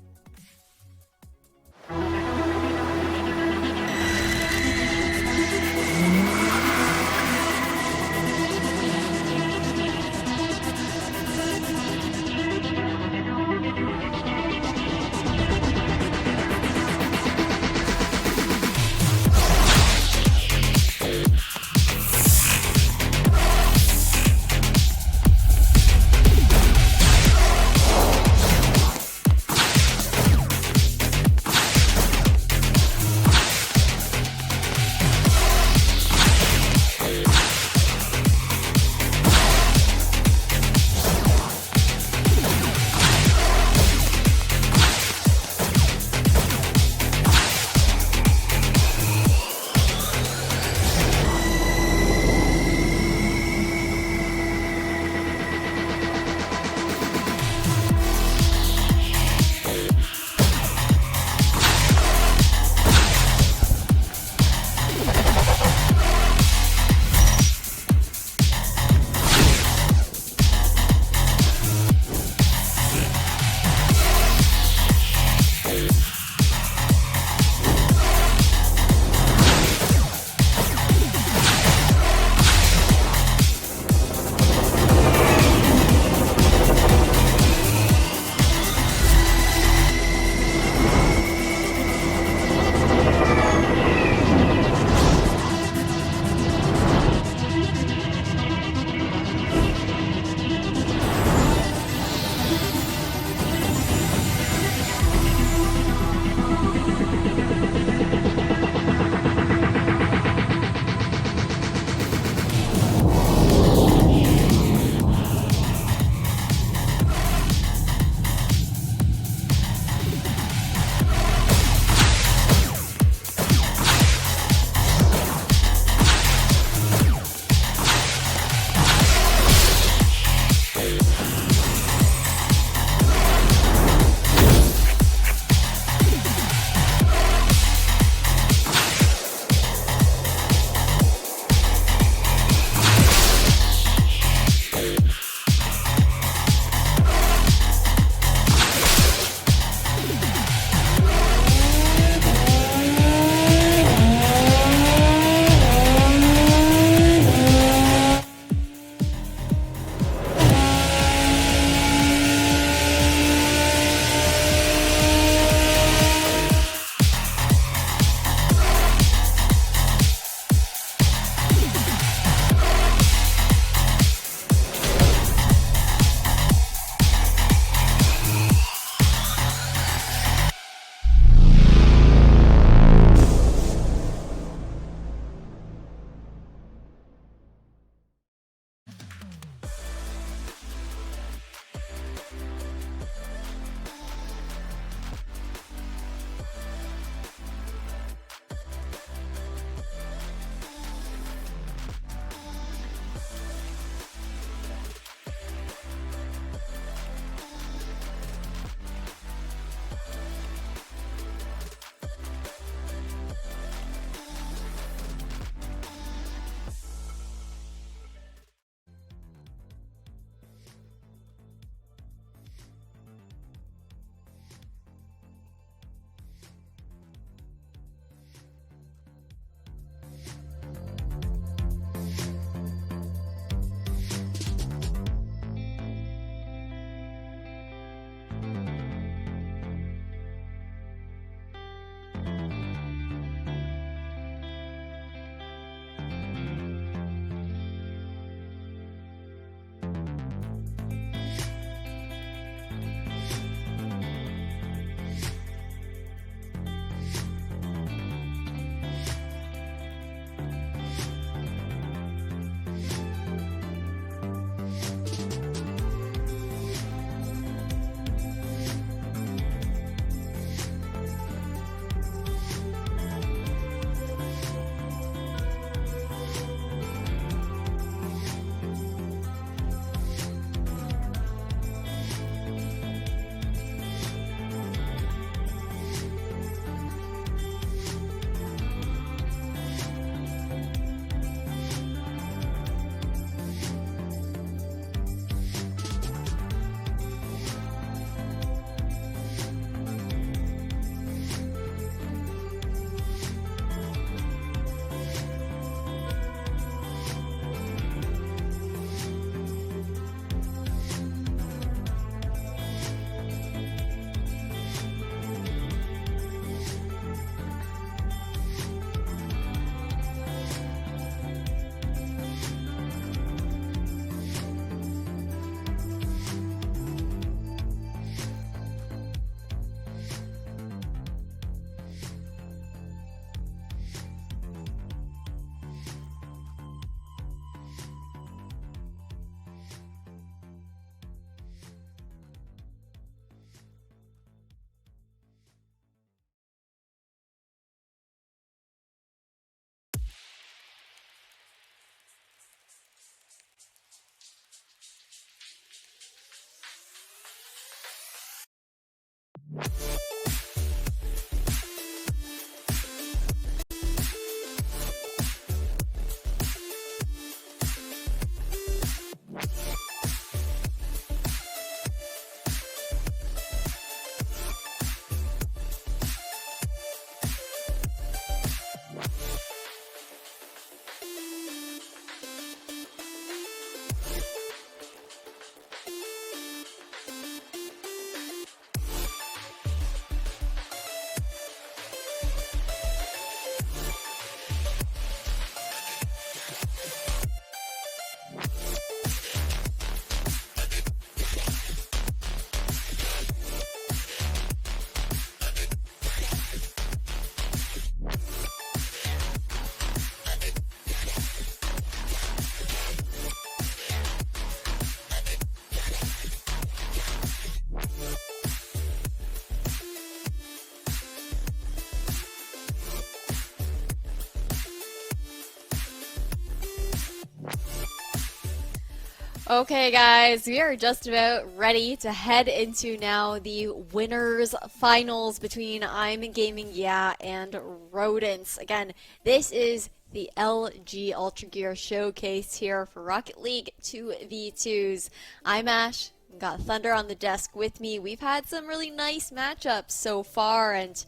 Okay, guys, we are just about ready to head into now the winners finals between I'm Gaming Yeah and Rodents. Again, this is the LG Ultra Gear showcase here for Rocket League 2v2s. I'm Ash, got Thunder on the desk with me. We've had some really nice matchups so far, and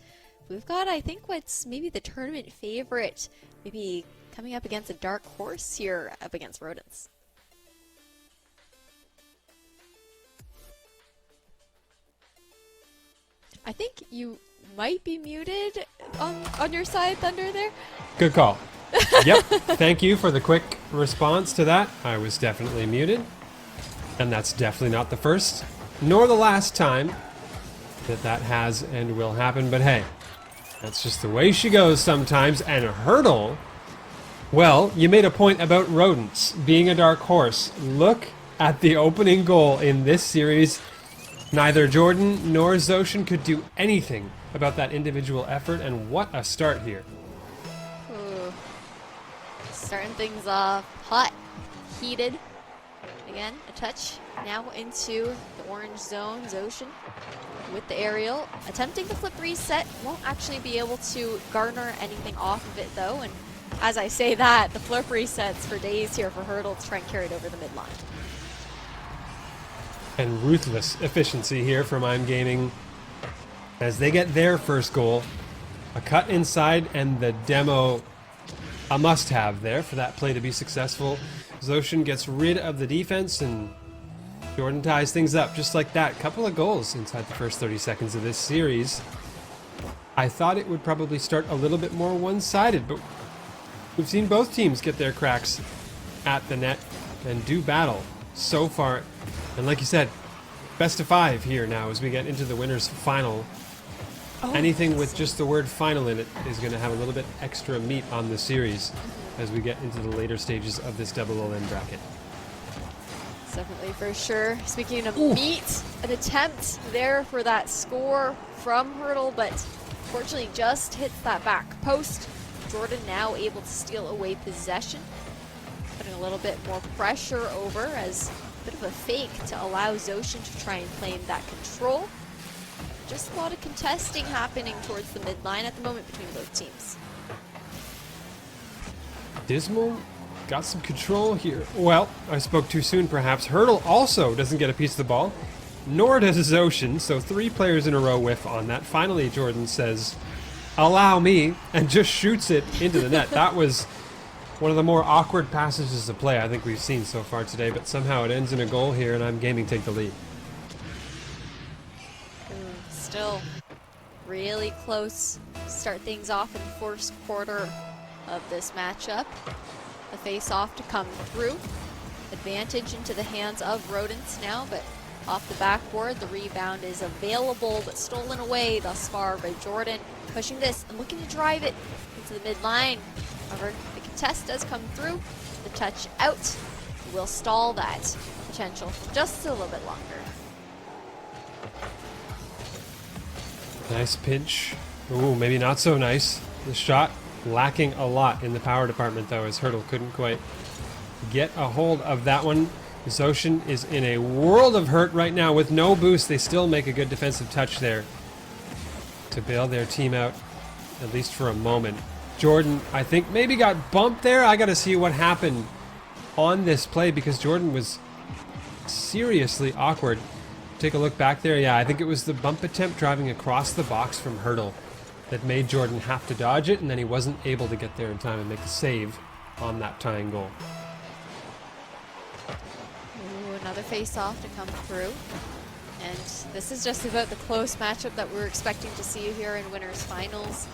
we've got, I think, what's maybe the tournament favorite, maybe coming up against a dark horse here up against Rodents. I think you might be muted on your side, Thunder, there. Good call. Yep. Thank you for the quick response to that. I was definitely muted. And that's definitely not the first, nor the last time that has and will happen. But hey, that's just the way she goes sometimes. And Hurdle, well, you made a point about Rodents being a dark horse. Look at the opening goal in this series. Neither Jordan nor Zoshin could do anything about that individual effort, and what a start here. Ooh. Starting things off hot, heated. Again, a touch now into the orange zone. Zoshin with the aerial, attempting the flip reset. Won't actually be able to garner anything off of it though, and as I say that, the flip resets for days here for Hurdle to try and carry it over the midline. And ruthless efficiency here from I'm Gaming as they get their first goal. A cut inside and the demo a must-have there for that play to be successful. Zoshin gets rid of the defense and Jordan ties things up just like that. Couple of goals inside the first 30 seconds of this series. I thought it would probably start a little bit more one-sided, but we've seen both teams get their cracks at the net and do battle so far. And like you said, best of 5 here now as we get into the winners final. Anything with just the word final in it is going to have a little bit extra meat on the series as we get into the later stages of this double ON bracket. Definitely, for sure. Speaking of meat, an attempt there for that score from Hurdle, but fortunately just hits that back post. Jordan now able to steal away possession, putting a little bit more pressure over as a bit of a fake to allow Zoshin to try and claim that control. Just a lot of contesting happening towards the midline at the moment between both teams. Dismal got some control here. Well, I spoke too soon perhaps. Hurdle also doesn't get a piece of the ball, nor does Zoshin, so 3 players in a row whiff on that. Finally, Jordan says, "Allow me," and just shoots it into the net. That was one of the more awkward passages of play I think we've seen so far today, but somehow it ends in a goal here, and I'm Gaming take the lead. Still really close. Start things off in the first quarter of this matchup. The face-off to come through. Advantage into the hands of Rodents now, but off the backboard, the rebound is available, but stolen away thus far by Jordan. Pushing this and looking to drive it into the midline. However, the contest does come through. The touch out will stall that potential for just a little bit longer. Nice pinch. Ooh, maybe not so nice. The shot lacking a lot in the power department though, as Hurdle couldn't quite get a hold of that one. Zoshin is in a world of hurt right now with no boost. They still make a good defensive touch there to bail their team out, at least for a moment. Jordan, I think, maybe got bumped there. I gotta see what happened on this play because Jordan was seriously awkward. Take a look back there. Yeah, I think it was the bump attempt driving across the box from Hurdle that made Jordan have to dodge it, and then he wasn't able to get there in time and make the save on that tying goal. Ooh, another face-off to come through. And this is just about the close matchup that we're expecting to see here in winners finals.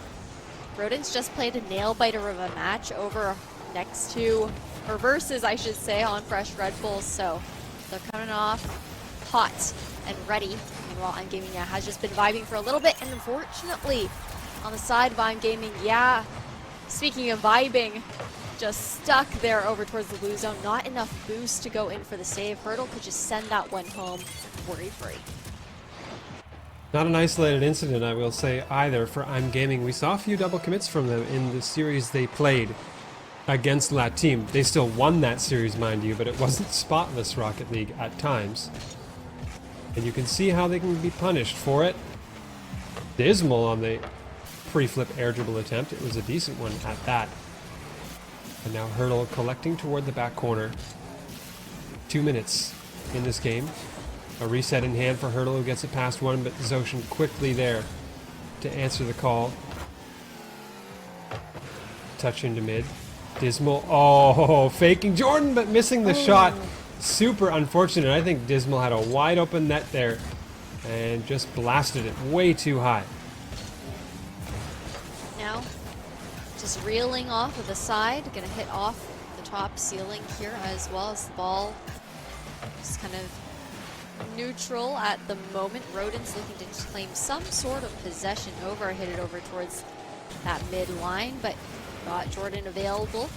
Rodents just played a nail-biter of a match over next to, or versus I should say, on fresh Redbulls, so they're coming off hot and ready. Meanwhile, I'm Gaming Yeah has just been vibing for a little bit, and unfortunately, on the side of I'm Gaming Yeah, speaking of vibing, just stuck there over towards the blue zone. Not enough boost to go in for the save. Hurdle could just send that one home worry-free. Not an isolated incident, I will say, either for I'm Gaming. We saw a few double commits from them in the series they played. against that team. They still won that series, mind you, but it wasn't spotless Rocket League at times. And you can see how they can be punished for it. Dismal on the pre-flip air dribble attempt. It was a decent one at that. And now Hurdle collecting toward the back corner. 2 minutes in this game. A reset in hand for Hurdle, who gets it past one, but Zoshin quickly there to answer the call. Touch into mid. Dismal, oh, faking Jordan, but missing the shot. Super unfortunate. I think Dismal had a wide open net there and just blasted it way too high. Now, just reeling off of the side, gonna hit off the top ceiling here, as well as the ball just kind of neutral at the moment. Rodents looking to claim some sort of possession over, hit it over towards that mid line, but got Jordan available,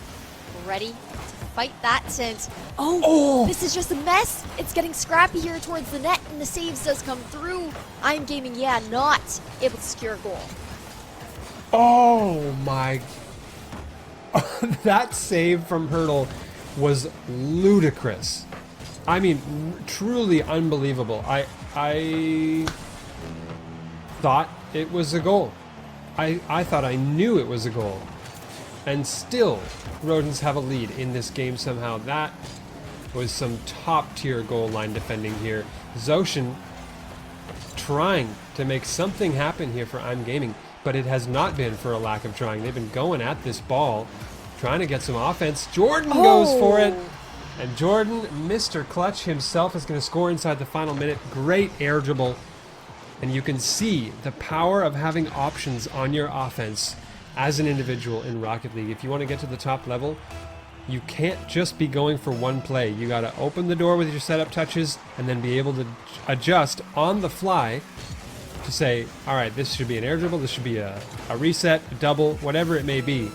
ready to fight that since. Oh, this is just a mess. It's getting scrappy here towards the net, and the saves does come through. I'm Gaming, yeah, not able to secure a goal. Oh my. That save from Hurdle was ludicrous. I mean, truly unbelievable. I thought it was a goal. I thought I knew it was a goal. And still, Rodents have a lead in this game somehow. That was some top-tier goal line defending here. Zoshin trying to make something happen here for I'm Gaming, but it has not been for a lack of trying. They've been going at this ball, trying to get some offense. Jordan goes for it. And Jordan, Mr. Clutch himself, is going to score inside the final minute. Great air dribble. And you can see the power of having options on your offense as an individual in Rocket League. If you want to get to the top level, you can't just be going for one play. You got to open the door with your setup touches and then be able to adjust on the fly to say, all right, this should be an air dribble, this should be a reset, a double, whatever it may be.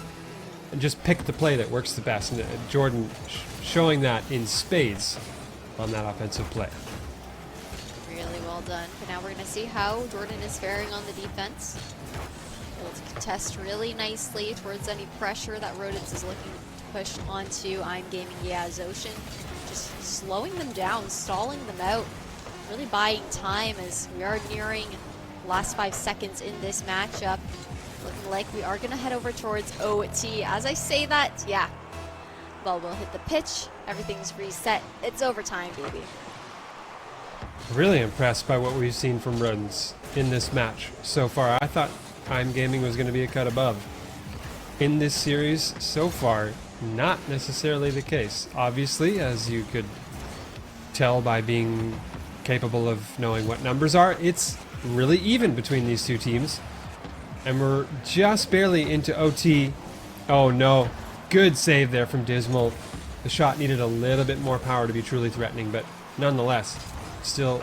And just pick the play that works the best. And Jordan showing that in spades on that offensive play. Really well done. But now we're going to see how Jordan is faring on the defense. Able to contest really nicely towards any pressure that Rodents is looking to push onto I'm Gaming, yeah, Zoshin. Just slowing them down, stalling them out, really buying time as we are nearing the last 5 seconds in this matchup. Looking like we are going to head over towards OT. As I say that, yeah, ball will hit the pitch, everything's reset, it's overtime, baby. Really impressed by what we've seen from Rodents in this match so far. I thought I'm Gaming was going to be a cut above. In this series so far, not necessarily the case. Obviously, as you could tell by being capable of knowing what numbers are, it's really even between these two teams. And we're just barely into OT. Oh no, good save there from Dismal. The shot needed a little bit more power to be truly threatening, but nonetheless, still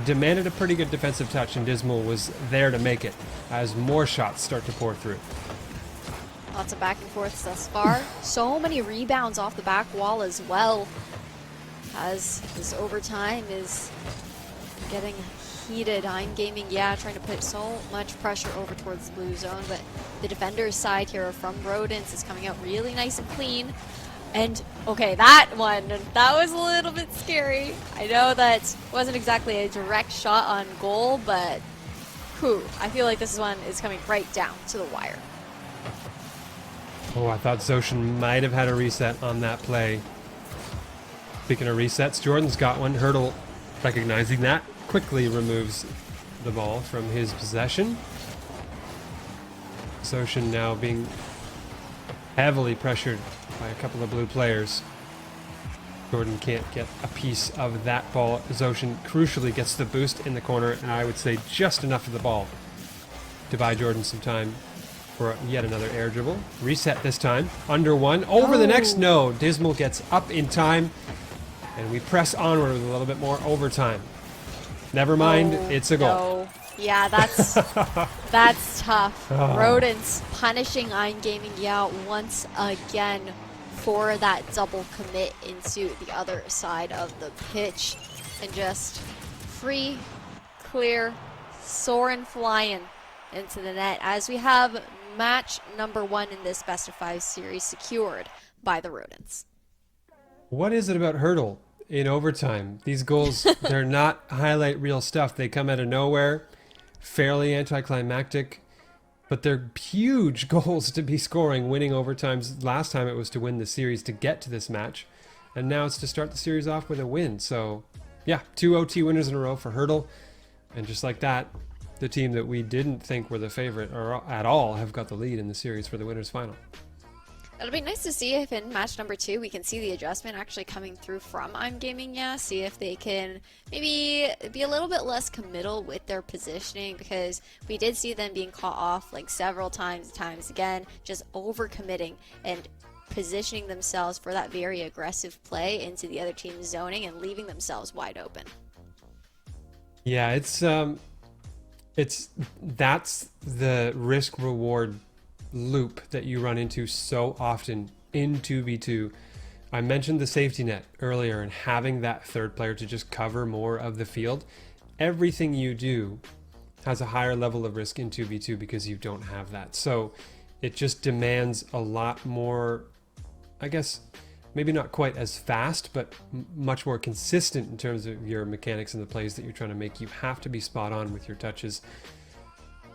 demanded a pretty good defensive touch, and Dismal was there to make it as more shots start to pour through. Lots of back and forth thus far. So many rebounds off the back wall as well, as this overtime is getting heated. I'm Gaming, yeah, trying to put so much pressure over towards the blue zone, but the defender's side here from Rodents is coming out really nice and clean. And okay, that was a little bit scary. I know that wasn't exactly a direct shot on goal, but whew, I feel like this one is coming right down to the wire. Oh, I thought Zoshin might have had a reset on that play. Speaking of resets, Jordan's got one. Hurdle, recognizing that, quickly removes the ball from his possession. Zoshin now being heavily pressured by a couple of blue players. Jordan can't get a piece of that ball. Zoshin crucially gets the boost in the corner, and I would say just enough of the ball to buy Jordan some time for yet another air dribble. Reset this time. Under one. Over the next. No. Dismal gets up in time, and we press onward with a little bit more overtime. Never mind. It's a goal. No. Yeah, that's tough. Rodents punishing I'm Gaming, yeah, once again for that double commit into the other side of the pitch. And just free, clear, soaring, flying into the net as we have match number 1 in this best of 5 series secured. by the Rodents. What is it about Hurdle in overtime? These goals, they're not highlight reel stuff. They come out of nowhere, fairly anticlimactic, but they're huge goals to be scoring, winning overtimes. Last time it was to win the series to get to this match, and now it's to start the series off with a win. So, yeah, 2 OT winners in a row for Hurdle, and just like that, the team that we didn't think were the favorite or at all have got the lead in the series for the winners final. It'll be nice to see if in match number 2 we can see the adjustment actually coming through from I'm Gaming, yeah. See if they can maybe be a little bit less committal with their positioning, because we did see them being caught off like several times again, just overcommitting and positioning themselves for that very aggressive play into the other team's zoning and leaving themselves wide open. Yeah, that's the risk reward loop that you run into so often in 2v2. I mentioned the safety net earlier and having that third player to just cover more of the field. Everything you do has a higher level of risk in 2v2 because you don't have that. So it just demands a lot more, I guess, maybe not quite as fast, but much more consistent in terms of your mechanics and the plays that you're trying to make. You have to be spot on with your touches,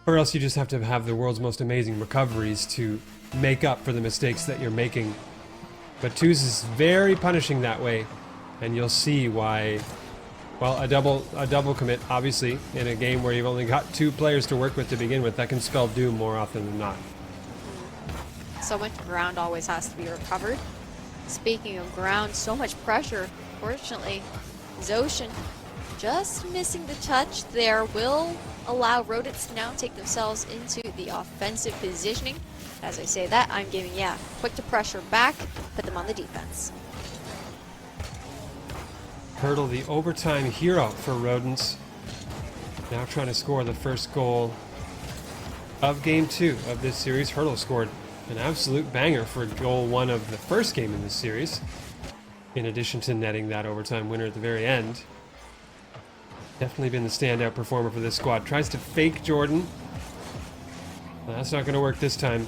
or else you just have to have the world's most amazing recoveries to make up for the mistakes that you're making. But Twos is very punishing that way, and you'll see why. Well, a double commit, obviously, in a game where you've only got 2 players to work with to begin with, that can spell doom more often than not. So much ground always has to be recovered. Speaking of ground, so much pressure. Fortunately, Zoshin just missing the touch there will allow Rodents to now take themselves into the offensive positioning. As I say that, I'm Gaming, yeah, quick to pressure back, put them on the defense. Hurdle, the overtime hero for Rodents, now trying to score the first goal of game 2 of this series. Hurdle scored an absolute banger for goal 1 of the first game in this series, in addition to netting that overtime winner at the very end. Definitely been the standout performer for this squad. Tries to fake Jordan. Well, that's not going to work this time.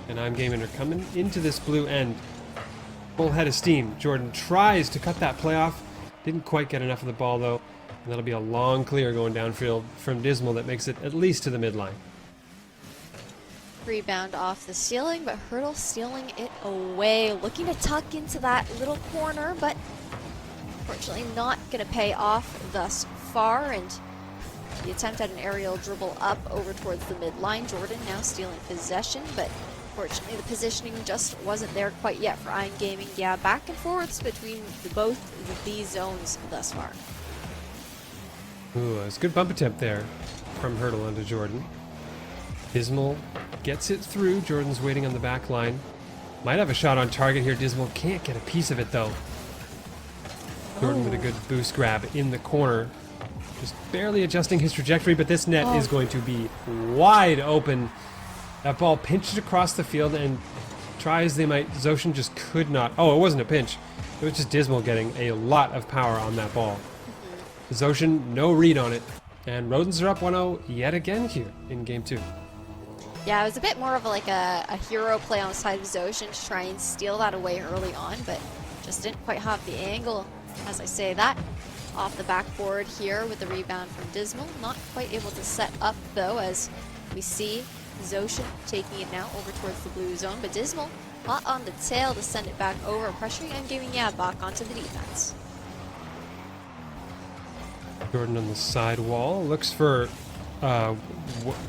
And I'm Gaming are coming into this blue end full head of steam. Jordan tries to cut that play off. Didn't quite get enough of the ball though. And that'll be a long clear going downfield from Dismal that makes it at least to the midline. Rebound off the ceiling, but Hurdle stealing it away. Looking to tuck into that little corner, but unfortunately not going to pay off thus far. And the attempt at an aerial dribble up over towards the midline. Jordan now stealing possession, but unfortunately the positioning just wasn't there quite yet for I'm Gaming. Yeah, back and forths between both of these zones thus far. Ooh, it's a good bump attempt there from Hurdle onto Jordan. Dismal gets it through. Jordan's waiting on the back line. Might have a shot on target here. Dismal can't get a piece of it though. Jordan with a good boost grab in the corner. Just barely adjusting his trajectory, but this net is going to be wide open. That ball pinched across the field, and try as they might, Zoshin just could not. Oh, it wasn't a pinch. It was just Dismal getting a lot of power on that ball. Zoshin, no read on it. And Rodents are up 1-0 yet again here in game 2. Yeah, it was a bit more of like a hero play on the side of Zoshin to try and steal that away early on, but just didn't quite have the angle. As I say that, off the backboard here with the rebound from Dismal. Not quite able to set up though, as we see Zoshin taking it now over towards the blue zone, but Dismal hot on the tail to send it back over, pressuring and giving back onto the defense. Jordan on the side wall looks for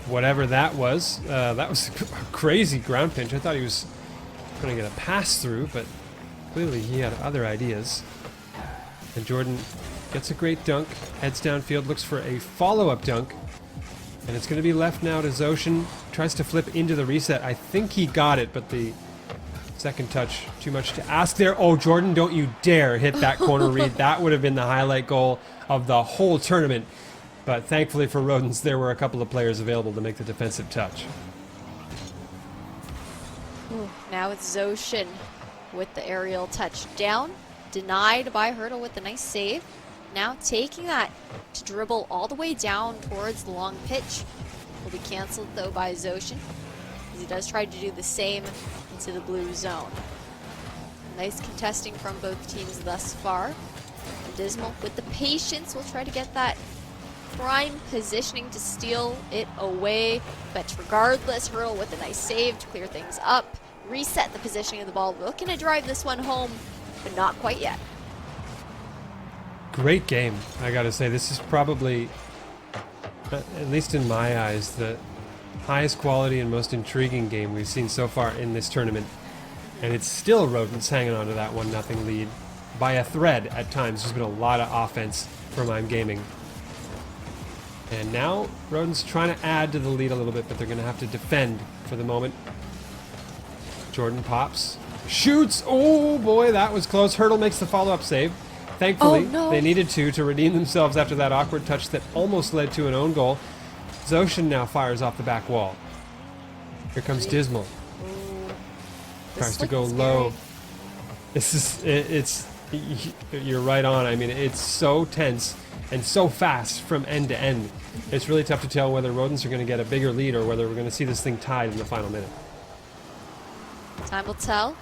whatever that was. That was a crazy ground pinch. I thought he was going to get a pass through, but clearly he had other ideas. And Jordan gets a great dunk, heads downfield, looks for a follow-up dunk, and it's going to be left now to Zoshin. Tries to flip into the reset. I think he got it, but the second touch, too much to ask there. Oh, Jordan, don't you dare hit that corner read. That would have been the highlight goal of the whole tournament. But thankfully for Rodents, there were a couple of players available to make the defensive touch. Ooh, now it's Zoshin with the aerial touch down. Denied by Hurdle with a nice save. Now taking that to dribble all the way down towards the long pitch. Will be canceled though by Zoshin, as he does try to do the same into the blue zone. Nice contesting from both teams thus far. And Dismal with the patience will try to get that prime positioning to steal it away. But regardless, Hurdle with a nice save to clear things up. Reset the positioning of the ball. Looking to drive this one home, but not quite yet. Great game, I gotta say. This is probably, at least in my eyes, the highest quality and most intriguing game we've seen so far in this tournament. And it's still Rodents hanging on to that 1-0 lead by a thread at times. There's been a lot of offense from I'm Gaming. And now Rodents trying to add to the lead a little bit, but they're going to have to defend for the moment. Jordan pops, shoots. Oh boy, that was close. Hurdle makes the follow-up save. Thankfully, they needed to redeem themselves after that awkward touch that almost led to an own goal. Zoshin now fires off the back wall. Here comes Dismal. Tries to go low. This is, you're right on. I mean, it's so tense and so fast from end to end. It's really tough to tell whether Rodents are going to get a bigger lead or whether we're going to see this thing tied in the final minute. Time will tell.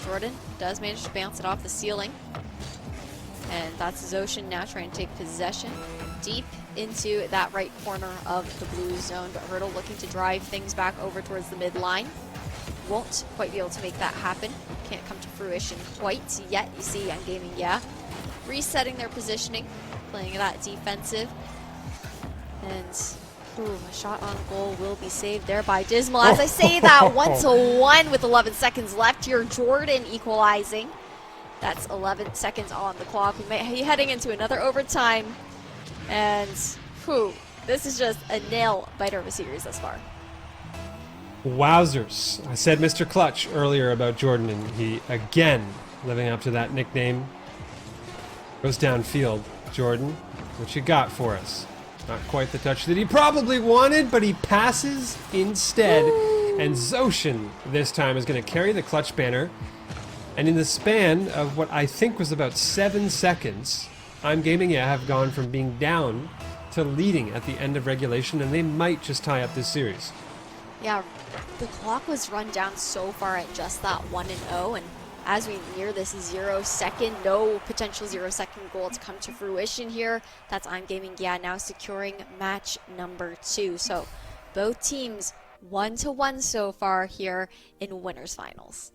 Jordan does manage to bounce it off the ceiling. And that's Zoshin now trying to take possession deep into that right corner of the blue zone. But Hurdle looking to drive things back over towards the midline. Won't quite be able to make that happen. Can't come to fruition quite yet. You see, I'm Gaming, yeah. Resetting their positioning, playing that defensive. And a shot on goal will be saved there by Dismal. As I say that, 1-1 with 11 seconds left here. Jordan equalizing. That's 11 seconds on the clock. We may be heading into another overtime. And this is just a nail biter of a series thus far. Wowzers. I said Mr. Clutch earlier about Jordan, and he, again, living up to that nickname. Goes downfield. Jordan, what you got for us? Not quite the touch that he probably wanted, but he passes instead. And Zoshin, this time, is going to carry the Clutch banner. And in the span of what I think was about 7 seconds, I'm Gaming have gone from being down to leading at the end of regulation, and they might just tie up this series. Yeah, the clock was run down so far at just that 1-0, and as we near this 0 second, no potential 0 second goal to come to fruition here. That's I'm Gaming, now securing match number 2. So both teams 1-1 so far here in winners finals.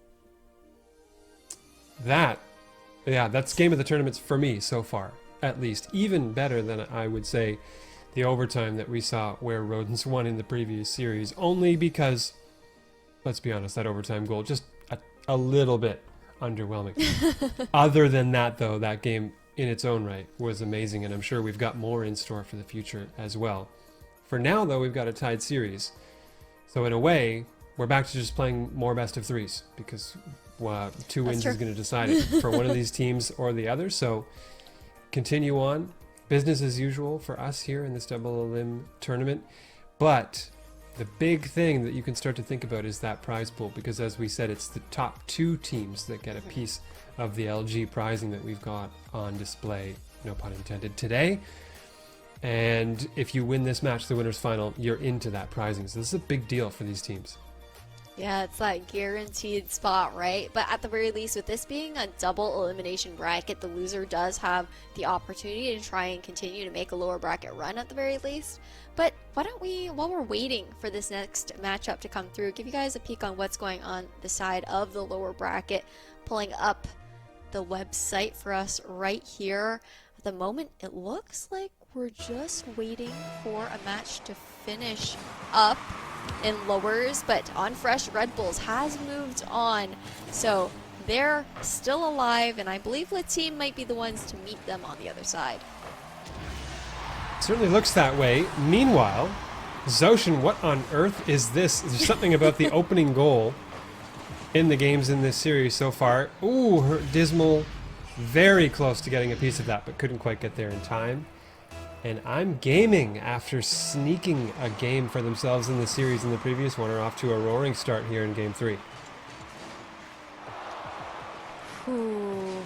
That's game of the tournaments for me so far, at least. Even better than, I would say, the overtime that we saw where Rodents won in the previous series, only because, let's be honest, that overtime goal just a little bit underwhelming. Other than that, though, that game in its own right was amazing, and I'm sure we've got more in store for the future as well. For now, though, we've got a tied series. So in a way, we're back to just playing more best of threes, because 2 wins is going to decide it for one of these teams or the other. So continue on. Business as usual for us here in this double elim tournament. But the big thing that you can start to think about is that prize pool, because as we said, it's the top 2 teams that get a piece of the LG prizing that we've got on display, no pun intended, today. And if you win this match, the winners final, you're into that prizing. So this is a big deal for these teams. Yeah, it's that guaranteed spot, right? But at the very least, with this being a double elimination bracket, the loser does have the opportunity to try and continue to make a lower bracket run at the very least. But why don't we, while we're waiting for this next matchup to come through, give you guys a peek on what's going on the side of the lower bracket, pulling up the website for us right here. At the moment, it looks like we're just waiting for a match to finish up in lowers, but On Fresh Redbulls has moved on, so they're still alive, and I believe the team might be the ones to meet them on the other side. Certainly looks that way. Meanwhile, Zoshin, what on earth is this? There's something about the opening goal in the games in this series so far. Ooh, Dismal very close to getting a piece of that, but couldn't quite get there in time. And I'm Gaming, after sneaking a game for themselves in the series in the previous one, are off to a roaring start here in Game 3. Ooh.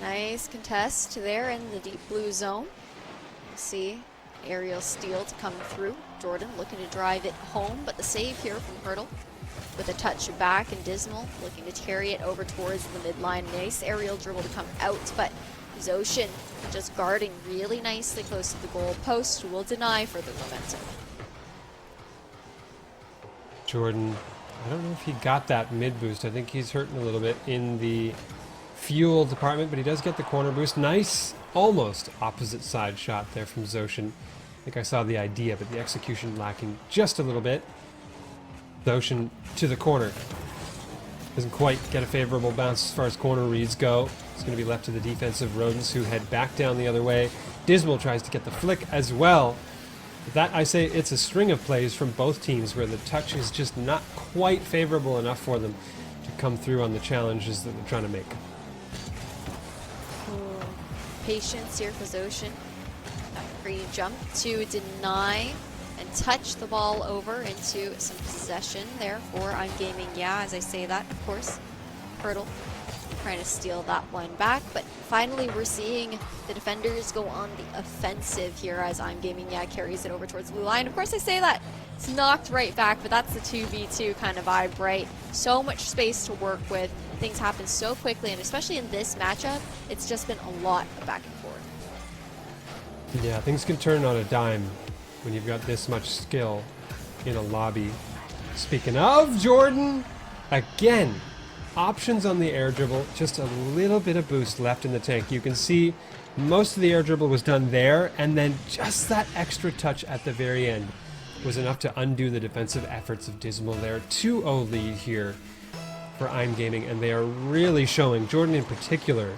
Nice contest there in the deep blue zone. See aerial steal to come through. Jordan looking to drive it home, but the save here from Hurdle. with a touch back, and Dismal looking to carry it over towards the midline. Nice aerial dribble to come out, but Zoshin just guarding really nicely close to the goal post will deny further momentum. Jordan, I don't know if he got that mid boost. I think he's hurting a little bit in the fuel department, but he does get the corner boost. Nice, almost opposite side shot there from Zoshin. I think I saw the idea, but the execution lacking just a little bit. Zoshin to the corner. Doesn't quite get a favorable bounce as far as corner reads go. It's going to be left to the defensive Rodents, who head back down the other way. Dismal tries to get the flick as well. But that, I say, it's a string of plays from both teams where the touch is just not quite favorable enough for them to come through on the challenges that they're trying to make. Patience here for Zoshin. Free jump to deny and touch the ball over into some possession there for I'm Gaming. Yeah, as I say that, of course. Hurdle trying to steal that one back, but finally we're seeing the defenders go on the offensive here as I'm Gaming. Yeah, carries it over towards the blue line. Of course I say that. It's knocked right back, but that's the 2v2 kind of vibe, right? So much space to work with. Things happen so quickly, and especially in this matchup, it's just been a lot of back and forth. Yeah, things can turn on a dime when you've got this much skill in a lobby. Speaking of Jordan, again, options on the air dribble, just a little bit of boost left in the tank. You can see most of the air dribble was done there, and then just that extra touch at the very end was enough to undo the defensive efforts of Dismal there. 2-0 lead here for I'm Gaming, and they are really showing, Jordan in particular,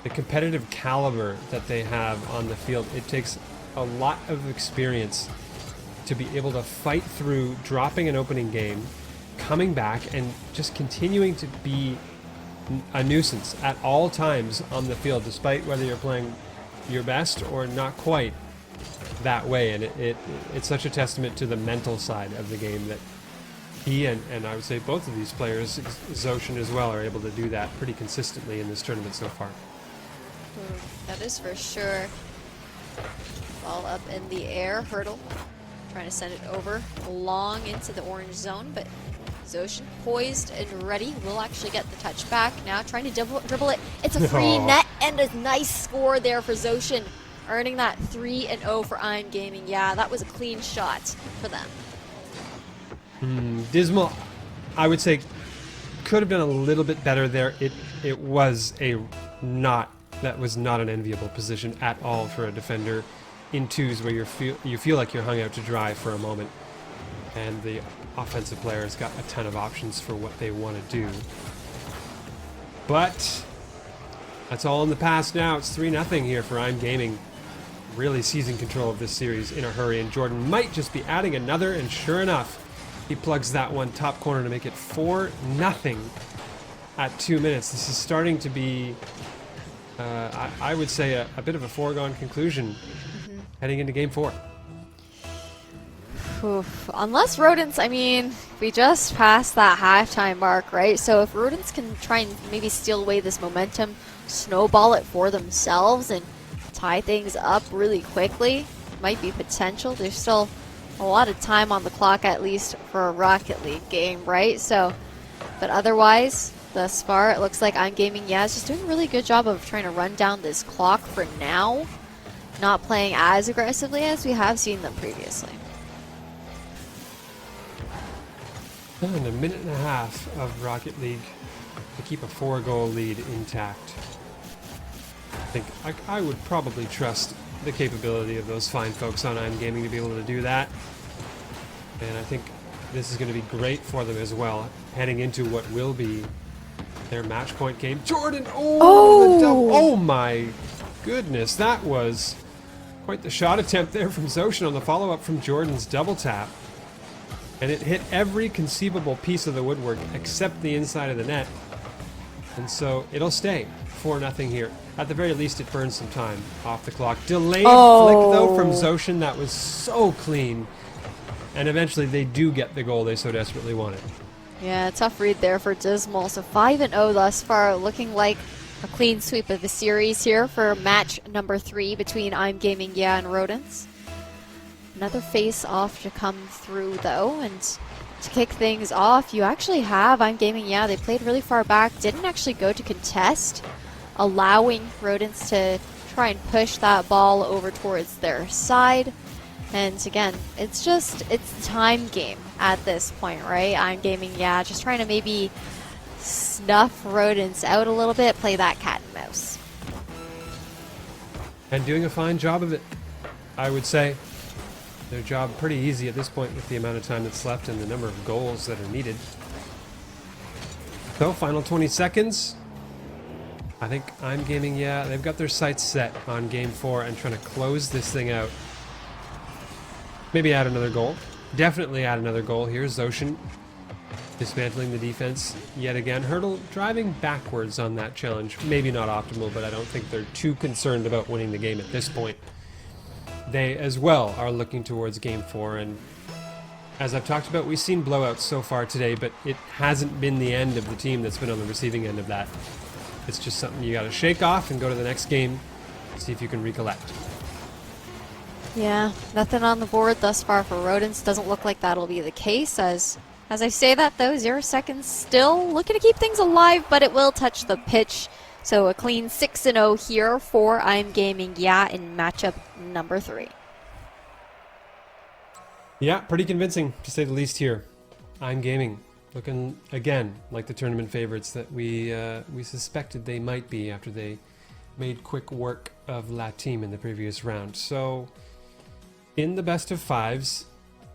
the competitive caliber that they have on the field. It takes a lot of experience to be able to fight through dropping an opening game, coming back, and just continuing to be a nuisance at all times on the field, despite whether you're playing your best or not quite that way. And it's such a testament to the mental side of the game that he and I would say both of these players, Zoshin as well, are able to do that pretty consistently in this tournament so far. That is for sure. Ball up in the air, Hurdle trying to send it over long into the orange zone, but Zoshin poised and ready, will actually get the touch back now, trying to dribble it. It's a free net and a nice score there for Zoshin, earning that 3-0 for I'm Gaming. Yeah, that was a clean shot for them. Dismal, I would say, could have done a little bit better there. It was that was not an enviable position at all for a defender in twos where you feel like you're hung out to dry for a moment, and the offensive players got a ton of options for what they want to do. But that's all in the past now. It's 3-0 here for I'm Gaming, really seizing control of this series in a hurry, and Jordan might just be adding another, and sure enough, he plugs that one top corner to make it 4-0 at 2 minutes. This is starting to be, I would say, a bit of a foregone conclusion heading into Game 4. Oof. Unless Rodents, I mean, we just passed that halftime mark, right? So if Rodents can try and maybe steal away this momentum, snowball it for themselves, and tie things up really quickly, might be potential. There's still a lot of time on the clock, at least for a Rocket League game, right? So, but otherwise, thus far, it looks like I'm Gaming, yeah, is just doing a really good job of trying to run down this clock for now, not playing as aggressively as we have seen them previously. And a minute and a half of Rocket League to keep a 4-goal lead intact. I think I would probably trust the capability of those fine folks on I'm Gaming to be able to do that. And I think this is going to be great for them as well, heading into what will be their match point game. Jordan! Oh my goodness, that was quite the shot attempt there from Zoshin on the follow-up from Jordan's double tap. And it hit every conceivable piece of the woodwork except the inside of the net. And so it'll stay 4-0 here. At the very least, it burns some time off the clock. Delayed flick, though, from Zoshin. That was so clean. And eventually, they do get the goal they so desperately wanted. Yeah, tough read there for Dismal. So 5-0 thus far, looking like a clean sweep of the series here for match number 3 between I'm Gaming, yeah, and Rodents. Another face-off to come through, though, and To kick things off, you actually have I'm Gaming. Yeah, they played really far back, didn't actually go to contest, allowing Rodents to try and push that ball over towards their side. And again, it's a time game at this point, right? I'm Gaming, yeah, just trying to maybe snuff Rodents out a little bit, play that cat and mouse. And doing a fine job of it, I would say. Their job pretty easy at this point with the amount of time that's left and the number of goals that are needed. So, final 20 seconds. I think I'm Gaming, yeah, they've got their sights set on game 4 and trying to close this thing out. Maybe add another goal. Definitely add another goal here. Zoshin dismantling the defense yet again. Hurdle driving backwards on that challenge. Maybe not optimal, but I don't think they're too concerned about winning the game at this point. They as well are looking towards game 4, and as I've talked about, we've seen blowouts so far today, but it hasn't been the end of the team that's been on the receiving end of that. It's just something you gotta shake off and go to the next game, see if you can recollect. Yeah, nothing on the board thus far for Rodents. Doesn't look like that'll be the case. As I say that though, 0 seconds still looking to keep things alive, but it will touch the pitch. So a clean 6-0 here for I'm Gaming, yeah, in matchup number 3. Yeah, pretty convincing to say the least here. I'm Gaming looking again like the tournament favorites that we suspected they might be after they made quick work of La Team in the previous round. So in the best of 5s,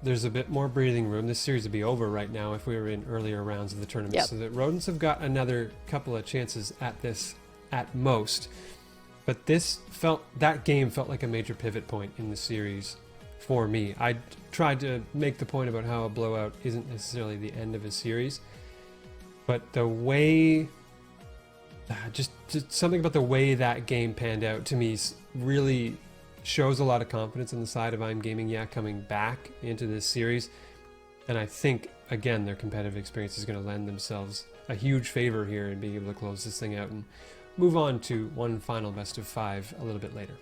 there's a bit more breathing room. This series would be over right now if we were in earlier rounds of the tournament. Yep. So the Rodents have got another couple of chances at this at most. But that game felt like a major pivot point in the series for me. I tried to make the point about how a blowout isn't necessarily the end of a series, but the way, just something about the way that game panned out to me really shows a lot of confidence on the side of I'm Gaming, yeah, coming back into this series. And I think, again, their competitive experience is going to lend themselves a huge favor here in being able to close this thing out and move on to one final best of 5 a little bit later.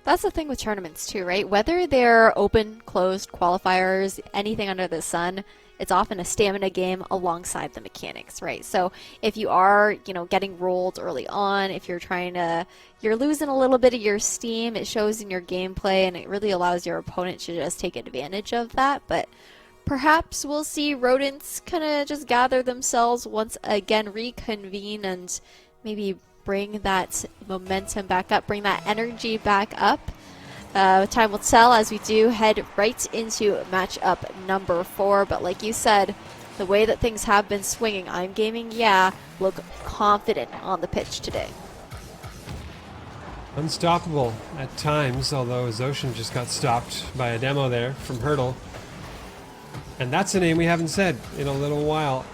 That's the thing with tournaments too, right? Whether they're open, closed, qualifiers, anything under the sun, it's often a stamina game alongside the mechanics, right? So if you are, getting rolled early on, if you're losing a little bit of your steam, it shows in your gameplay and it really allows your opponent to just take advantage of that. But perhaps we'll see Rodents kind of just gather themselves once again, reconvene, and maybe bring that momentum back up, bring that energy back up. Time will tell as we do head right into matchup number 4. But like you said, the way that things have been swinging, I'm Gaming, yeah, look confident on the pitch today. Unstoppable at times, although Zoshin just got stopped by a demo there from Hurdle. And that's a name we haven't said in a little while.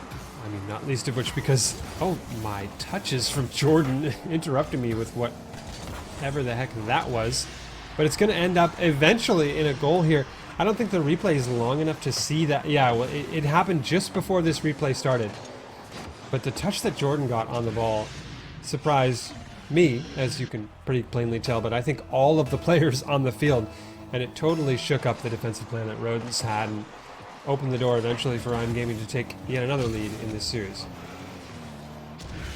I mean, not least of which because, oh, my touches from Jordan interrupted me with whatever the heck that was. But it's going to end up eventually in a goal here. I don't think the replay is long enough to see that. Yeah, well, it happened just before this replay started. But the touch that Jordan got on the ball surprised me, as you can pretty plainly tell, but I think all of the players on the field. And it totally shook up the defensive plan that Rodents had and opened the door eventually for I'm Gaming to take yet another lead in this series.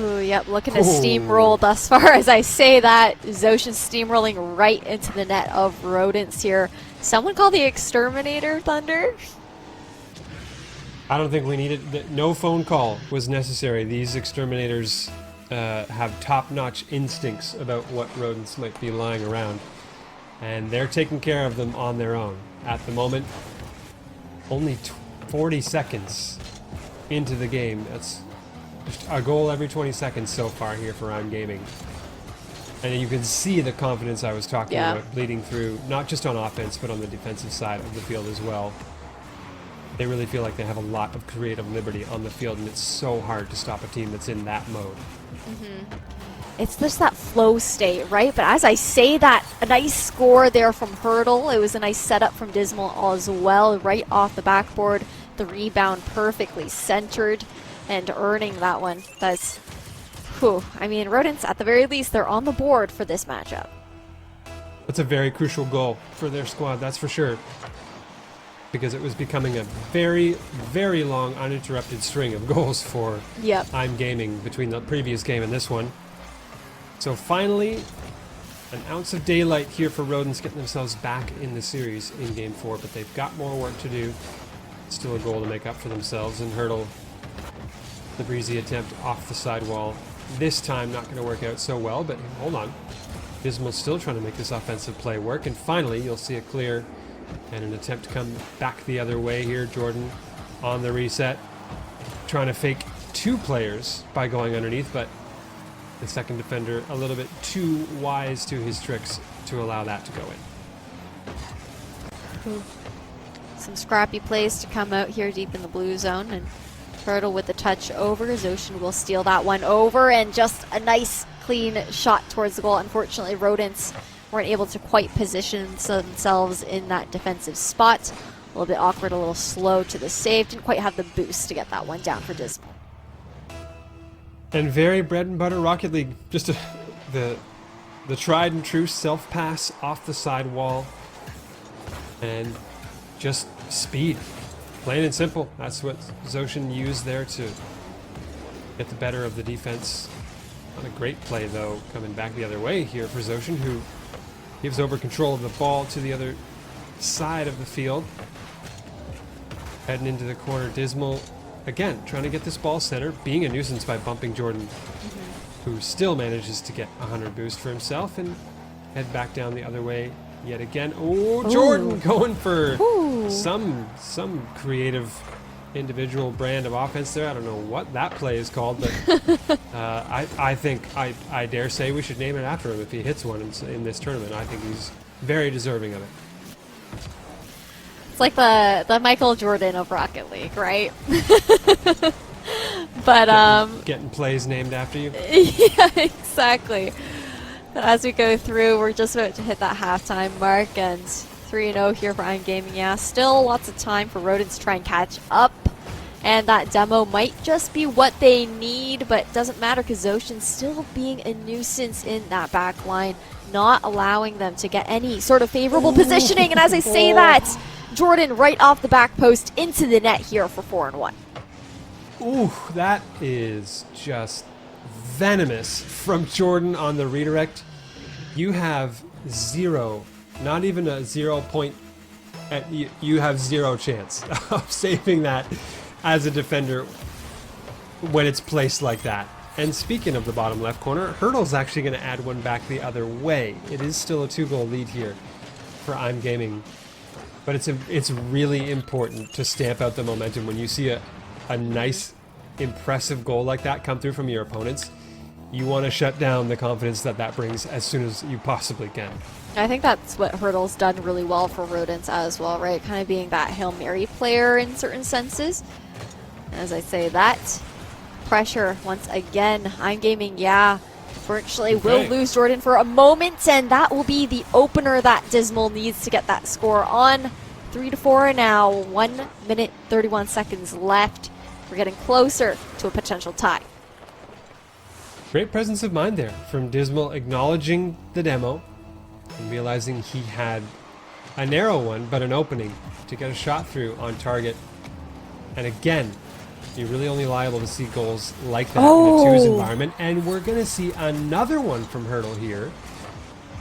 Ooh, yep, looking to steamroll thus far as I say that. Zoshin steamrolling right into the net of Rodents here. Someone call the Exterminator, Thunder? I don't think we needed, no phone call was necessary. These Exterminators have top-notch instincts about what Rodents might be lying around. And they're taking care of them on their own. At the moment, only 40 seconds into the game. That's just a goal every 20 seconds so far here for I'm Gaming. And you can see the confidence I was talking about bleeding through, not just on offense, but on the defensive side of the field as well. They really feel like they have a lot of creative liberty on the field, and it's so hard to stop a team that's in that mode. It's just that flow state, right? But as I say that, a nice score there from Hurdle. It was a nice setup from Dismal as well, right off the backboard. The rebound perfectly centered and earning that one. That's, whew. I mean, Rodents, at the very least, they're on the board for this matchup. That's a very crucial goal for their squad, that's for sure. because it was becoming a very, very long uninterrupted string of goals for Yep. I'm Gaming between the previous game and this one. So finally, an ounce of daylight here for Rodents, getting themselves back in the series in Game 4, but they've got more work to do. Still a goal to make up for themselves, and Hurdle, the breezy attempt off the sidewall. This time not going to work out so well, but hold on. Dismal's still trying to make this offensive play work, and finally you'll see a clear and an attempt to come back the other way here. Jordan on the reset, trying to fake two players by going underneath, but the second defender a little bit too wise to his tricks to allow that to go in. Some scrappy plays to come out here deep in the blue zone, and Turtle with the touch over. Zoshin will steal that one over, and just a nice clean shot towards the goal. Unfortunately, Rodents weren't able to quite position themselves in that defensive spot. A little bit awkward, a little slow to the save. Didn't quite have the boost to get that one down for Dismal. And very bread and butter Rocket League. Just the tried and true self pass off the sidewall, and just speed, plain and simple. That's what Zoshin used there to get the better of the defense. Not a great play though, coming back the other way here for Zoshin, who gives over control of the ball to the other side of the field. Heading into the corner, Dismal again trying to get this ball center, being a nuisance by bumping Jordan, who still manages to get 100 boost for himself, and head back down the other way yet again. Oh, Jordan going for some creative individual brand of offense there. I don't know what that play is called, but I think I dare say we should name it after him if he hits one in this tournament. I think he's very deserving of it. It's like the Michael Jordan of Rocket League, right? But getting plays named after you. yeah, exactly. But as we go through, we're just about to hit that halftime mark, and 3-0 here for I'm Gaming. Yeah, still lots of time for Rodents to try and catch up, and that demo might just be what they need, but doesn't matter because Zoshin's still being a nuisance in that back line, not allowing them to get any sort of favorable positioning. And as I say that, Jordan right off the back post into the net here for 4-1. Ooh, that is just venomous from Jordan on the redirect. You have zero, not even a 0 point, you have zero chance of saving that as a defender when it's placed like that. And speaking of the bottom left corner, Hurdle's actually going to add one back the other way. It is still a 2-goal lead here for I'm Gaming, but it's really important to stamp out the momentum when you see a nice, impressive goal like that come through from your opponents. You want to shut down the confidence that brings as soon as you possibly can. I think that's what Hurdle's done really well for Rodents as well, right? Kind of being that Hail Mary player in certain senses. As I say that, pressure once again. I'm Gaming, yeah, virtually will lose Jordan for a moment, and that will be the opener that Dismal needs to get that score on. 3-4 now, 1 minute 31 seconds left. We're getting closer to a potential tie. Great presence of mind there from Dismal, acknowledging the demo and realizing he had a narrow one, but an opening to get a shot through on target. And again, you're really only liable to see goals like that in a twos environment. And we're going to see another one from Hurdle here,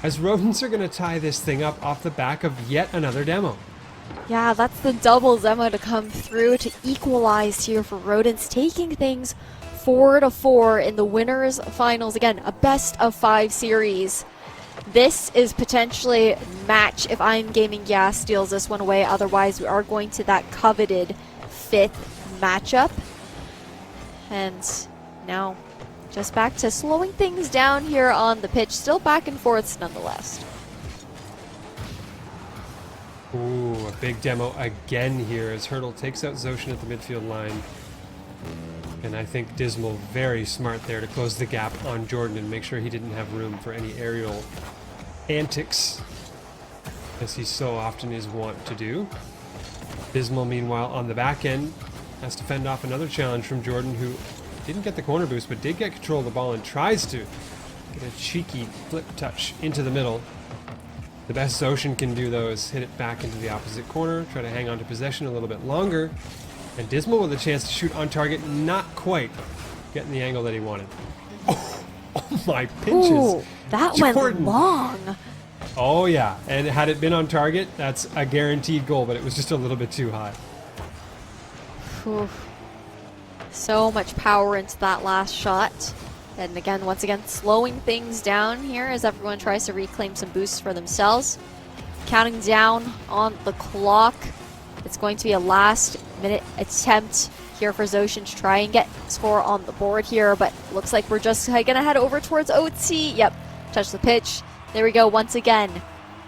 as Rodents are going to tie this thing up off the back of yet another demo. Yeah, that's the double demo to come through to equalize here for Rodents, taking things 4-4 in the winners finals. Again, a best of 5 series. This is potentially match if I'm Gaming steals this one away. Otherwise, we are going to that coveted 5th matchup. And now just back to slowing things down here on the pitch. Still back and forths nonetheless. Ooh, a big demo again here as Hurdle takes out Zoshin at the midfield line. And I think Dismal very smart there to close the gap on Jordan and make sure he didn't have room for any aerial antics, as he so often is wont to do. Dismal, meanwhile, on the back end, has to fend off another challenge from Jordan, who didn't get the corner boost, but did get control of the ball and tries to get a cheeky flip touch into the middle. The best Zoshin can do, though, is hit it back into the opposite corner, try to hang on to possession a little bit longer. And Dismal with a chance to shoot on target, not quite getting the angle that he wanted. Oh my pinches. Ooh, that Jordan. went long. Oh yeah, and had it been on target, that's a guaranteed goal, but it was just a little bit too high. Oof. So much power into that last shot. And again, once again, slowing things down here as everyone tries to reclaim some boosts for themselves. Counting down on the clock. It's going to be a last-minute attempt here for Zoshin to try and get score on the board here, but looks like we're just going to head over towards OT. Yep, touch the pitch. There we go once again.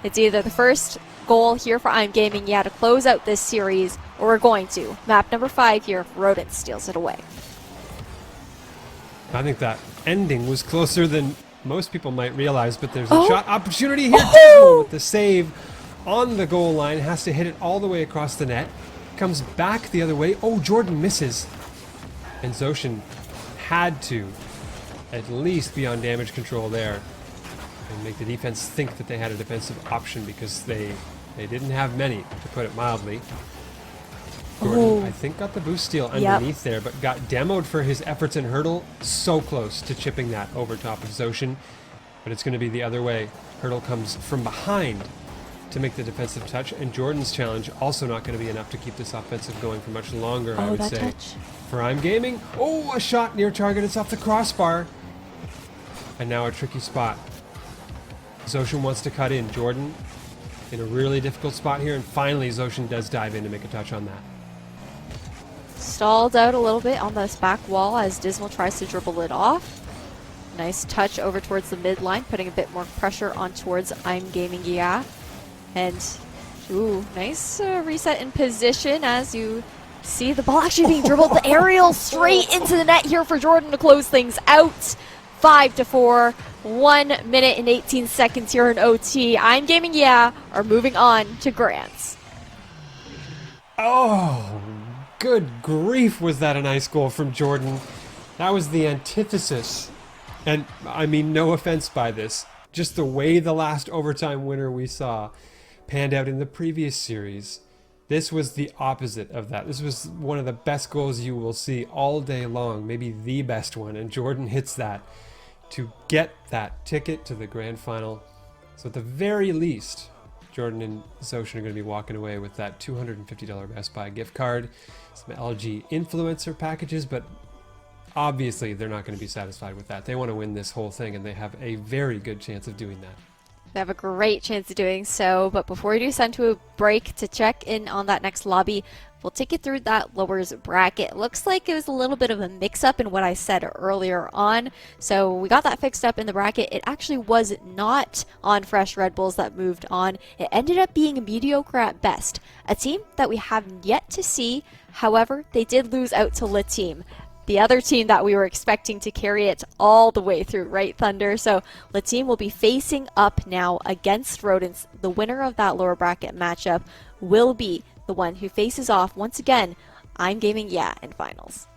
It's either the first goal here for I'm Gaming, to close out this series, or we're going to. Map number 5 here, Rodents steals it away. I think that ending was closer than most people might realize, but there's a shot opportunity here. Dismal with the save on the goal line, has to hit it all the way across the net. Comes back the other way. Oh, Jordan misses. And Zoshin had to at least be on damage control there and make the defense think that they had a defensive option, because they didn't have many, to put it mildly. Jordan, I think, got the boost steal underneath there, but got demoed for his efforts in hurdle. So close to chipping that over top of Zoshin, but it's going to be the other way. Hurdle comes from behind to make the defensive touch, and Jordan's challenge also not going to be enough to keep this offensive going for much longer, I would say. Touch. For I'm Gaming, a shot near target. It's off the crossbar. And now a tricky spot. Zoshin wants to cut in. Jordan in a really difficult spot here, and finally Zoshin does dive in to make a touch on that. Stalled out a little bit on this back wall as Dismal tries to dribble it off. Nice touch over towards the midline, putting a bit more pressure on towards I'm Gaming, And, nice reset in position as you see the ball actually being dribbled. The aerial straight into the net here for Jordan to close things out. 5-4, 1 minute and 18 seconds here in OT. I'm Gaming, are moving on to Grants. Oh, good grief, was that a nice goal from Jordan. That was the antithesis. And I mean, no offense by this, just the way the last overtime winner we saw panned out in the previous series. This was the opposite of that. This was one of the best goals you will see all day long, maybe the best one, and Jordan hits that to get that ticket to the grand final. So at the very least, Jordan and Zoshin are going to be walking away with that $250 Best Buy gift card, some LG influencer packages, but obviously they're not going to be satisfied with that. They want to win this whole thing, and they have a very good chance of doing that. They have a great chance of doing so, but before we do send to a break to check in on that next lobby, we'll take you through that lowers bracket. Looks like it was a little bit of a mix-up in what I said earlier on, so we got that fixed up in the bracket. It actually was not on Fresh Redbulls that moved on. It ended up being mediocre at best, a team that we have yet to see. However, they did lose out to La Team, the other team that we were expecting to carry it all the way through, right, Thunder? So La Team will be facing up now against Rodents. The winner of that lower bracket matchup will be the one who faces off once again I'm Gaming in finals.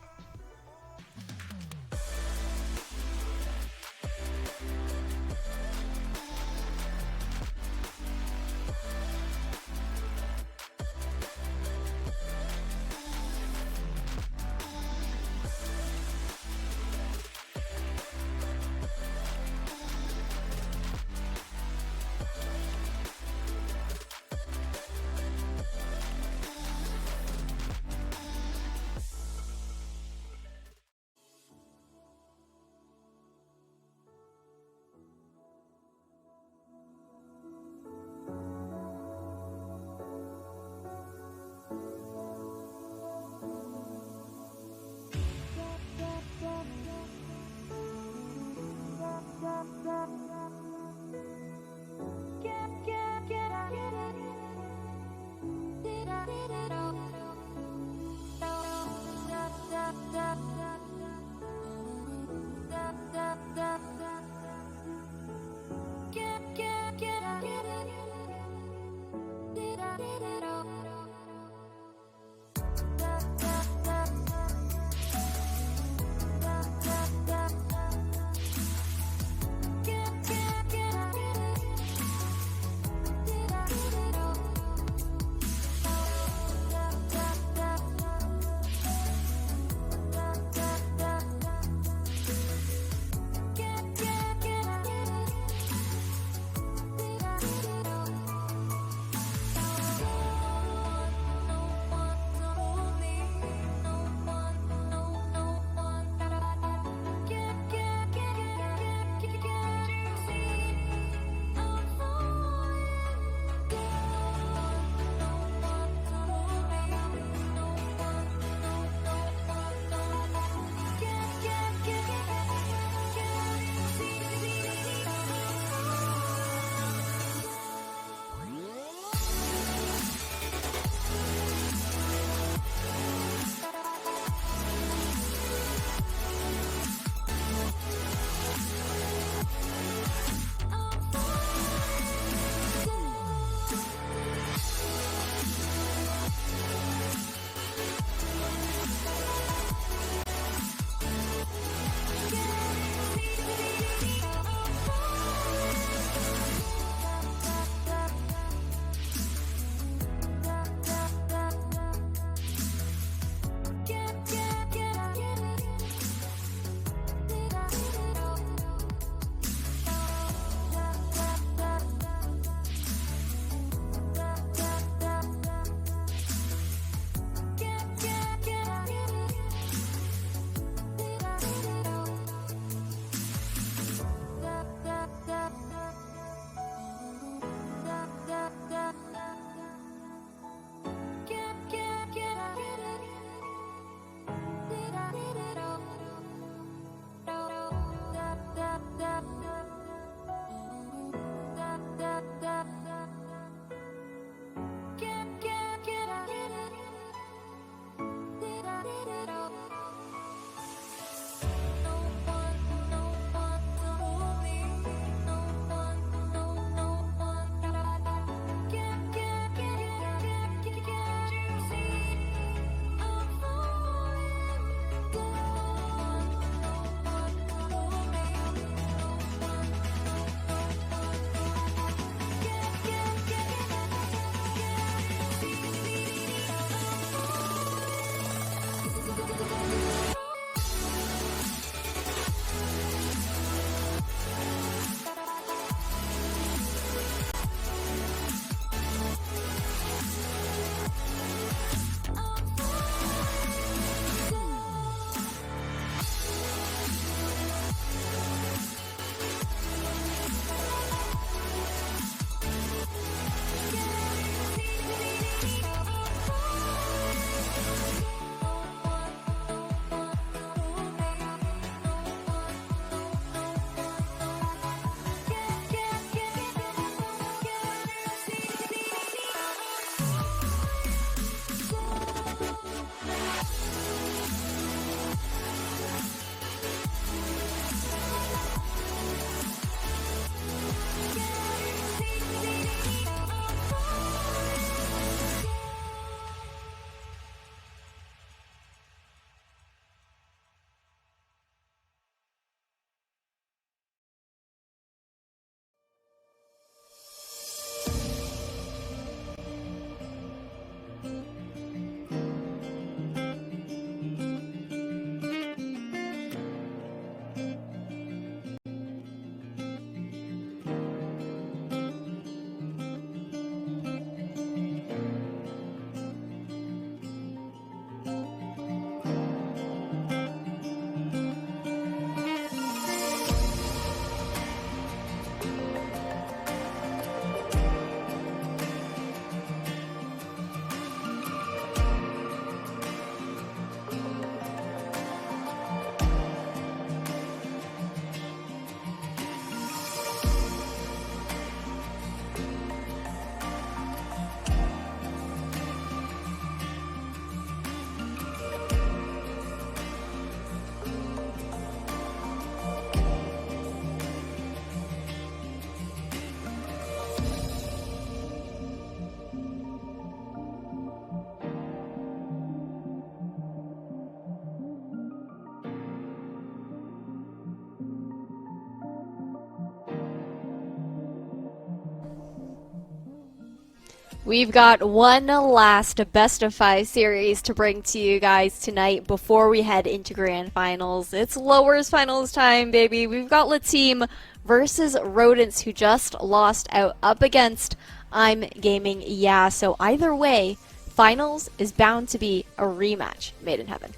We've got one last best of 5 series to bring to you guys tonight before we head into grand finals. It's lowers finals time, baby. We've got La Team versus Rodents, who just lost out up against I'm Gaming. Yeah, so either way, finals is bound to be a rematch made in heaven.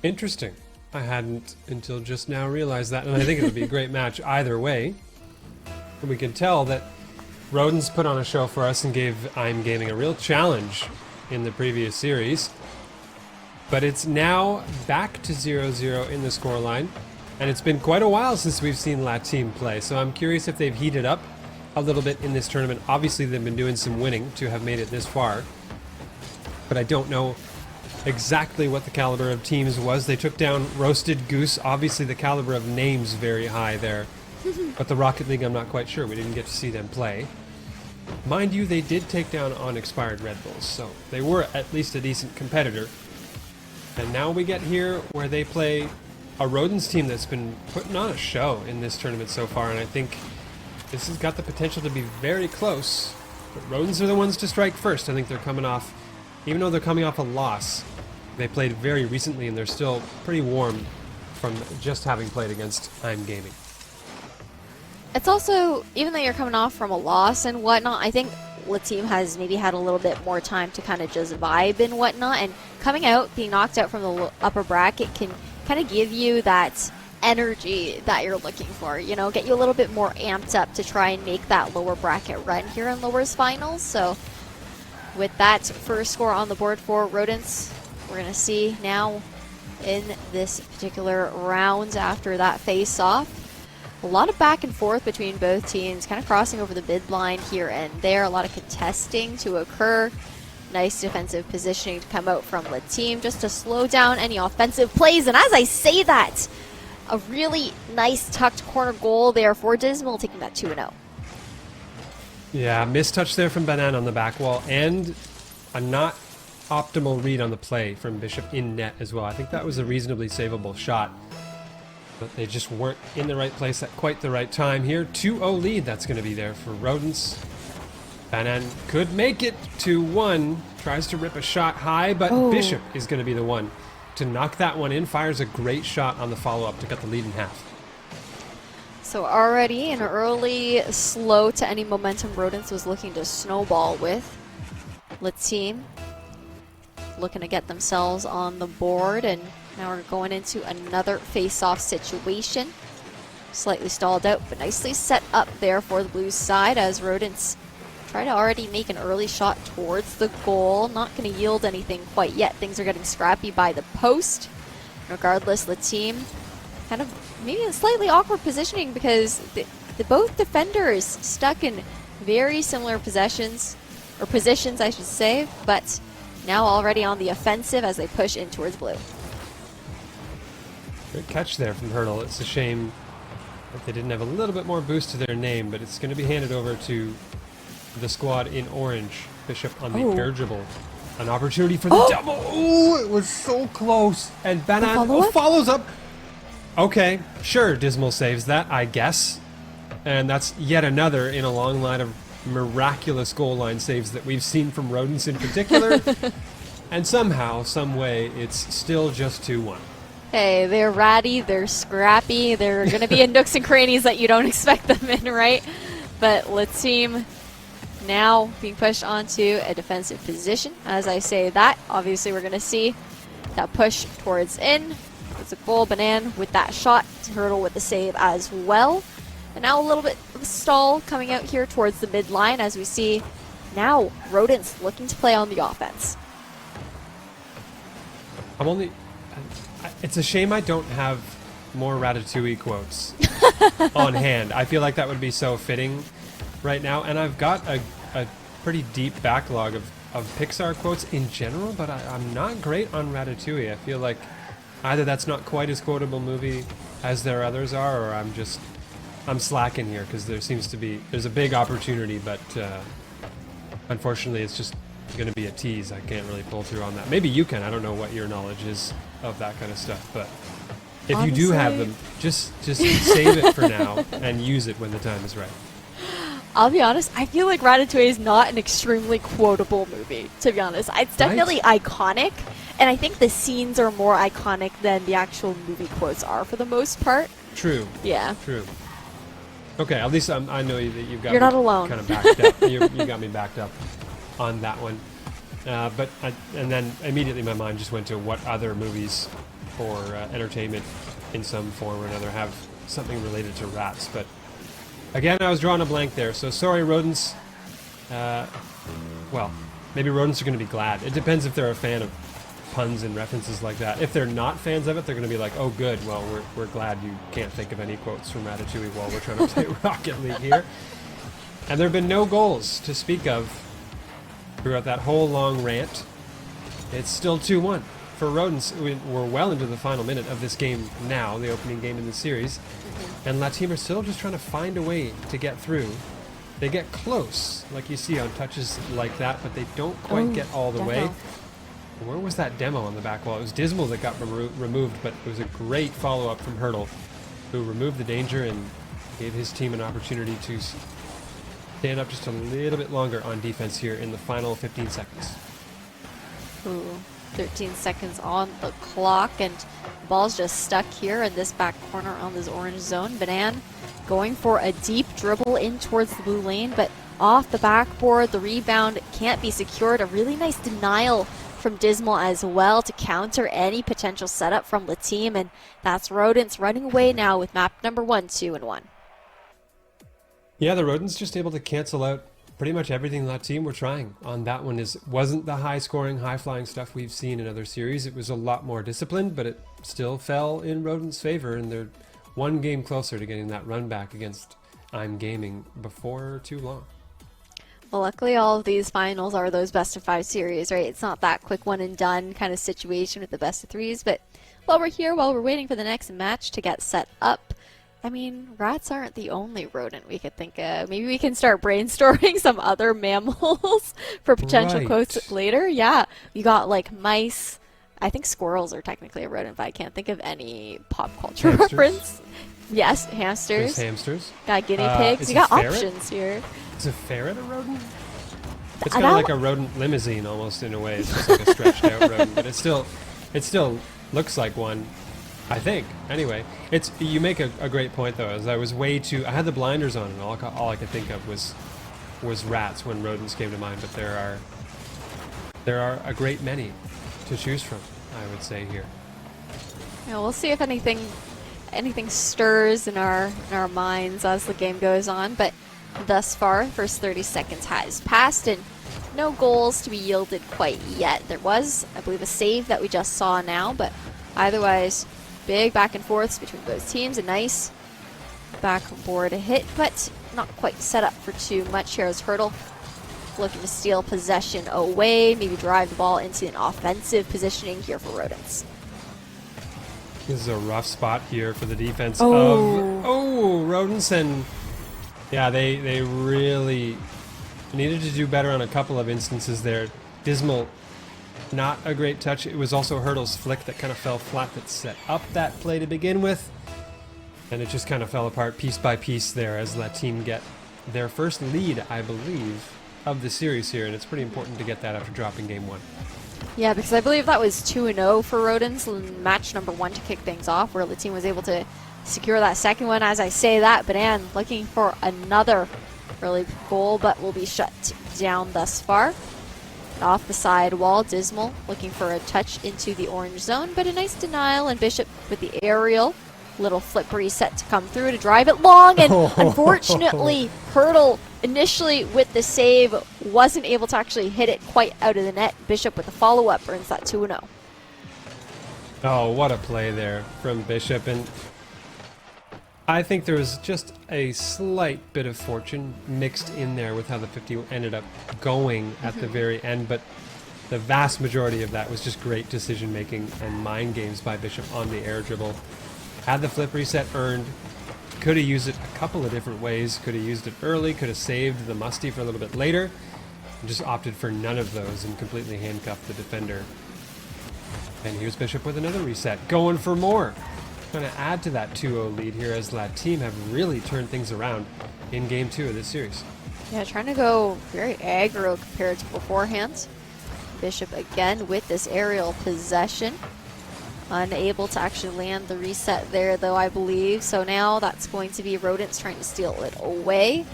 Interesting. I hadn't until just now realized that, and I think it'll be a great match either way. And we can tell that Rodents put on a show for us and gave I'm Gaming a real challenge in the previous series. But it's now back to 0-0 in the scoreline, and it's been quite a while since we've seen La Team play, so I'm curious if they've heated up a little bit in this tournament. Obviously they've been doing some winning to have made it this far, but I don't know exactly what the caliber of teams was. They took down Roasted Goose. Obviously the caliber of names very high there, but the Rocket League I'm not quite sure. We didn't get to see them play. Mind you, they did take down unexpired Redbulls, so they were at least a decent competitor. And now we get here where they play a Rodents team that's been putting on a show in this tournament so far, and I think this has got the potential to be very close. But Rodents are the ones to strike first. I think they're coming off, even though they're coming off a loss, they played very recently and they're still pretty warm from just having played against I'm Gaming. It's also, even though you're coming off from a loss and whatnot, I think La Team has maybe had a little bit more time to kind of just vibe and whatnot, and coming out, being knocked out from the upper bracket can kind of give you that energy that you're looking for, you know, get you a little bit more amped up to try and make that lower bracket run here in lowers finals. So with that first score on the board for Rodents, we're going to see now in this particular round after that face-off, a lot of back and forth between both teams, kind of crossing over the midline here and there, a lot of contesting to occur. Nice defensive positioning to come out from La Team just to slow down any offensive plays. And as I say that, a really nice tucked corner goal there for Dismal, taking that 2-0. Yeah, mistouch there from Banan on the back wall, and a not optimal read on the play from Bishop in net as well. I think that was a reasonably savable shot, but they just weren't in the right place at quite the right time here. 2-0 lead that's going to be there for Rodents. Banan could make it 2-1, tries to rip a shot high, but Bishop is going to be the one to knock that one in. Fires a great shot on the follow-up to cut the lead in half. So already an early slow to any momentum Rodents was looking to snowball with. La Team looking to get themselves on the board, and now we're going into another face-off situation. Slightly stalled out, but nicely set up there for the Blues side as Rodents try to already make an early shot towards the goal. Not going to yield anything quite yet. Things are getting scrappy by the post. Regardless, La Team kind of maybe a slightly awkward positioning because the both defenders stuck in very similar positions I should say, but now already on the offensive as they push in towards blue. Great catch there from Hurdle. It's a shame that they didn't have a little bit more boost to their name, but it's going to be handed over to the squad in orange. Bishop on the dirigible. An opportunity for the double. Oh, it was so close. And Banan follows up. Okay, sure, Dismal saves that, I guess. And that's yet another in a long line of miraculous goal line saves that we've seen from Rodents in particular. And somehow, some way, it's still just 2-1. Hey, they're ratty, they're scrappy, they're going to be in nooks and crannies that you don't expect them in, right? But La Team now being pushed onto a defensive position. As I say that, obviously we're going to see that push towards in. It's a goal. Banan with that shot. Hurdle with the save as well. And now a little bit of a stall coming out here towards the midline as we see now Rodents looking to play on the offense. It's a shame I don't have more Ratatouille quotes on hand. I feel like that would be so fitting right now, and I've got a pretty deep backlog of Pixar quotes in general, but I'm not great on Ratatouille. I feel like either that's not quite as quotable movie as their others are, or I'm slacking here because there's a big opportunity, but unfortunately it's just going to be a tease. I can't really pull through on that. Maybe you can. I don't know what your knowledge is of that kind of stuff, but if you do have them, just save it for now and use it when the time is right. I'll be honest, I feel like Ratatouille is not an extremely quotable movie, to be honest. It's definitely iconic, and I think the scenes are more iconic than the actual movie quotes are for the most part. True. Yeah. True. Okay, at least I know that you've got You're me not alone. kind of backed up. You got me backed up on that one. And then immediately my mind just went to what other movies or entertainment in some form or another have something related to rats. But again, I was drawing a blank there. So sorry, rodents. Well, maybe rodents are going to be glad. It depends if they're a fan of puns and references like that. If they're not fans of it, they're going to be like, oh, good. Well, we're glad you can't think of any quotes from Ratatouille while we're trying to play Rocket League here. And there have been no goals to speak of throughout that whole long rant. It's still 2-1 for Rodents. We're well into the final minute of this game now, the opening game in the series. And La Team are still just trying to find a way to get through. They get close, like you see on touches like that, but they don't quite get all the way. Where was that demo on the back wall? It was Dismal that got removed, but it was a great follow-up from Hurdle, who removed the danger and gave his team an opportunity to stand up just a little bit longer on defense here in the final 15 seconds. Ooh, 13 seconds on the clock, and the ball's just stuck here in this back corner on this orange zone. Banan going for a deep dribble in towards the blue lane, but off the backboard, the rebound can't be secured. A really nice denial from Dismal as well to counter any potential setup from the team, and that's Rodents running away now with map number 1, 2, and 1. Yeah, the Rodents just able to cancel out pretty much everything that team were trying on that one. Wasn't the high-scoring, high-flying stuff we've seen in other series. It was a lot more disciplined, but it still fell in Rodents' favor, and they're one game closer to getting that run back against I'm Gaming before too long. Well, luckily all of these finals are those best-of-5 series, right? It's not that quick one-and-done kind of situation with the best-of-3s, but while we're here, while we're waiting for the next match to get set up, I mean, rats aren't the only rodent we could think of. Maybe we can start brainstorming some other mammals for potential quotes later. Yeah, you got like mice. I think squirrels are technically a rodent, but I can't think of any pop culture reference. Yes, hamsters. There's hamsters. Got guinea pigs. You got options here. Is a ferret a rodent? It's kind of like a rodent limousine almost in a way. It's just like a stretched out rodent, but it still looks like one. I think. Anyway, you make a great point though. As I was I had the blinders on, and all I could think of was rats when rodents came to mind. But there are a great many to choose from, I would say here. Yeah, we'll see if anything stirs in our minds as the game goes on. But thus far, first 30 seconds has passed, and no goals to be yielded quite yet. There was, I believe, a save that we just saw now, but otherwise, big back and forths between both teams. A nice backboard hit, but not quite set up for too much. Here's Hurdle looking to steal possession away, maybe drive the ball into an offensive positioning here for Rodents. This is a rough spot here for the defense of Rodents, and yeah, they really needed to do better on a couple of instances there. Dismal, not a great touch. It was also Hurdle's flick that kind of fell flat that set up that play to begin with. And it just kind of fell apart piece by piece there as that team get their first lead, I believe, of the series here. And it's pretty important to get that after dropping game 1. Yeah, because I believe that was 2-0 for Rodents in match number 1 to kick things off, where the team was able to secure that second one. As I say that, Banan looking for another early goal, but will be shut down thus far. Off the side wall, Dismal looking for a touch into the orange zone, but a nice denial, and Bishop with the aerial. Little flip reset to come through to drive it long, and unfortunately, Hurdle initially with the save wasn't able to actually hit it quite out of the net. Bishop with the follow-up earns that 2-0. Oh, what a play there from Bishop, and I think there was just a slight bit of fortune mixed in there with how the 50 ended up going at the very end, but the vast majority of that was just great decision making and mind games by Bishop on the air dribble. Had the flip reset earned, could have used it a couple of different ways, could have used it early, could have saved the musty for a little bit later, and just opted for none of those and completely handcuffed the defender. And here's Bishop with another reset, going for more. Trying to add to that 2-0 lead here as that team have really turned things around in game 2 of this series. Yeah, trying to go very aggro compared to beforehand. Bishop again with this aerial possession. Unable to actually land the reset there, though, I believe. So now that's going to be Rodents trying to steal it away.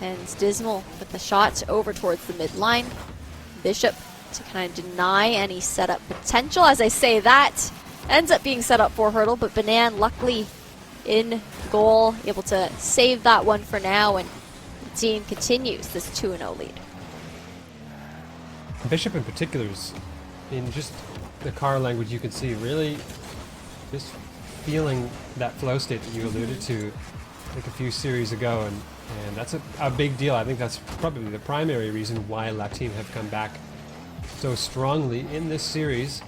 And it's Dismal with the shot over towards the mid-line. Bishop to kind of deny any setup potential. As I say that, ends up being set up for Hurdle, but Banan luckily in goal, able to save that one for now, and the team continues this 2-0 lead. Bishop in particular is, in just the car language, you can see really just feeling that flow state that you alluded to like a few series ago, and that's a big deal. I think that's probably the primary reason why La Team have come back so strongly in this series.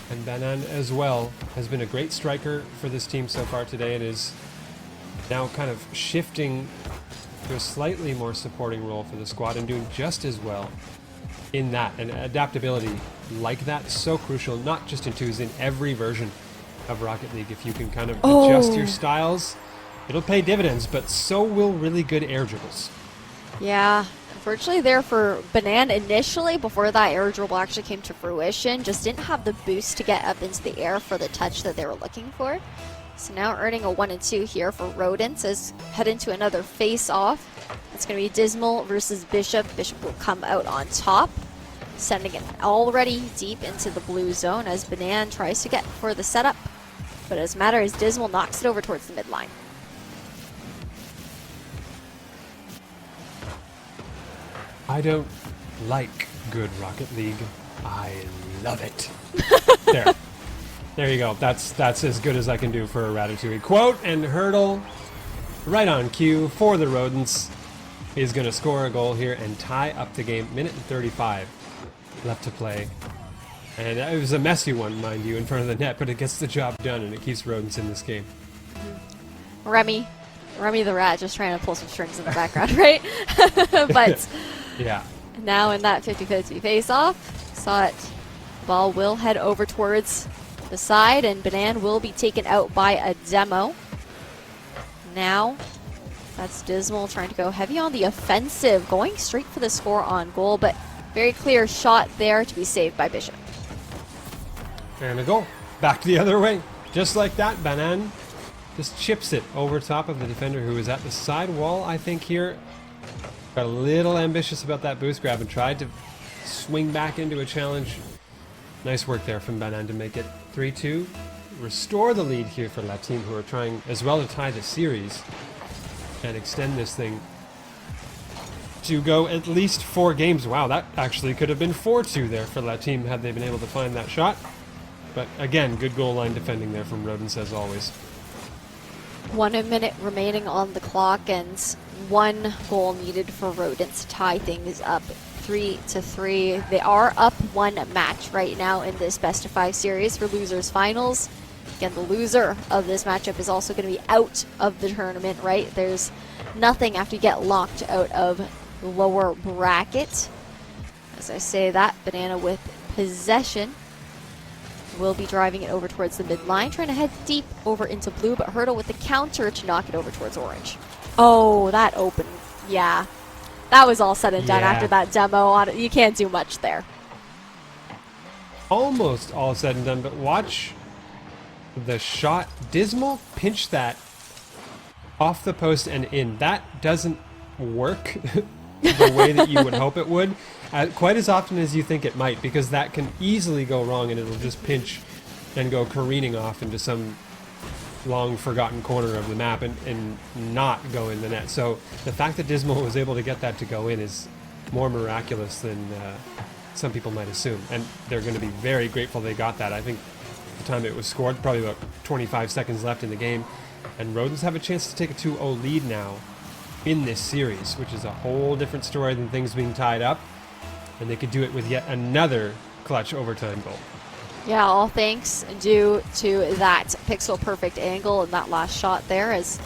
And Banan as well has been a great striker for this team so far today, and is now kind of shifting to a slightly more supporting role for the squad and doing just as well in that. And adaptability like that is so crucial, not just in twos, in every version of Rocket League. If you can kind of adjust your styles, it'll pay dividends, but so will really good air dribbles. Yeah, unfortunately there for Banan initially, before that air dribble actually came to fruition, just didn't have the boost to get up into the air for the touch that they were looking for. So now earning a 1-2 here for Rodents as head into another face-off. It's going to be Dismal versus Bishop. Bishop will come out on top, sending it already deep into the blue zone as Banan tries to get for the setup. But it doesn't matter as Dismal knocks it over towards the midline. I don't like good Rocket League. I love it. There you go. That's as good as I can do for a Ratatouille quote. And Hurdle, right on cue for the Rodents, is going to score a goal here and tie up the game. Minute and 35 left to play. And it was a messy one, mind you, in front of the net, but it gets the job done and it keeps Rodents in this game. Remy the rat just trying to pull some strings in the background, right? But yeah. Now in that 50-50 face-off, saw it. Ball will head over towards the side, and Banan will be taken out by a demo. Now, that's Dismal trying to go heavy on the offensive, going straight for the score on goal, but very clear shot there to be saved by Bishop. And a goal. Back the other way. Just like that, Banan just chips it over top of the defender who is at the side wall, I think, here. Got a little ambitious about that boost grab and tried to swing back into a challenge. Nice work there from Banan to make it 3-2. Restore the lead here for La Team, who are trying as well to tie the series and extend this thing to go at least 4 games. Wow, that actually could have been 4-2 there for La Team had they been able to find that shot. But again, good goal line defending there from Rodents as always. 1 minute remaining on the clock and 1 goal needed for Rodents to tie things up 3-3. They are up 1 match right now in this best of 5 series for losers finals. Again, the loser of this matchup is also going to be out of the tournament, right? There's nothing after you get locked out of the lower bracket. As I say that, Banana with possession will be driving it over towards the midline, trying to head deep over into blue, but Hurdle with the counter to knock it over towards orange. Oh, that opened. Yeah. That was all said and done after that demo on it. You can't do much there. Almost all said and done, but watch the shot. Dismal pinched that off the post and in. That doesn't work the way that you would hope it would, quite as often as you think it might, because that can easily go wrong and it'll just pinch and go careening off into some long forgotten corner of the map and not go in the net. So the fact that Dismal was able to get that to go in is more miraculous than some people might assume, and they're going to be very grateful they got that. I think the time it was scored, probably about 25 seconds left in the game, and Rodents have a chance to take a 2-0 lead now in this series, which is a whole different story than things being tied up, and they could do it with yet another clutch overtime goal. Yeah, all thanks due to that pixel perfect angle and that last shot there as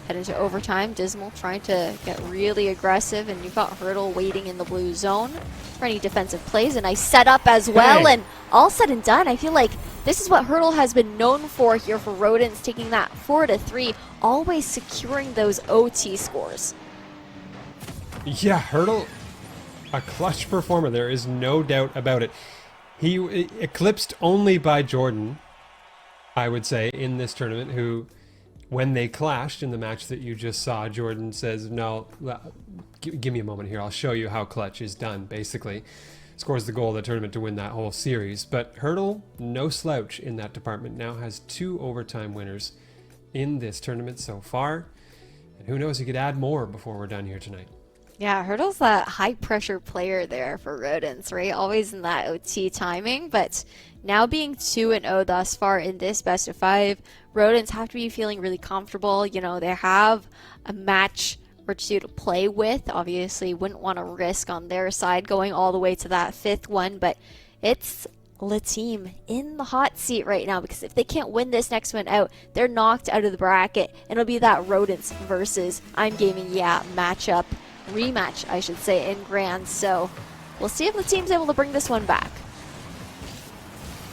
head into overtime. Dismal trying to get really aggressive, and you've got Hurdle waiting in the blue zone for any defensive plays. A nice setup as well, and all said and done, I feel like this is what Hurdle has been known for here for Rodents, taking that 4-3, always securing those OT scores. Yeah, Hurdle, a clutch performer. There is no doubt about it. He eclipsed only by Jordan, I would say, in this tournament, who, when they clashed in the match that you just saw, Jordan says, no, give me a moment here. I'll show you how clutch is done, basically. Scores the goal of the tournament to win that whole series. But Hurdle, no slouch in that department, now has 2 overtime winners in this tournament so far. And who knows, he could add more before we're done here tonight. Yeah, Hurdle's that high pressure player there for Rodents, right? Always in that OT timing, but now being 2-0 thus far in this best of 5, Rodents have to be feeling really comfortable. You know, they have a match or 2 to play with. Obviously, wouldn't want to risk on their side going all the way to that 5th one, but it's the team in the hot seat right now, because if they can't win this next one out, they're knocked out of the bracket, and it'll be that Rodents versus I'm Gaming matchup. Rematch, I should say, in Grand. So we'll see if the team's able to bring this one back.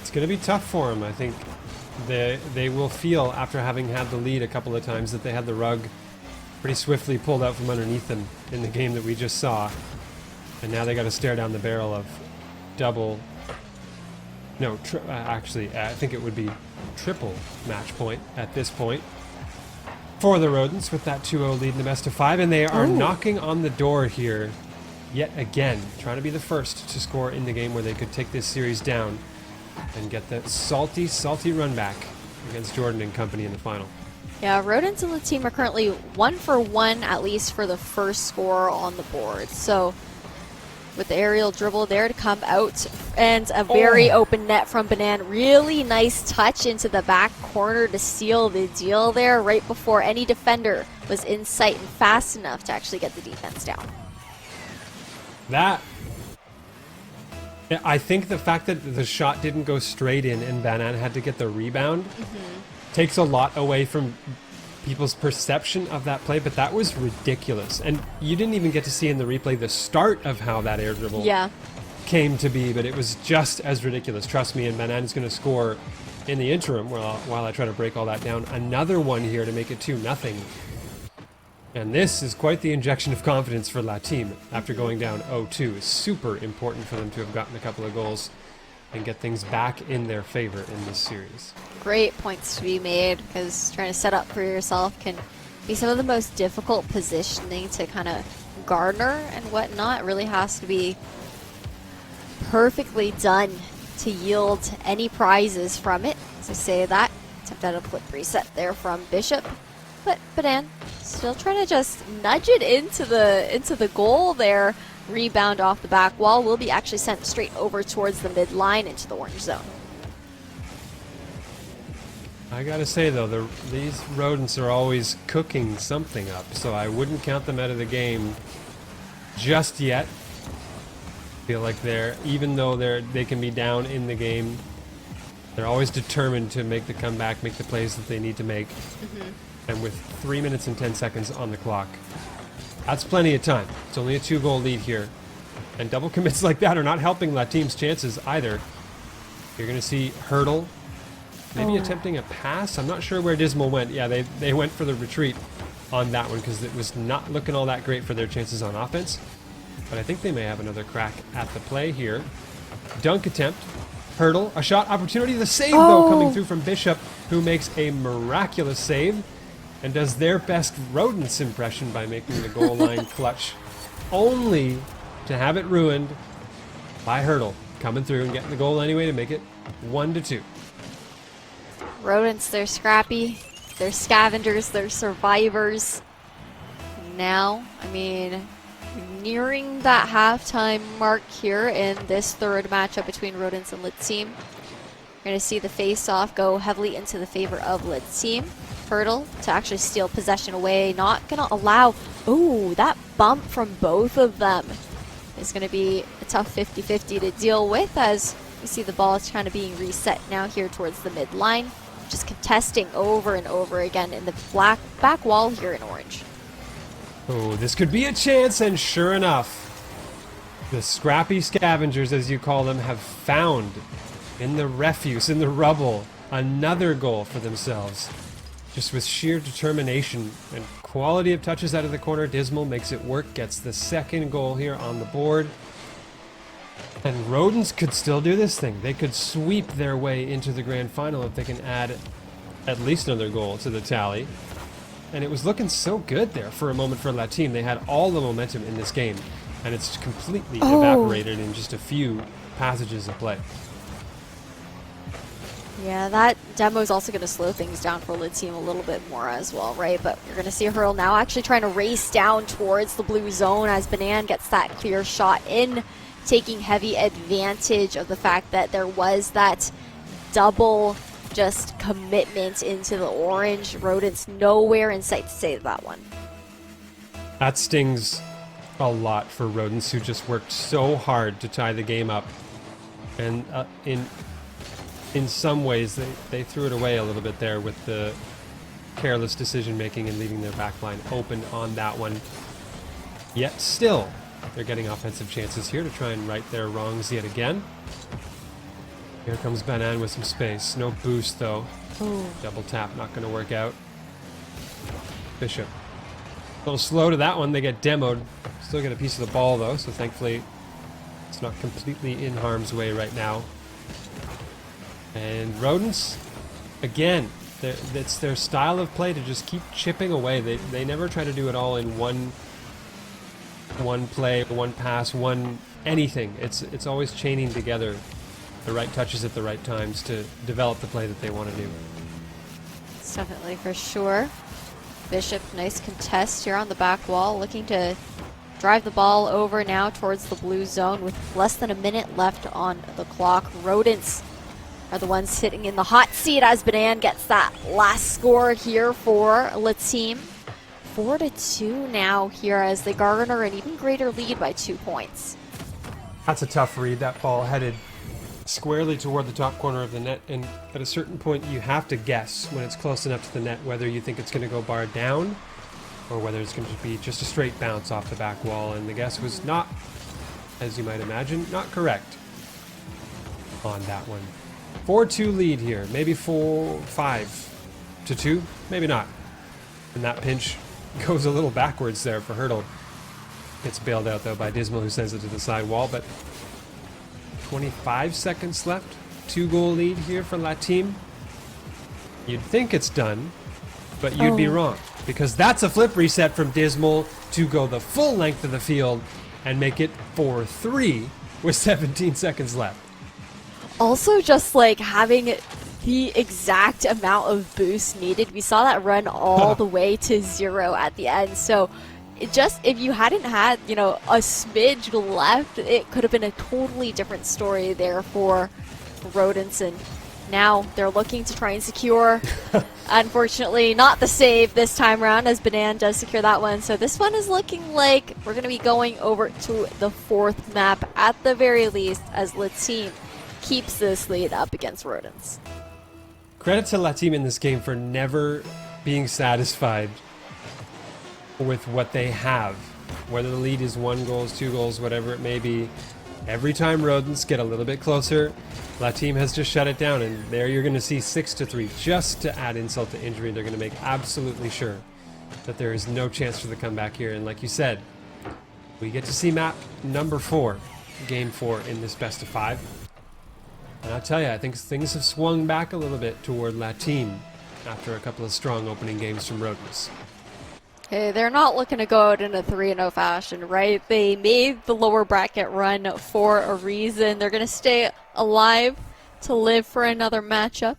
It's going to be tough for them. I think they will feel, after having had the lead a couple of times, that they had the rug pretty swiftly pulled out from underneath them in the game that we just saw. And now they got to stare down the barrel of actually, I think it would be triple match point at this point for the Rodents, with that 2-0 lead in the best of 5, and they are knocking on the door here yet again, trying to be the first to score in the game where they could take this series down and get that salty run back against Jordan and company in the final. Yeah, Rodents and the team are currently 1 for 1 at least for the first score on the board. So with the aerial dribble there to come out, and a very open net from Banan. Really nice touch into the back corner to seal the deal there right before any defender was in sight, and fast enough to actually get the defense down. I think the fact that the shot didn't go straight in and Banan had to get the rebound takes a lot away from people's perception of that play, but that was ridiculous. And you didn't even get to see in the replay the start of how that air dribble came to be, but it was just as ridiculous. Trust me, and Banan's going to score in the interim while I try to break all that down. Another one here to make it 2-0. And this is quite the injection of confidence for La Team after going down 0-2. It's super important for them to have gotten a couple of goals and get things back in their favor in this series. Great points to be made, because trying to set up for yourself can be some of the most difficult positioning to kind of garner and whatnot. It really has to be perfectly done to yield any prizes from it. As I say that, attempt at a flip reset there from Bishop, but Banan still trying to just nudge it into the goal there. Rebound off the back wall will be actually sent straight over towards the midline into the orange zone. I gotta say though, these Rodents are always cooking something up, so I wouldn't count them out of the game just yet. Feel like even though they can be down in the game, they're always determined to make the comeback, make the plays that they need to make. And with 3 minutes and 10 seconds on the clock, that's plenty of time. It's only a 2-goal lead here. And double commits like that are not helping La Team's chances either. You're going to see Hurdle maybe attempting a pass. I'm not sure where Dismal went. Yeah, they went for the retreat on that one because it was not looking all that great for their chances on offense. But I think they may have another crack at the play here. Dunk attempt. Hurdle. A shot opportunity. The save, though, coming through from Bishop, who makes a miraculous save and does their best Rodents impression by making the goal line clutch, only to have it ruined by Hurdle coming through and getting the goal anyway to make it 1-2. Rodents, they're scrappy, they're scavengers, they're survivors. Now, I mean, nearing that halftime mark here in this third matchup between Rodents and Lit Team. You're going to see the face-off go heavily into the favor of Lit Team. Hurdle to actually steal possession away, not going to allow, that bump from both of them is going to be a tough 50-50 to deal with, as you see the ball is kind of being reset now here towards the midline, just contesting over and over again in the back wall here in orange. This could be a chance, and sure enough, the scrappy scavengers, as you call them, have found in the refuse, in the rubble, another goal for themselves. just with sheer determination and quality of touches out of the corner, Dismal makes it work, gets the second goal here on the board. And Rodents could still do this thing. They could sweep their way into the grand final if they can add at least another goal to the tally. And it was looking so good there for a moment for La Team. They had all the momentum in this game, and it's completely evaporated in just a few passages of play. Yeah, that demo is also going to slow things down for the team a little bit more as well, right? But you're going to see Hurl now actually trying to race down towards the blue zone as Banan gets that clear shot in, taking heavy advantage of the fact that there was that double just commitment into the orange. Rodents nowhere in sight to save that one. That stings a lot for Rodents, who just worked so hard to tie the game up. And in some ways, they threw it away a little bit there with the careless decision-making and leaving their back line open on that one. Yet still, they're getting offensive chances here to try and right their wrongs yet again. Here comes Banan with some space. No boost, though. Ooh. Double tap, not going to work out. Bishop. A little slow to that one. They get demoed. Still get a piece of the ball, though, so thankfully it's not completely in harm's way right now. And Rodents, again, it's their style of play to just keep chipping away. They never try to do it all in one play, one pass, one anything. It's always chaining together the right touches at the right times to develop the play that they want to do. It's definitely for sure. Bishop, nice contest here on the back wall, looking to drive the ball over now towards the blue zone with less than a minute left on the clock. Rodents are the ones sitting in the hot seat as Banan gets that last score here for the team. 4-2 now here as they garner an even greater lead by 2 points. That's a tough read. That ball headed squarely toward the top corner of the net, and at a certain point you have to guess when it's close enough to the net whether you think it's going to go bar down or whether it's going to be just a straight bounce off the back wall, and the guess was not, as you might imagine, not correct on that one. 4-2 lead here, maybe 5-2, maybe not. And that pinch goes a little backwards there for Hurdle. Gets bailed out though by Dismal, who sends it to the side wall, but 25 seconds left. 2-goal lead here for La Team. You'd think it's done, but you'd be wrong, because that's a flip reset from Dismal to go the full length of the field and make it 4-3 with 17 seconds left. Also, just like having the exact amount of boost needed. We saw that run all the way to 0 at the end. So it just, if you hadn't had, you know, a smidge left, it could have been a totally different story there for Rodents. And now they're looking to try and secure, unfortunately, not the save this time around, as Banan does secure that one. So this one is looking like we're going to be going over to the 4th map at the very least, as La Team keeps this lead up against Rodents. Credit to La Team in this game for never being satisfied with what they have. Whether the lead is 1 goal, 2 goals, whatever it may be. Every time Rodents get a little bit closer, La Team has just shut it down, and there you're going to see 6-3. Just to add insult to injury, they're going to make absolutely sure that there is no chance for the comeback here. And like you said, we get to see map number 4, game 4 in this best of 5. And I'll tell you, I think things have swung back a little bit toward La Team after a couple of strong opening games from Rodents. Hey, they're not looking to go out in a 3-0 fashion, right? They made the lower bracket run for a reason. They're going to stay alive to live for another matchup.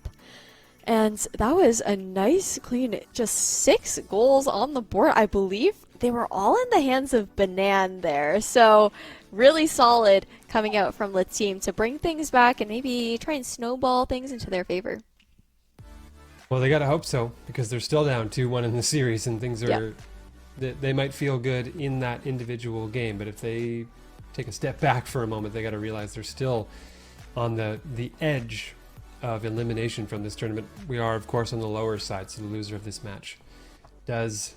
And that was a nice, clean, just 6 goals on the board. I believe they were all in the hands of Banan there. So really solid coming out from the team to bring things back and maybe try and snowball things into their favor. Well, they got to hope so, because they're still down 2-1 in the series, and things are, they might feel good in that individual game, but if they take a step back for a moment, they got to realize they're still on the edge of elimination from this tournament. We are, of course, on the lower side, so the loser of this match does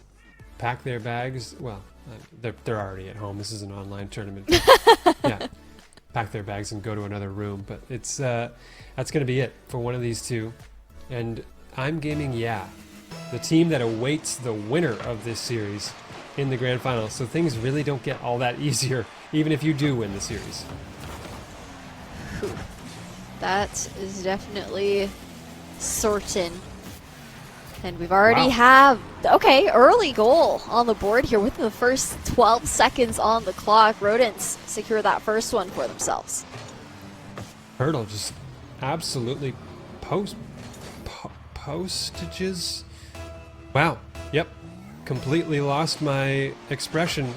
pack their bags. Well, they're already at home. This is an online tournament. Yeah, pack their bags and go to another room. But it's that's going to be it for one of these two. And I'm gaming, yeah. the team that awaits the winner of this series in the grand final. So things really don't get all that easier, even if you do win the series. That is definitely certain. And we've already have, okay, early goal on the board here with the first 12 seconds on the clock. Rodents secure that first one for themselves. Hurdle just absolutely postages. Wow. Yep. Completely lost my expression.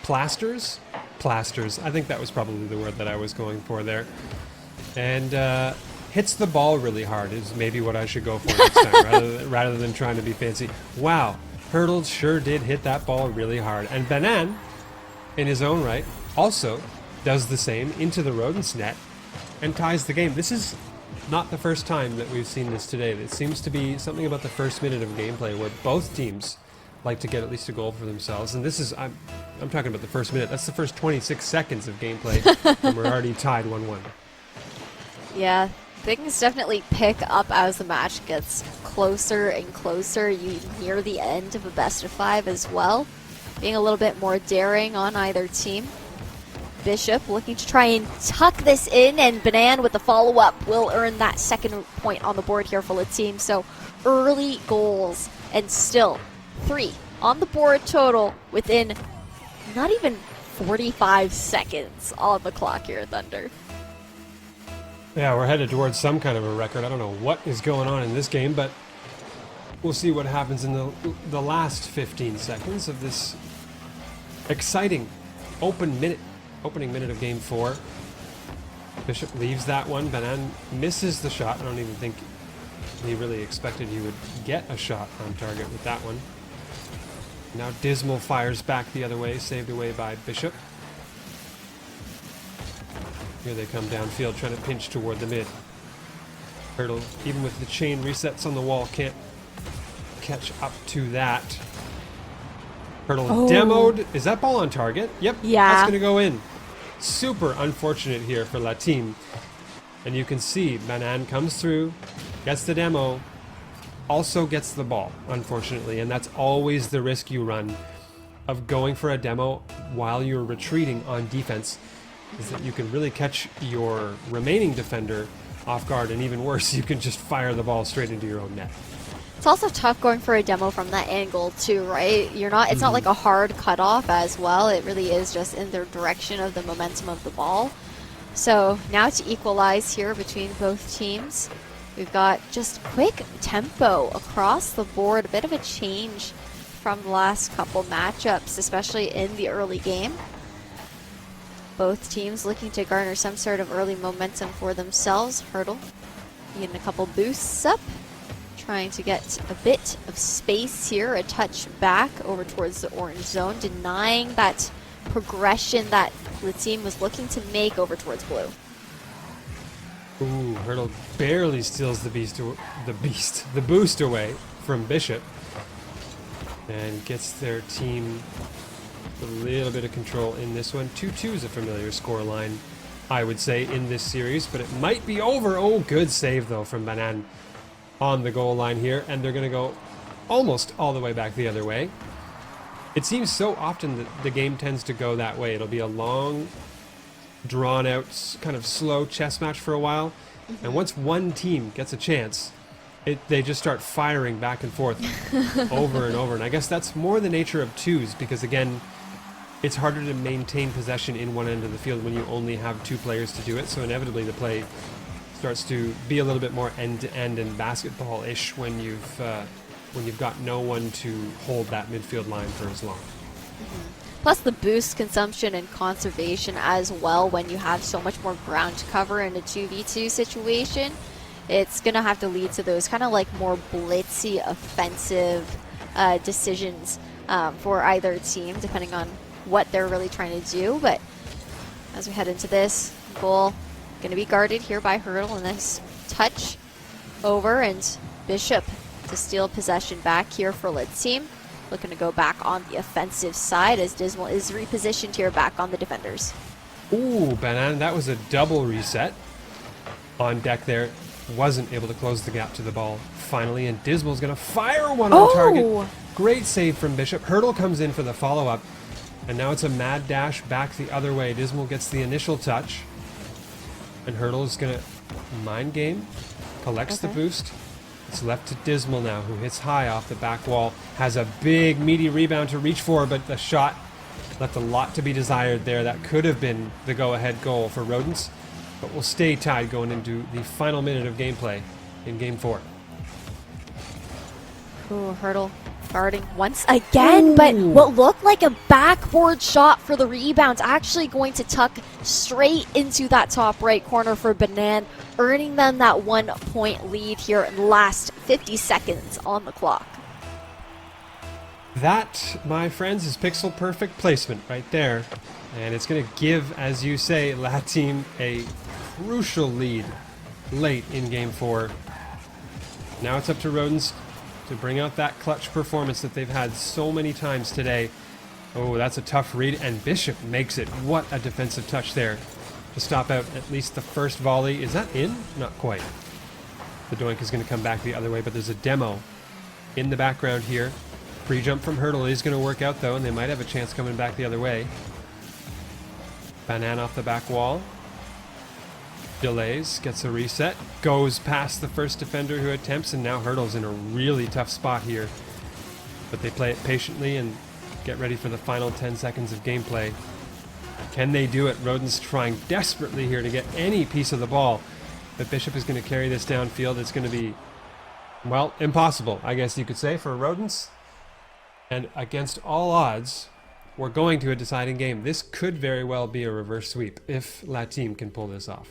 Plasters? Plasters. I think that was probably the word that I was going for there. And hits the ball really hard is maybe what I should go for next time, rather than trying to be fancy. Wow. Hurdle sure did hit that ball really hard. And Banan, in his own right, also does the same into the Rodents net and ties the game. This is not the first time that we've seen this today. It seems to be something about the first minute of gameplay where both teams like to get at least a goal for themselves. And this is, I'm talking about the first minute. That's the first 26 seconds of gameplay, and we're already tied 1-1. Yeah, things definitely pick up as the match gets closer and closer. You near the end of a best of 5 as well, being a little bit more daring on either team. Bishop looking to try and tuck this in, and Banan with the follow-up will earn that second point on the board here for the team. So early goals, and still 3 on the board total within not even 45 seconds on the clock here at Thunder. Yeah, we're headed towards some kind of a record. I don't know what is going on in this game, but we'll see what happens in the last 15 seconds of this exciting opening minute of Game 4. Bishop leaves that one. Banan misses the shot. I don't even think he really expected he would get a shot on target with that one. Now Dismal fires back the other way, saved away by Bishop. Here they come downfield, trying to pinch toward the mid. Hurdle, even with the chain resets on the wall, can't catch up to that. Hurdle demoed. Is that ball on target? Yep. Yeah. That's going to go in. Super unfortunate here for La Team. And you can see Banan comes through, gets the demo, also gets the ball, unfortunately. And that's always the risk you run of going for a demo while you're retreating on defense, is that you can really catch your remaining defender off guard, and even worse, you can just fire the ball straight into your own net. It's also tough going for a demo from that angle too, right? It's not like a hard cutoff as well. It really is just in the direction of the momentum of the ball. So now to equalize here between both teams, we've got just quick tempo across the board, a bit of a change from the last couple matchups, especially in the early game. Both teams looking to garner some sort of early momentum for themselves. Hurdle getting a couple boosts up, trying to get a bit of space here, a touch back over towards the orange zone, denying that progression that the team was looking to make over towards blue. Ooh, Hurdle barely steals the boost away from Bishop, and gets their team a little bit of control in this one. 2-2 is a familiar score line, I would say, in this series, but it might be over. Oh, good save, though, from Banan on the goal line here, and they're going to go almost all the way back the other way. It seems so often that the game tends to go that way. It'll be a long, drawn-out, kind of slow chess match for a while, and once one team gets a chance, they just start firing back and forth over and over. And I guess that's more the nature of twos, because, again, it's harder to maintain possession in one end of the field when you only have 2 players to do it. So inevitably the play starts to be a little bit more end-to-end and basketball-ish when you've got no one to hold that midfield line for as long. Plus the boost consumption and conservation as well when you have so much more ground to cover in a 2v2 situation. It's going to have to lead to those kind of like more blitzy offensive decisions for either team, depending on what they're really trying to do. But as we head into this, goal going to be guarded here by Hurdle, and this touch over, and Bishop to steal possession back here for Lit Team. Looking to go back on the offensive side as Dismal is repositioned here back on the defenders. Ooh, Banan, that was a double reset on deck there. wasn't able to close the gap to the ball finally, and Dismal's going to fire one on target. Great save from Bishop. Hurdle comes in for the follow-up, and now it's a mad dash back the other way. Dismal gets the initial touch, and Hurdle is going to mind game, collects the boost. It's left to Dismal now, who hits high off the back wall, has a big meaty rebound to reach for, but the shot left a lot to be desired there. That could have been the go-ahead goal for Rodents, but we'll stay tied going into the final minute of gameplay in Game 4. Ooh, Hurdle guarding once again, but what looked like a backboard shot for the rebound actually going to tuck straight into that top right corner for Banan, earning them that 1 point lead here in the last 50 seconds on the clock. That, my friends, is pixel perfect placement right there. And it's going to give, as you say, La Team a crucial lead late in Game 4. Now it's up to Rodents to bring out that clutch performance that they've had so many times today. Oh, that's a tough read, and Bishop makes it. What a defensive touch there to stop out at least the first volley. Is that in? Not quite. The doink is going to come back the other way, but there's a demo in the background here. Pre-jump from Hurdle is going to work out, though, and they might have a chance coming back the other way. Banan off the back wall. Delays, gets a reset, goes past the first defender who attempts, and now Hurdle's in a really tough spot here. But they play it patiently and get ready for the final 10 seconds of gameplay. Can they do it? Rodents trying desperately here to get any piece of the ball. But Bishop is going to carry this downfield. It's going to be, well, impossible, I guess you could say, for Rodents. And against all odds, we're going to a deciding game. This could very well be a reverse sweep if La Team can pull this off.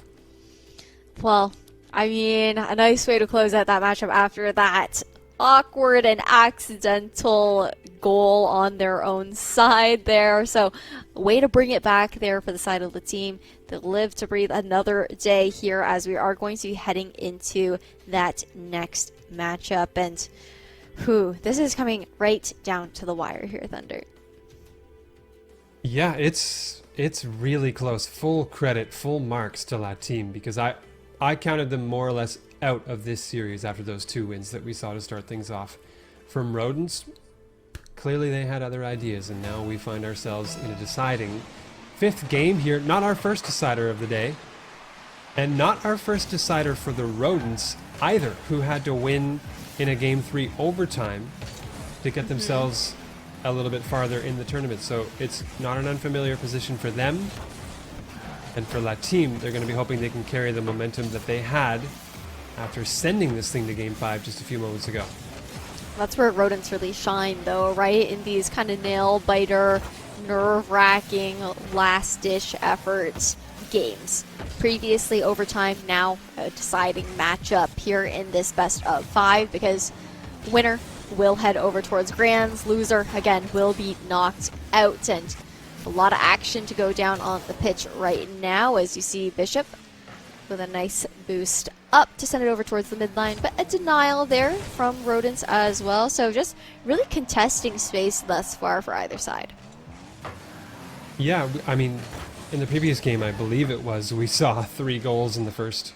Well, I mean, a nice way to close out that matchup after that awkward and accidental goal on their own side there. So, a way to bring it back there for the side of the team to live to breathe another day here, as we are going to be heading into that next matchup. And this is coming right down to the wire here, Thunder. Yeah, it's really close. Full credit, full marks to La Team, because I counted them more or less out of this series after those 2 wins that we saw to start things off. From Rodents, clearly they had other ideas, and now we find ourselves in a deciding 5th game here. Not our first decider of the day, and not our first decider for the Rodents either, who had to win in a Game 3 overtime to get themselves a little bit farther in the tournament. So it's not an unfamiliar position for them. And for La Team, they're going to be hoping they can carry the momentum that they had after sending this thing to Game 5 just a few moments ago. That's where Rodents really shine, though, right? In these kind of nail-biter, nerve-wracking, last-ditch efforts games. Previously overtime, now a deciding matchup here in this best of 5, because winner will head over towards Grands. Loser, again, will be knocked out. And a lot of action to go down on the pitch right now, as you see Bishop with a nice boost up to send it over towards the midline, but a denial there from Rodents as well. So just really contesting space thus far for either side. Yeah, I mean, in the previous game, I believe it was, we saw 3 goals in the first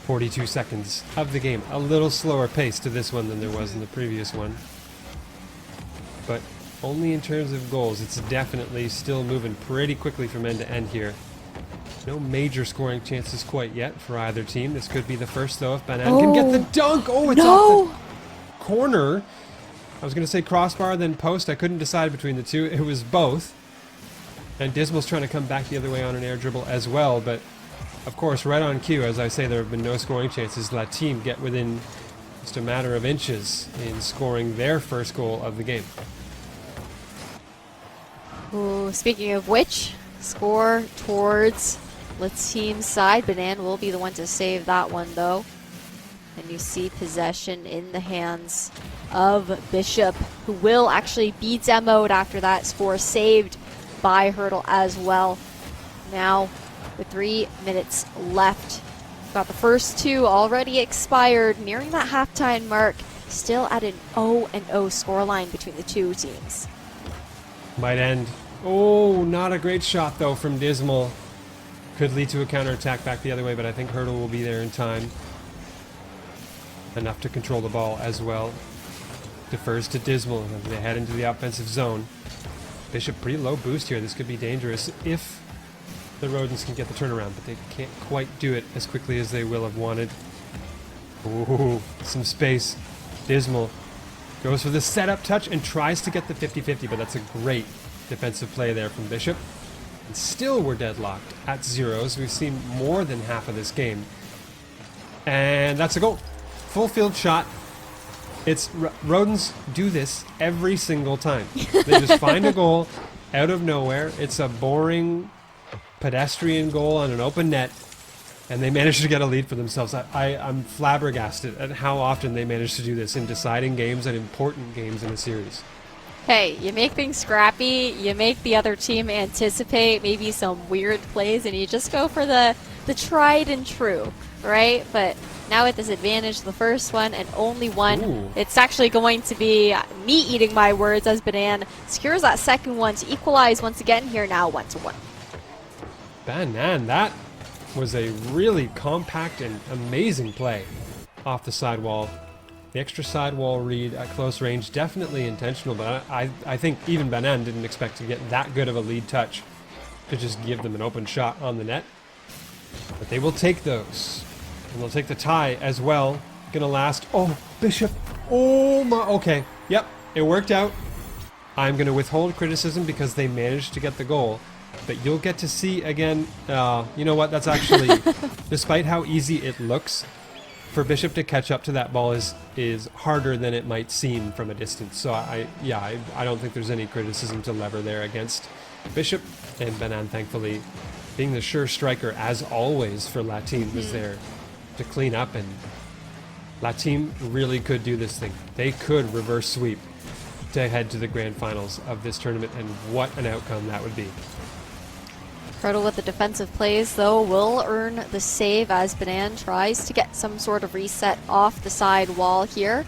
42 seconds of the game. A little slower pace to this one than there was in the previous one. But only in terms of goals. It's definitely still moving pretty quickly from end to end here. No major scoring chances quite yet for either team. This could be the first, though, if Banan can get the dunk. Oh, it's off the corner. I was going to say crossbar, then post. I couldn't decide between the two. It was both. And Dismal's trying to come back the other way on an air dribble as well. But, of course, right on cue, as I say, there have been no scoring chances. La Team get within just a matter of inches in scoring their first goal of the game. Ooh, speaking of which, score towards La Team's side. Banan will be the one to save that one, though. And you see possession in the hands of Bishop, who will actually be demoed after that score, saved by Hurdle as well. Now, with 3 minutes left, got the first 2 already expired, nearing that halftime mark, still at an 0-0 scoreline between the 2 teams. Might end. Oh, not a great shot, though, from Dismal. Could lead to a counterattack back the other way, but I think Hurdle will be there in time. enough to control the ball as well. Defers to Dismal as they head into the offensive zone. Bishop pretty low boost here. This could be dangerous if the Rodents can get the turnaround, but they can't quite do it as quickly as they will have wanted. Ooh, some space. Dismal goes for the setup touch and tries to get the 50-50, but that's a great defensive play there from Bishop. And still we're deadlocked at zeros. We've seen more than half of this game. And that's a goal. Full field shot. It's Rodents do this every single time. They just find a goal out of nowhere. It's a boring pedestrian goal on an open net, and they manage to get a lead for themselves. I'm flabbergasted at how often they manage to do this in deciding games and important games in a series. Hey, you make things scrappy, you make the other team anticipate maybe some weird plays, and you just go for the tried and true, right? But now with this advantage, the first one and only one, Ooh. It's actually going to be me eating my words as Banan secures that second one to equalize once again here now 1-1. Banan, that was a really compact and amazing play off the sidewall. The extra sidewall read at close range, definitely intentional, but I think even Banan didn't expect to get that good of a lead touch to just give them an open shot on the net. But they will take those. And they'll take the tie as well. Gonna last. Oh, Bishop. Oh my. Okay. Yep. It worked out. I'm gonna withhold criticism because they managed to get the goal. But you'll get to see again. You know what? That's actually, despite how easy it looks, for Bishop to catch up to that ball is harder than it might seem from a distance. So I don't think there's any criticism to lever there against Bishop. And Banan, thankfully, being the sure striker as always for La Team, was there to clean up, and La Team really could do this thing. They could reverse sweep to head to the grand finals of this tournament, and what an outcome that would be. Hurdle with the defensive plays, though, will earn the save as Banan tries to get some sort of reset off the side wall here.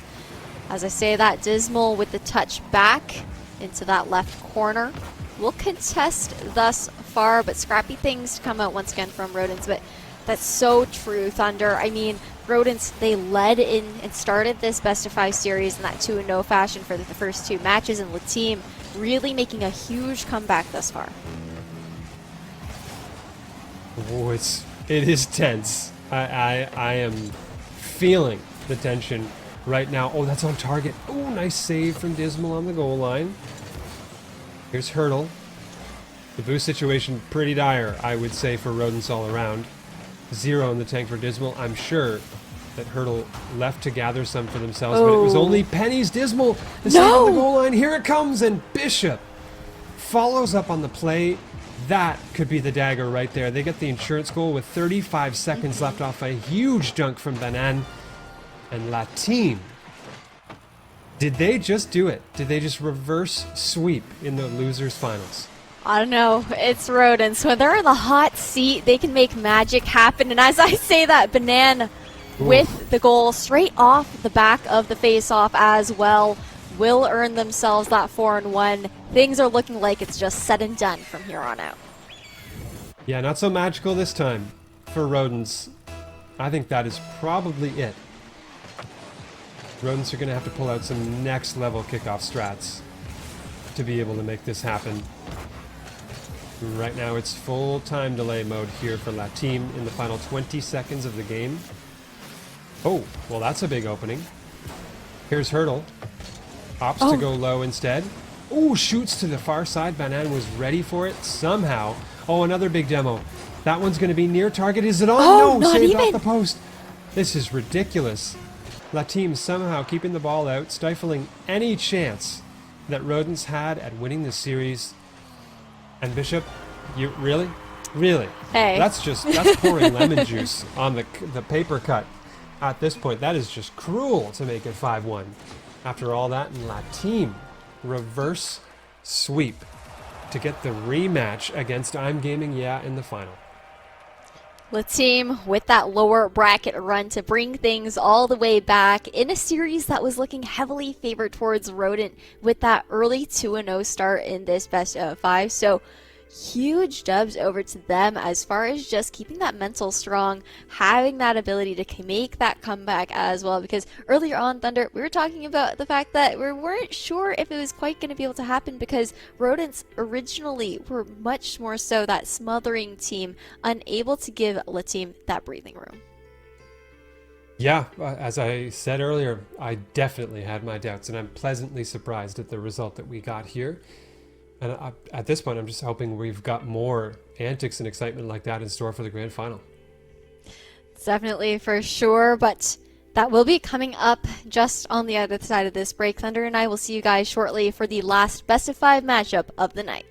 As I say that, Dismal with the touch back into that left corner. Will contest thus far, but scrappy things to come out once again from Rodents. But that's so true, Thunder. I mean, Rodents, they led in and started this best-of-5 series in that 2-0 fashion for the first two matches, and La Team really making a huge comeback thus far. Oh, it is tense. I am feeling the tension right now. Oh, that's on target. Oh, nice save from Dismal on the goal line. Here's Hurdle. The boost situation pretty dire, I would say, for Rodents all around. 0 in the tank for Dismal. I'm sure that Hurdle left to gather some for themselves, but it was only pennies. Dismal, the save on the goal line. Here it comes, and Bishop follows up on the play. That could be the dagger right there. They get the insurance goal with 35 seconds left off a huge dunk from Banan. And La Team, did they just do it? Did they just reverse sweep in the losers finals? I don't know. It's Rodents. When they're in the hot seat, they can make magic happen. And as I say that, Banan with the goal straight off the back of the face-off as well will earn themselves that 4-1. Things are looking like it's just said and done from here on out. Yeah, not so magical this time for Rodents. I think that is probably it. Rodents are going to have to pull out some next level kickoff strats to be able to make this happen. Right now it's full time delay mode here for La Team in the final 20 seconds of the game. Oh, well that's a big opening. Here's Hurdle. Opts to go low instead. Oh, shoots to the far side. Banan was ready for it somehow. Oh, another big demo. That one's going to be near target. Is it on? Oh, no, not saved even. off the post. This is ridiculous. La Team somehow keeping the ball out, stifling any chance that Rodents had at winning the series. And Bishop, you really? Hey. That's pouring lemon juice on the paper cut at this point. That is just cruel to make it 5-1. After all that, and La Team reverse sweep to get the rematch against I'm Gaming, in the final. La Team with that lower bracket run to bring things all the way back in a series that was looking heavily favored towards Rodent with that early 2-0 start in this best of 5. So huge dubs over to them as far as just keeping that mental strong, having that ability to make that comeback as well. Because earlier on, Thunder, we were talking about the fact that we weren't sure if it was quite going to be able to happen because Rodents originally were much more so that smothering team, unable to give Le Team that breathing room. Yeah, as I said earlier, I definitely had my doubts, and I'm pleasantly surprised at the result that we got here. And at this point, I'm just hoping we've got more antics and excitement like that in store for the grand final. It's definitely for sure, but that will be coming up just on the other side of this break. Thunder and I will see you guys shortly for the last best of 5 matchup of the night.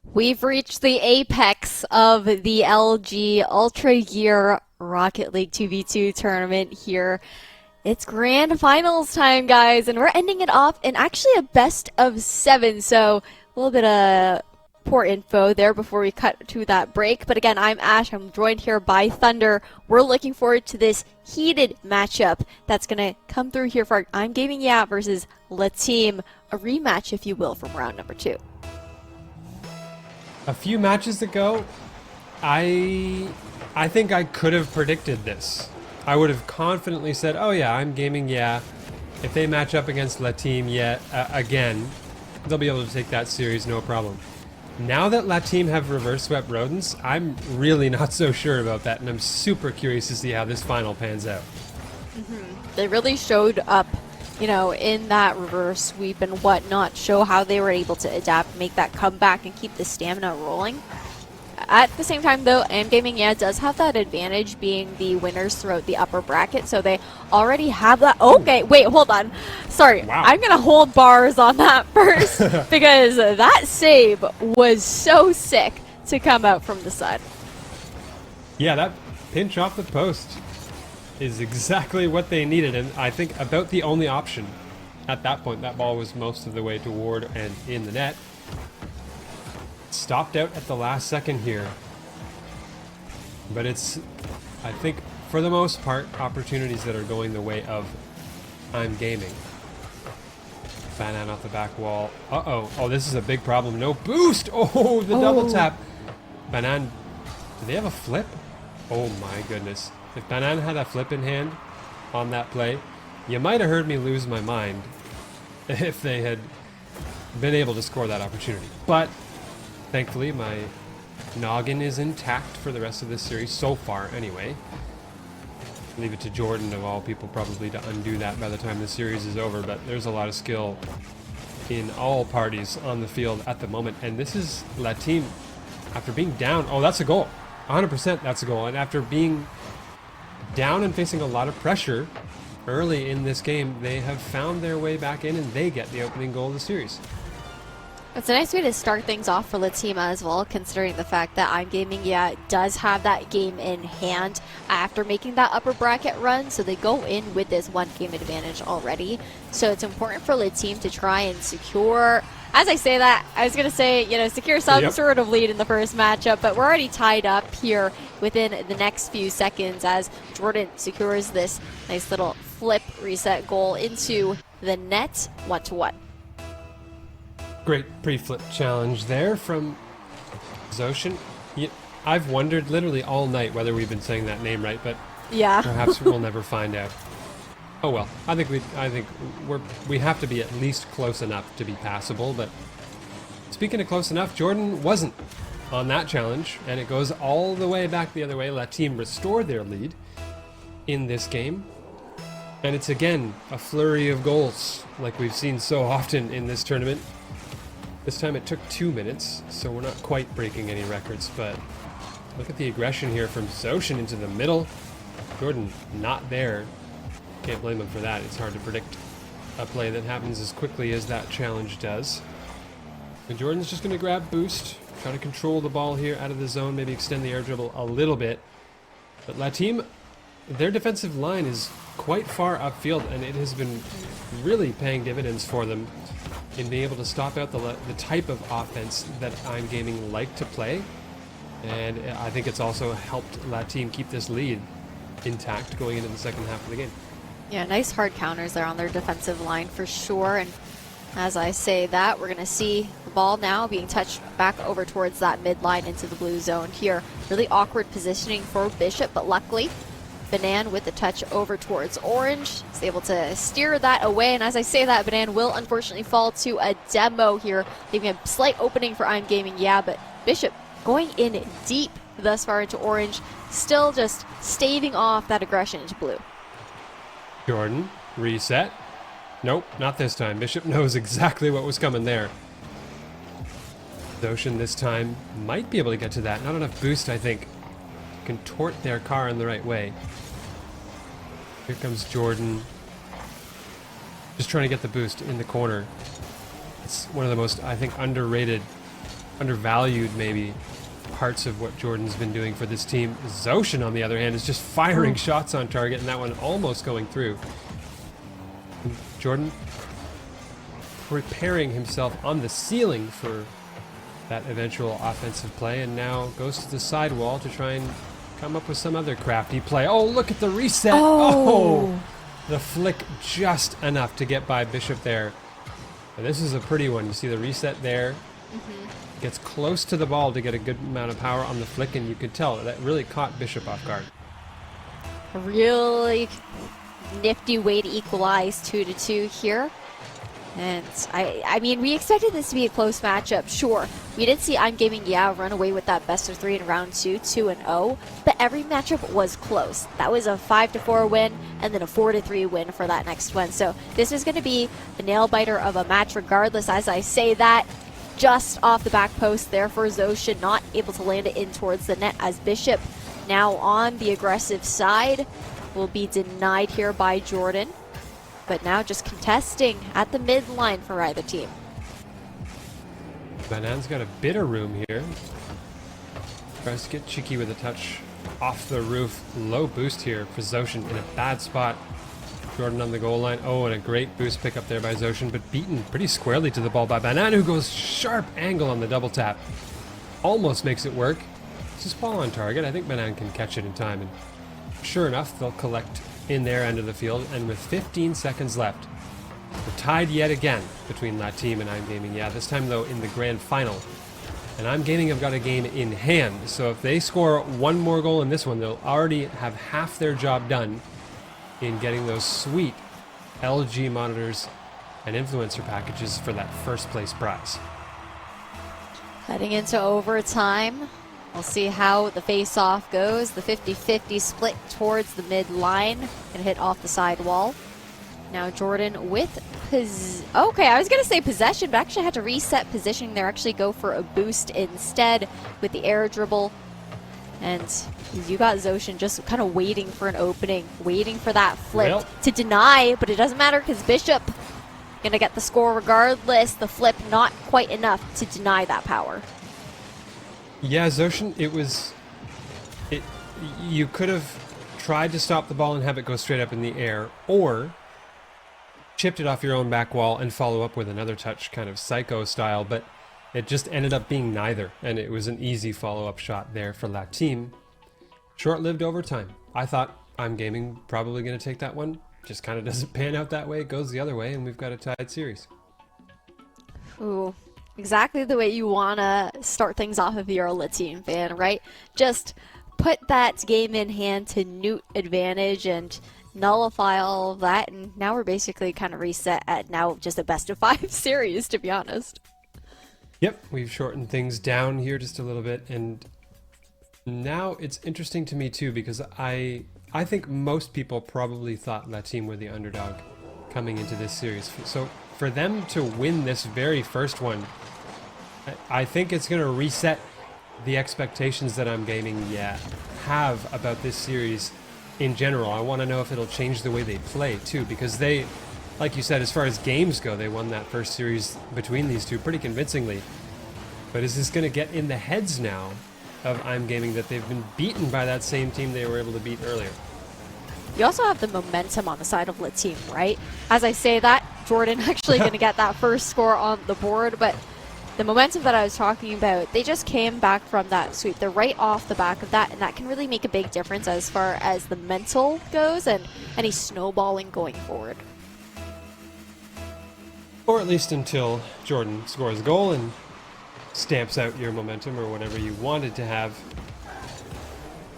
We've reached the apex of the LG Ultra Gear Rocket League 2v2 tournament here. It's grand finals time, guys, and we're ending it off in actually a best of 7. So a little bit of poor info there before we cut to that break. But again, I'm Ash. I'm joined here by Thunder. We're looking forward to this heated matchup that's going to come through here for I'm Gaming Yeah versus La Team, a rematch, if you will, from round number 2. A few matches ago, I think I could have predicted this. I would have confidently said, oh yeah, I'm Gaming Yeah. If they match up against La Team yet again, they'll be able to take that series no problem. Now that La Team have reverse swept Rodents, I'm really not so sure about that, and I'm super curious to see how this final pans out. They really showed up, you know, in that reverse sweep and whatnot, show how they were able to adapt, make that comeback, and keep the stamina rolling. At the same time, though, I'm Gaming Yeah does have that advantage being the winners throughout the upper bracket, so they already have that. Okay, wait, hold on. Sorry, Wow. I'm going to hold bars on that first because that save was so sick to come out from the side. Yeah, that pinch off the post is exactly what they needed, and I think about the only option at that point. That ball was most of the way toward and in the net. Stopped out at the last second here, but it's, I think, for the most part, opportunities that are going the way of I'm Gaming. Banan off the back wall. Uh-oh. Oh, this is a big problem. No boost! Oh, the double tap. Banan, do they have a flip? Oh my goodness. If Banan had a flip in hand on that play, you might have heard me lose my mind if they had been able to score that opportunity. But thankfully, my noggin is intact for the rest of this series, so far anyway. Leave it to Jordan, of all people, probably to undo that by the time the series is over, but there's a lot of skill in all parties on the field at the moment. And this is La Team, after being down, oh, that's a goal. 100% that's a goal. And after being down and facing a lot of pressure early in this game, they have found their way back in, and they get the opening goal of the series. It's a nice way to start things off for La Team as well, considering the fact that I'm Gaming Yeah does have that game in hand after making that upper bracket run, so they go in with this 1 game advantage already. So it's important for La Team to try and secure, as I say that, I was going to say, you know, secure some sort of lead in the first matchup, but we're already tied up here within the next few seconds as Jordan secures this nice little flip reset goal into the net, 1-1. Great pre-flip challenge there from Zoshin. I've wondered literally all night whether we've been saying that name right, but yeah, perhaps we'll never find out. Oh well, I think we have to be at least close enough to be passable. But speaking of close enough, Jordan wasn't on that challenge, and it goes all the way back the other way. La Team restore their lead in this game, and it's again a flurry of goals like we've seen so often in this tournament. This time it took 2 minutes, so we're not quite breaking any records, but look at the aggression here from Zoshin into the middle. Jordan not there. Can't blame him for that. It's hard to predict a play that happens as quickly as that challenge does. And Jordan's just going to grab boost, try to control the ball here out of the zone, maybe extend the air dribble a little bit. But La Team, their defensive line is quite far upfield, and it has been really paying dividends for them in being able to stop out the type of offense that I'm Gaming like to play. And I think it's also helped La Team keep this lead intact going into the second half of the game. Yeah, nice hard counters there on their defensive line for sure. And as I say that, we're going to see the ball now being touched back over towards that midline into the blue zone here. Really awkward positioning for Bishop, but luckily Banan with the touch over towards Orange is able to steer that away, and as I say that, Banan will unfortunately fall to a demo here, leaving a slight opening for I'm Gaming Yeah, but Bishop going in deep thus far into Orange, still just staving off that aggression into blue. Jordan, reset. Nope, not this time. Bishop knows exactly what was coming there. Zoshin this time might be able to get to that. Not enough boost, I think. Contort their car in the right way. Here comes Jordan. Just trying to get the boost in the corner. It's one of the most, I think, underrated undervalued maybe parts of what Jordan's been doing for this team. Zoshin, on the other hand, is just firing shots on target, and that one almost going through. And Jordan preparing himself on the ceiling for that eventual offensive play, and now goes to the sidewall to try and come up with some other crafty play. Oh, look at the reset. Oh, the flick just enough to get by Bishop there. And this is a pretty one. You see the reset there. Gets close to the ball to get a good amount of power on the flick, and you could tell that really caught Bishop off guard. A really nifty way to equalize 2-2 here. And I mean, we expected this to be a close matchup, sure. We did see I'm Gaming, run away with that best of 3 in round 2, 2-0. But every matchup was close. That was a 5-4 win, and then a 4-3 win for that next one. So this is going to be a nail-biter of a match regardless. As I say that, just off the back post there for Zoshin, not able to land it in towards the net, as Bishop, now on the aggressive side, will be denied here by Jordan. But now just contesting at the midline for either team. Banan's got a bit of room here. Tries to get cheeky with a touch off the roof. Low boost here for Zoshin in a bad spot. Jordan on the goal line. Oh, and a great boost pick up there by Zoshin, but beaten pretty squarely to the ball by Banan, who goes sharp angle on the double tap. Almost makes it work. It's just ball on target. I think Banan can catch it in time, and sure enough, they'll collect in their end of the field. And with 15 seconds left, we're tied yet again between that team and I'm Gaming. This time though in the grand final. And I'm Gaming have got a game in hand. So if they score one more goal in this one, they'll already have half their job done in getting those sweet LG monitors and influencer packages for that first place prize. Heading into overtime. We'll see how the face-off goes. The 50-50 split towards the mid-line and hit off the sidewall. Now Jordan with okay, I was going to say possession, but actually had to reset positioning there. Actually go for a boost instead with the air dribble. And you got Zoshin just kind of waiting for an opening, waiting for that flip to deny, but it doesn't matter because Bishop going to get the score regardless. The flip not quite enough to deny that power. Yeah, Zoshin, you could have tried to stop the ball and have it go straight up in the air, or chipped it off your own back wall and follow up with another touch, kind of psycho style, but it just ended up being neither, and it was an easy follow-up shot there for that team. Short-lived overtime. I thought I'm Gaming probably going to take that one. Just kind of doesn't pan out that way. It goes the other way, and we've got a tied series. Ooh. Exactly the way you want to start things off if you're a Latin fan, right? Just put that game in hand to Newt advantage and nullify all of that, and now we're basically kind of reset at now just a best of 5 series, to be honest. Yep, we've shortened things down here just a little bit, and now it's interesting to me too, because I think most people probably thought that team were the underdog coming into this series. So for them to win this very first one, I think it's going to reset the expectations that I'm Gaming have about this series in general. I want to know if it'll change the way they play too, because they, like you said, as far as games go, they won that first series between these two pretty convincingly. But is this going to get in the heads now of I'm Gaming that they've been beaten by that same team they were able to beat earlier? You also have the momentum on the side of Lit team, right? As I say that, Jordan actually going to get that first score on the board, but the momentum that I was talking about, they just came back from that sweep. They're right off the back of that, and that can really make a big difference as far as the mental goes and any snowballing going forward. Or at least until Jordan scores a goal and stamps out your momentum or whatever you wanted to have.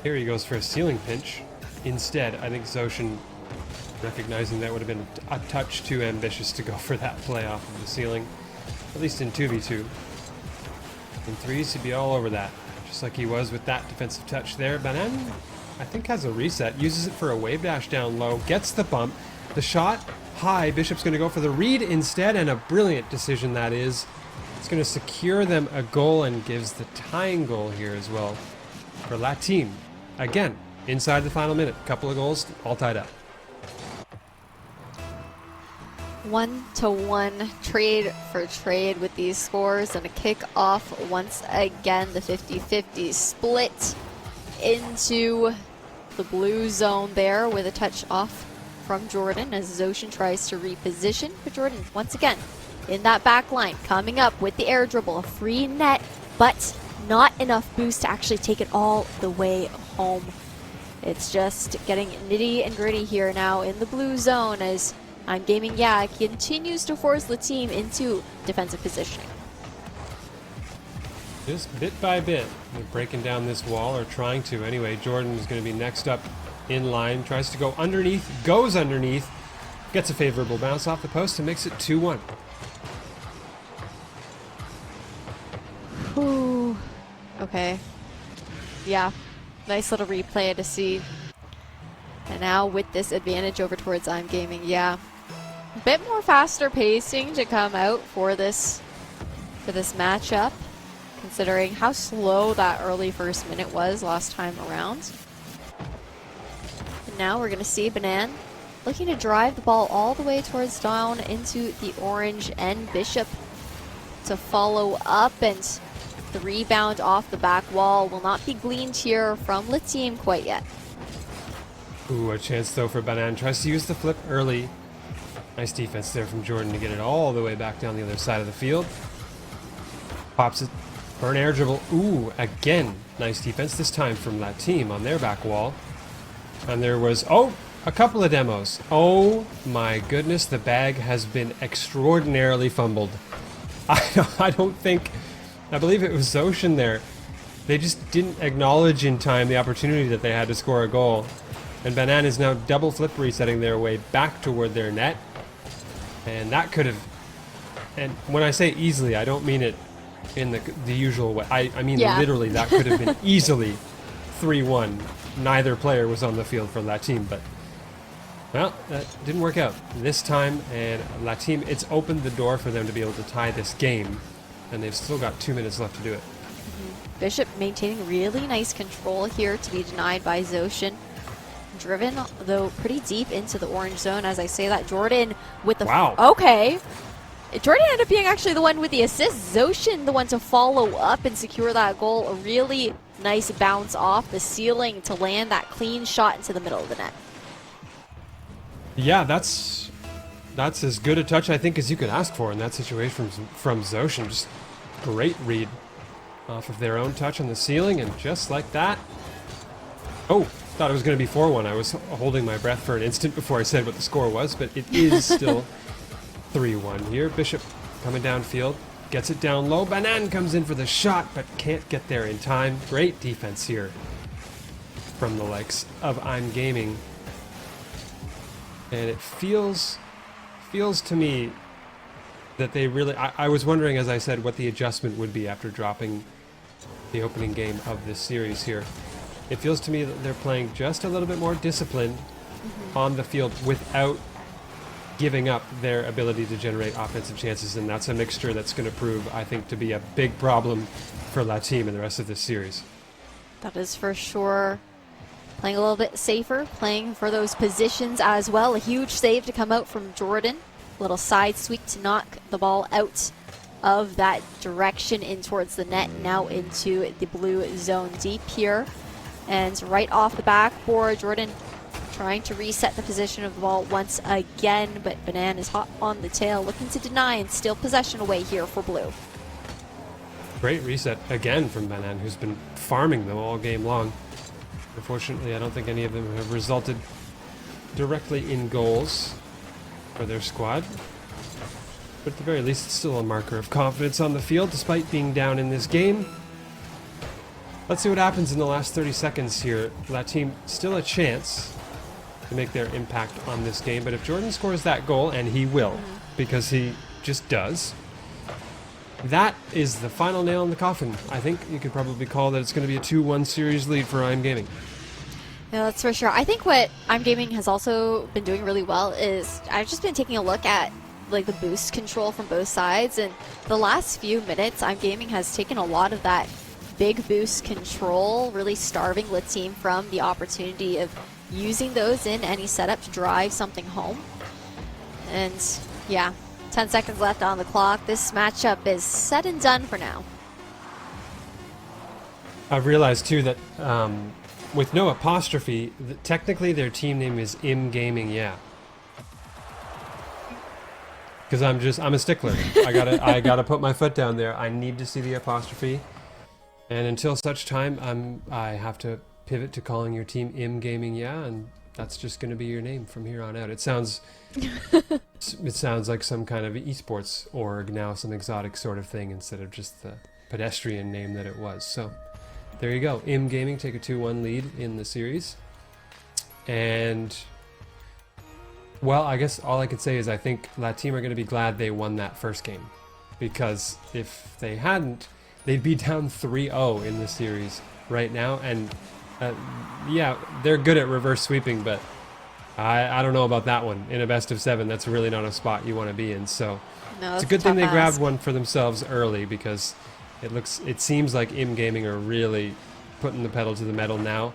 Here he goes for a ceiling pinch. Instead, I think Zoshin, recognizing that would have been a touch too ambitious to go for that play off of the ceiling. At least in 2v2. In threes, he'd be all over that. Just like he was with that defensive touch there. Banan, I think, has a reset. Uses it for a wave dash down low. Gets the bump. The shot high. Bishop's going to go for the read instead, and a brilliant decision that is. It's going to secure them a goal and gives the tying goal here as well for La Team. Again, inside the final minute. Couple of goals, all tied up. 1-1 trade for trade with these scores, and a kick off once again. The 50-50 split into the blue zone there with a touch off from Jordan as Zoshin tries to reposition. But Jordan once again in that back line, coming up with the air dribble, a free net, but not enough boost to actually take it all the way home. It's just getting nitty and gritty here now in the blue zone as I'm Gaming continues to force the team into defensive positioning. Just bit by bit, they're breaking down this wall, or trying to anyway. Jordan is going to be next up in line, tries to go underneath, goes underneath, gets a favorable bounce off the post and makes it 2-1. Ooh. Okay. Yeah. Nice little replay to see. And now with this advantage over towards I'm Gaming, a bit more faster pacing to come out for this matchup, considering how slow that early first minute was last time around. And now we're going to see Banan looking to drive the ball all the way towards down into the orange, and Bishop to follow up, and the rebound off the back wall will not be gleaned here from the team quite yet. Ooh, a chance though for Banan. Tries to use the flip early. Nice defense there from Jordan to get it all the way back down the other side of the field. Pops it for an air dribble. Ooh, again, nice defense this time from that team on their back wall. And there was, a couple of demos. Oh my goodness, the bag has been extraordinarily fumbled. I believe it was Zoshin there. They just didn't acknowledge in time the opportunity that they had to score a goal. And Banan is now double flip resetting their way back toward their net. And that could have, and when I say easily, I don't mean it in the usual way. I mean literally, that could have been easily 3-1. Neither player was on the field for La Team, but well, that didn't work out this time. And La Team, it's opened the door for them to be able to tie this game. And they've still got 2 minutes left to do it. Bishop maintaining really nice control here to be denied by Zoshin. Driven, though, pretty deep into the orange zone. As I say that, Jordan with the... Wow. Okay. Jordan ended up being actually the one with the assist. Zoshin the one to follow up and secure that goal. A really nice bounce off the ceiling to land that clean shot into the middle of the net. Yeah, that's as good a touch, I think, as you could ask for in that situation from Zoshin. Just great read off of their own touch on the ceiling, and just like that. Oh, thought it was going to be 4-1. I was holding my breath for an instant before I said what the score was, but it is still 3-1 here. Bishop coming downfield, gets it down low. Banan comes in for the shot, but can't get there in time. Great defense here from the likes of I'm Gaming. And it feels to me that they really... I was wondering, as I said, what the adjustment would be after dropping the opening game of this series here. It feels to me that they're playing just a little bit more disciplined on the field without giving up their ability to generate offensive chances, and that's a mixture that's going to prove, I think, to be a big problem for La Team in the rest of this series. That is for sure. Playing a little bit safer, playing for those positions as well. A huge save to come out from Jordan. Little side sweep to knock the ball out of that direction in towards the net, now into the blue zone deep here. And right off the backboard, Jordan trying to reset the position of the ball once again, but Banan is hot on the tail, looking to deny and steal possession away here for blue. Great reset again from Banan, who's been farming them all game long. Unfortunately, I don't think any of them have resulted directly in goals for their squad. But at the very least, it's still a marker of confidence on the field, despite being down in this game. Let's see what happens in the last 30 seconds here. La Team still a chance to make their impact on this game, but if Jordan scores that goal, and he will, because he just does, that is the final nail in the coffin. I think you could probably call that it's going to be a 2-1 series lead for I'm Gaming. Yeah, that's for sure. I think what I'm Gaming has also been doing really well is I've just been taking a look at like the boost control from both sides, and the last few minutes I'm Gaming has taken a lot of that big boost control, really starving the team from the opportunity of using those in any setup to drive something home. And Yeah, 10 seconds left on the clock. This matchup is said and done for now. I've realized too that with no apostrophe, technically their team name is Im Gaming, yeah. Because I'm a stickler. I gotta put my foot down there. I need to see the apostrophe, and until such time, I have to pivot to calling your team Im Gaming, yeah, and that's just gonna be your name from here on out. It sounds like some kind of esports org now, some exotic sort of thing instead of just the pedestrian name that it was. So there you go. Im Gaming take a 2-1 lead in the series, and. Well, I guess all I could say is I think La Team are going to be glad they won that first game. Because if they hadn't, they'd be down 3-0 in the series right now. And yeah, they're good at reverse sweeping, but I don't know about that one. In a best of 7, that's really not a spot you want to be in. So No, it's a that's good thing they tough grabbed ask. one for themselves early, because it seems like Im Gaming are really putting the pedal to the metal now.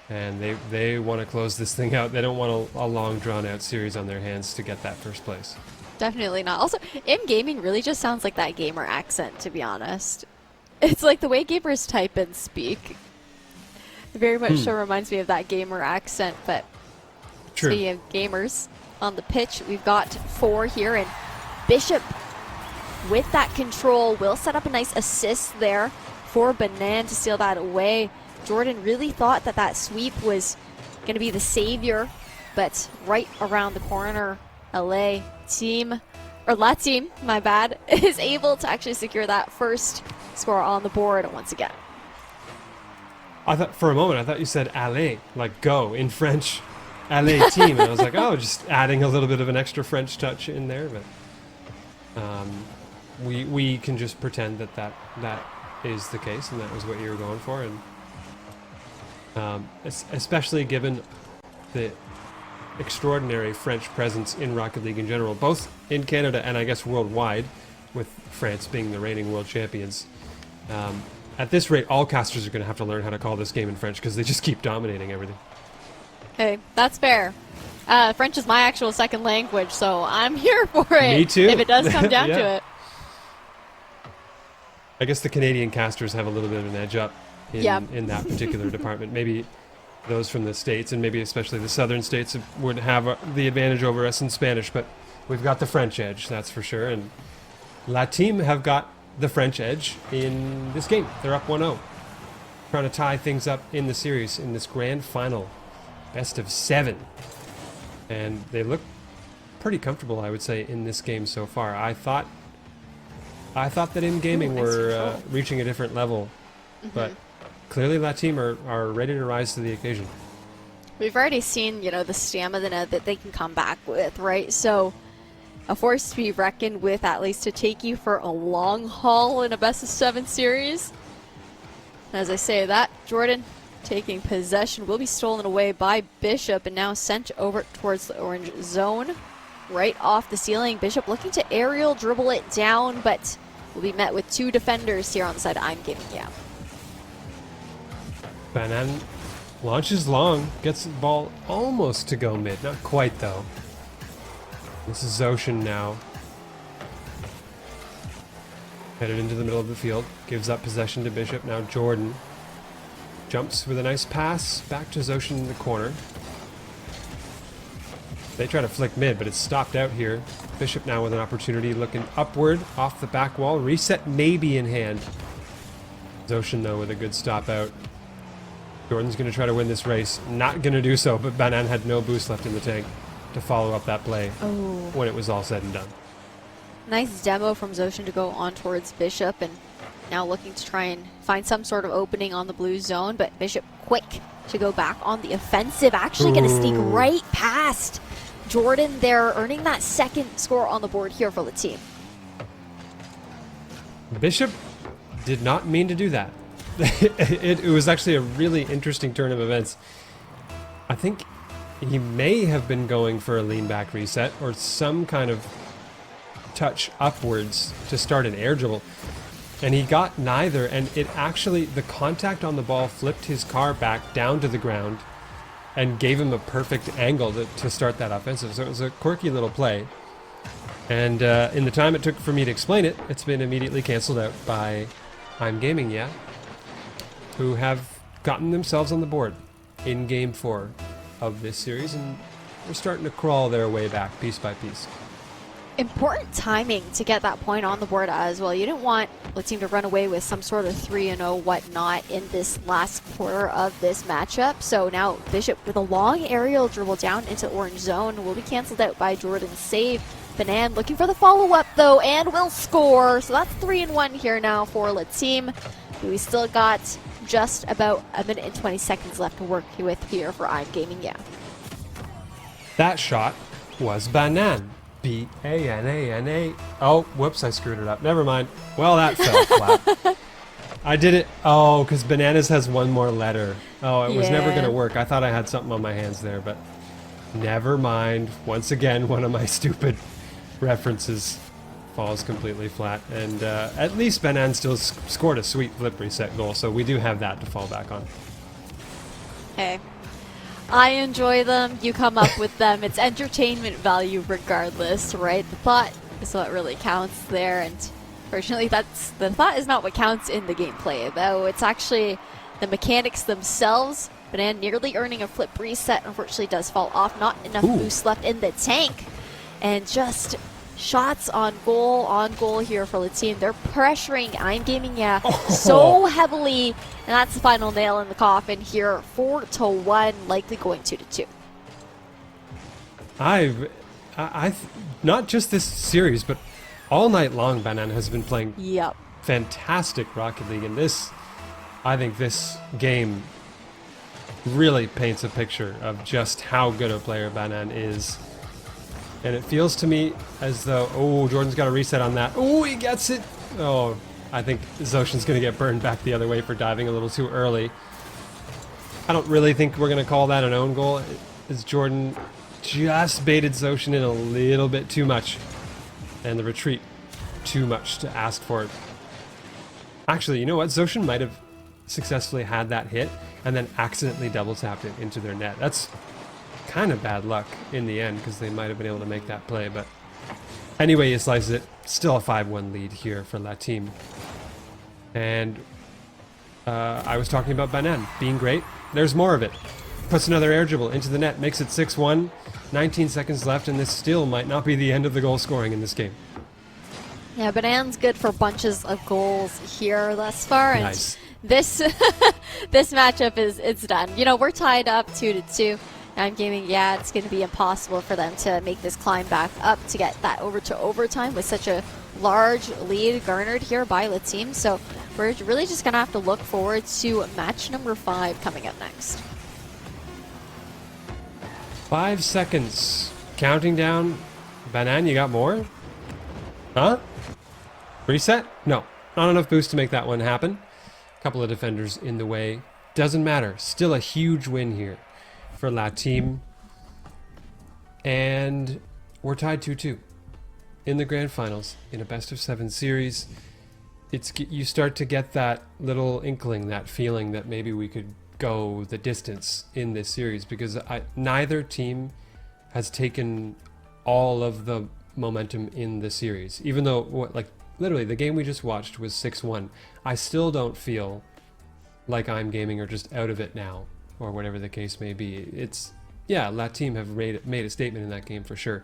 And they want to close this thing out. They don't want a long, drawn-out series on their hands to get that first place. Definitely not. Also, Im Gaming really just sounds like that gamer accent, to be honest. It's like the way gamers type and speak. It very much so reminds me of that gamer accent. But True. speaking of gamers, on the pitch, we've got 4 here. And Bishop, with that control, will set up a nice assist there for Banan to steal that away. Jordan really thought that that sweep was going to be the savior, but right around the corner, La Team, my bad, is able to actually secure that first score on the board once again. I thought for a moment, I thought you said "aller," like "go" in French, "aller team," and I was like, oh, just adding a little bit of an extra French touch in there. But we can just pretend that is the case, and that was what you were going for, and. Especially given the extraordinary French presence in Rocket League in general, both in Canada and I guess worldwide, with France being the reigning world champions. At this rate, all casters are going to have to learn how to call this game in French because they just keep dominating everything. Hey, that's fair. French is my actual second language, so I'm here for it. Me too. If it does come down Yeah. to it. I guess the Canadian casters have a little bit of an edge up Yeah. in that particular department. Maybe those from the States, and maybe especially the southern states, would have the advantage over us in Spanish, but we've got the French edge, that's for sure. And La Team have got the French edge in this game. They're up 1-0, trying to tie things up in the series in this grand final, best of 7. And they look pretty comfortable, I would say, in this game so far. I thought that in gaming Nice we're control. reaching a different level, but clearly that team are ready to rise to the occasion. We've already seen, the stamina that they can come back with, right? So a force to be reckoned with, at least to take you for a long haul in a best of 7 series. And as I say that, Jordan taking possession will be stolen away by Bishop and now sent over towards the orange zone. Right off the ceiling, Bishop looking to aerial dribble it down, but will be met with 2 defenders here on the side. I'm giving you. Banan launches long, gets the ball almost to go mid. Not quite, though. This is Zoshin now. Headed into the middle of the field. Gives up possession to Bishop. Now Jordan jumps with a nice pass back to Zoshin in the corner. They try to flick mid, but it's stopped out here. Bishop now with an opportunity, looking upward off the back wall. Reset maybe in hand. Zoshin, though, with a good stop out. Jordan's going to try to win this race. Not going to do so, but Banan had no boost left in the tank to follow up that play when it was all said and done. Nice demo from Zoshin to go on towards Bishop, and now looking to try and find some sort of opening on the blue zone, but Bishop quick to go back on the offensive. Actually going to sneak right past Jordan there, earning that second score on the board here for the team. Bishop did not mean to do that. It was actually a really interesting turn of events. I think he may have been going for a lean back reset or some kind of touch upwards to start an air dribble, and he got neither, and it actually, the contact on the ball flipped his car back down to the ground and gave him a perfect angle to start that offensive. So it was a quirky little play. And in the time it took for me to explain it, it's been immediately canceled out by I'm Gaming, yeah, who have gotten themselves on the board in Game 4 of this series, and they're starting to crawl their way back piece by piece. Important timing to get that point on the board as well. You didn't want the team to run away with some sort of 3-0 whatnot in this last quarter of this matchup. So now Bishop with a long aerial dribble down into orange zone will be canceled out by Jordan's save. Banan looking for the follow-up though and will score. So that's 3-1 here now for the team. We still got just about a minute and 20 seconds left to work with here for I'm Gaming, yeah. That shot was Banan. B-A-N-A-N-A. Oh, whoops, I screwed it up. Never mind. Well, that fell flat. I did it. Oh, because bananas has one more letter. Oh, it was never going to work. I thought I had something on my hands there, but never mind. Once again, one of my stupid references falls completely flat. And at least Banan still scored a sweet flip reset goal, so we do have that to fall back on. Hey. I enjoy them, you come up with them. It's entertainment value regardless, right? The thought is what really counts there, and fortunately the thought is not what counts in the gameplay, though it's actually the mechanics themselves. Banan nearly earning a flip reset, unfortunately does fall off, not enough boost left in the tank, and just shots on goal here for the team. They're pressuring I'm Gaming, yeah, so heavily, and that's the final nail in the coffin here. 4-1, likely going 2-2. Not just this series, but all night long, Banan has been playing fantastic Rocket League, and I think this game really paints a picture of just how good a player Banan is. And it feels to me as though, oh, Jordan's got a reset on that. Oh, he gets it. Oh, I think Zoshin's going to get burned back the other way for diving a little too early. I don't really think we're going to call that an own goal, as Jordan just baited Zoshin in a little bit too much. And the retreat, too much to ask for it. Actually, you know what? Zoshin might have successfully had that hit and then accidentally double tapped it into their net. That's kind of bad luck in the end, because they might have been able to make that play, but anyway, he slices it. Still a 5-1 lead here for La Team. And I was talking about Banan being great. There's more of it. Puts another air dribble into the net, makes it 6-1. 19 seconds left, and this still might not be the end of the goal scoring in this game. Yeah, Banan's good for bunches of goals here thus far, and nice. This this matchup it's done. You know, we're tied up 2-2. I'm Gaming, yeah, it's going to be impossible for them to make this climb back up to get that over to overtime with such a large lead garnered here by the team. So we're really just going to have to look forward to match number 5 coming up next. 5 seconds. Counting down. Banan, you got more? Huh? Reset? No. Not enough boost to make that one happen. A couple of defenders in the way. Doesn't matter. Still a huge win here for La Team. And we're tied 2-2 in the grand finals in a best-of-7 series. You start to get that little inkling, that feeling that maybe we could go the distance in this series, because neither team has taken all of the momentum in the series. Even though, like, literally the game we just watched was 6-1, I still don't feel like I'm Gaming are just out of it now, or whatever the case may be. It's, yeah, La Team have made a statement in that game for sure,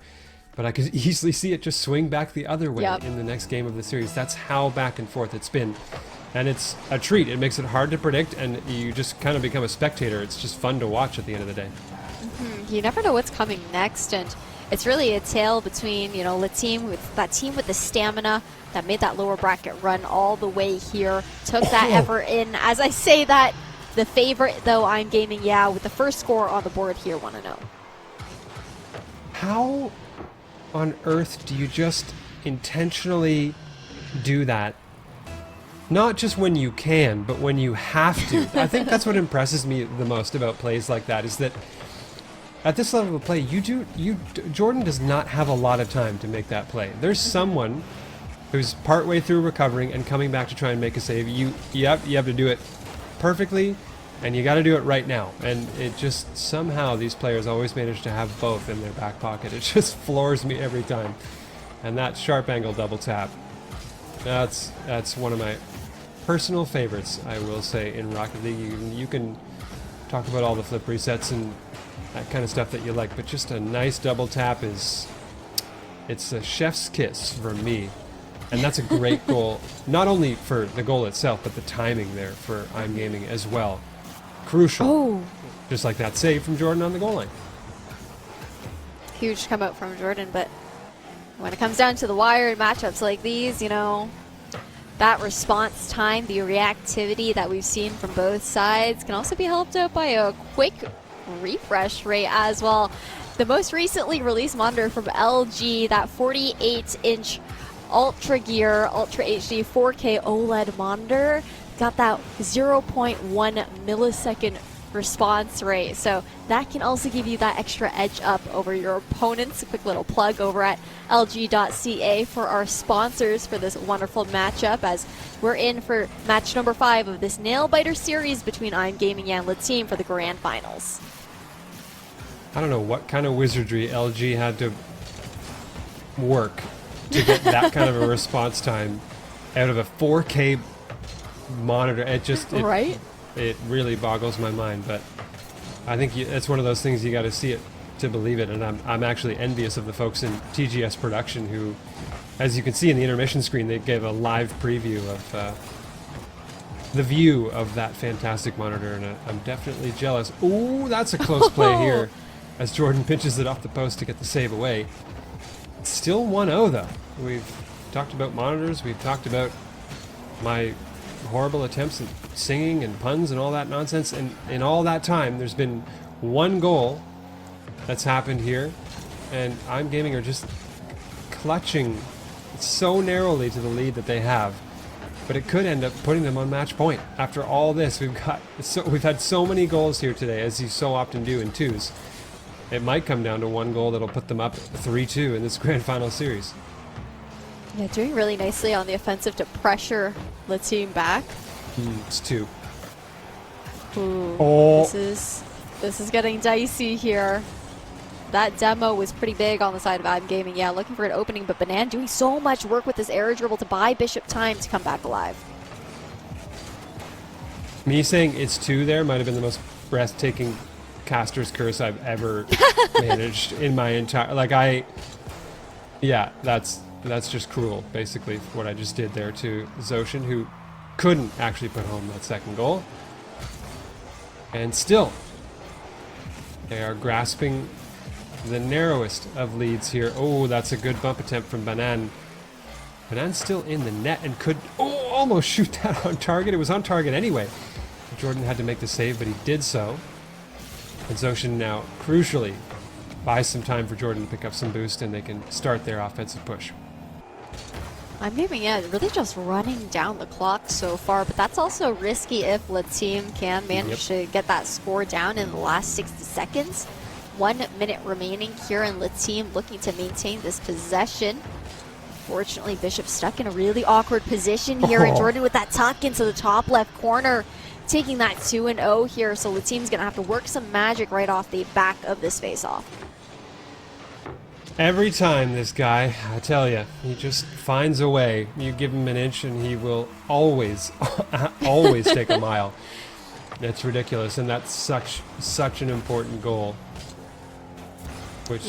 but I could easily see it just swing back the other way in the next game of the series. That's how back and forth it's been, and it's a treat. It makes it hard to predict, and you just kind of become a spectator. It's just fun to watch at the end of the day. You never know what's coming next, and it's really a tale between, you know, the team with the stamina that made that lower bracket run all the way here, took that effort in. As I say that, the favorite, though, I'm Gaming, yeah, with the first score on the board here, want to know. How on earth do you just intentionally do that? Not just when you can, but when you have to. I think that's what impresses me the most about plays like that, is that at this level of play, Jordan does not have a lot of time to make that play. There's someone who's partway through recovering and coming back to try and make a save. You have to do it perfectly, and you got to do it right now. And it just, somehow these players always manage to have both in their back pocket. It just floors me every time. And that sharp angle double tap, that's one of my personal favorites, I will say, in Rocket League. You can talk about all the flip resets and that kind of stuff that you like, but just a nice double tap it's a chef's kiss for me. And that's a great goal, not only for the goal itself, but the timing there for I'm Gaming as well. Crucial. Oh. Just like that save from Jordan on the goal line. Huge come out from Jordan, but when it comes down to the wire and matchups like these, you know, that response time, the reactivity that we've seen from both sides can also be helped out by a quick refresh rate as well. The most recently released monitor from LG, that 48-inch Ultra Gear Ultra HD 4K OLED monitor, got that 0.1 millisecond response rate, so that can also give you that extra edge up over your opponents. A quick little plug over at lg.ca for our sponsors for this wonderful matchup, as we're in for match number 5 of this nail-biter series between I'm Gaming and Le Team for the grand finals. I don't know what kind of wizardry LG had to work to get that kind of a response time out of a 4K monitor. Right? It really boggles my mind, but I think it's one of those things you got to see it to believe it, and I'm actually envious of the folks in TGS production who, as you can see in the intermission screen, they gave a live preview of the view of that fantastic monitor, and I'm definitely jealous. Ooh, that's a close play here as Jordan pitches it off the post to get the save away. It's still 1-0 though. We've talked about monitors, we've talked about my horrible attempts at singing and puns and all that nonsense, and in all that time there's been one goal that's happened here, and I'm Gaming are just clutching so narrowly to the lead that they have, but it could end up putting them on match point. After all this, we've had so many goals here today, as you so often do in twos. It might come down to one goal that'll put them up 3-2 in this grand final series. Yeah, doing really nicely on the offensive to pressure the team back. It's 2. Ooh, oh. This is getting dicey here. That demo was pretty big on the side of I'm Gaming. Yeah, looking for an opening, but Banan doing so much work with this air dribble to buy Bishop time to come back alive. Me saying it's 2 there might have been the most breathtaking caster's curse I've ever managed in my entire... Yeah, that's just cruel, basically, what I just did there to Zoshin, who couldn't actually put home that second goal. And still, they are grasping the narrowest of leads here. Oh, that's a good bump attempt from Banan. Banan's still in the net and could almost shoot that on target. It was on target anyway. Jordan had to make the save, but he did so. And Zoshin now, crucially, buys some time for Jordan to pick up some boost, and they can start their offensive push. I'm Gaming, yeah, really just running down the clock so far, but that's also risky if Le Team can manage to get that score down in the last 60 seconds. 1 minute remaining here, and Le Team looking to maintain this possession. Fortunately, Bishop stuck in a really awkward position here, and Jordan with that tuck into the top left corner, taking that 2-0 here, so Le Team's gonna have to work some magic right off the back of this face-off. Every time, this guy, I tell you, he just finds a way. You give him an inch and he will always, always take a mile. It's ridiculous, and that's such an important goal, which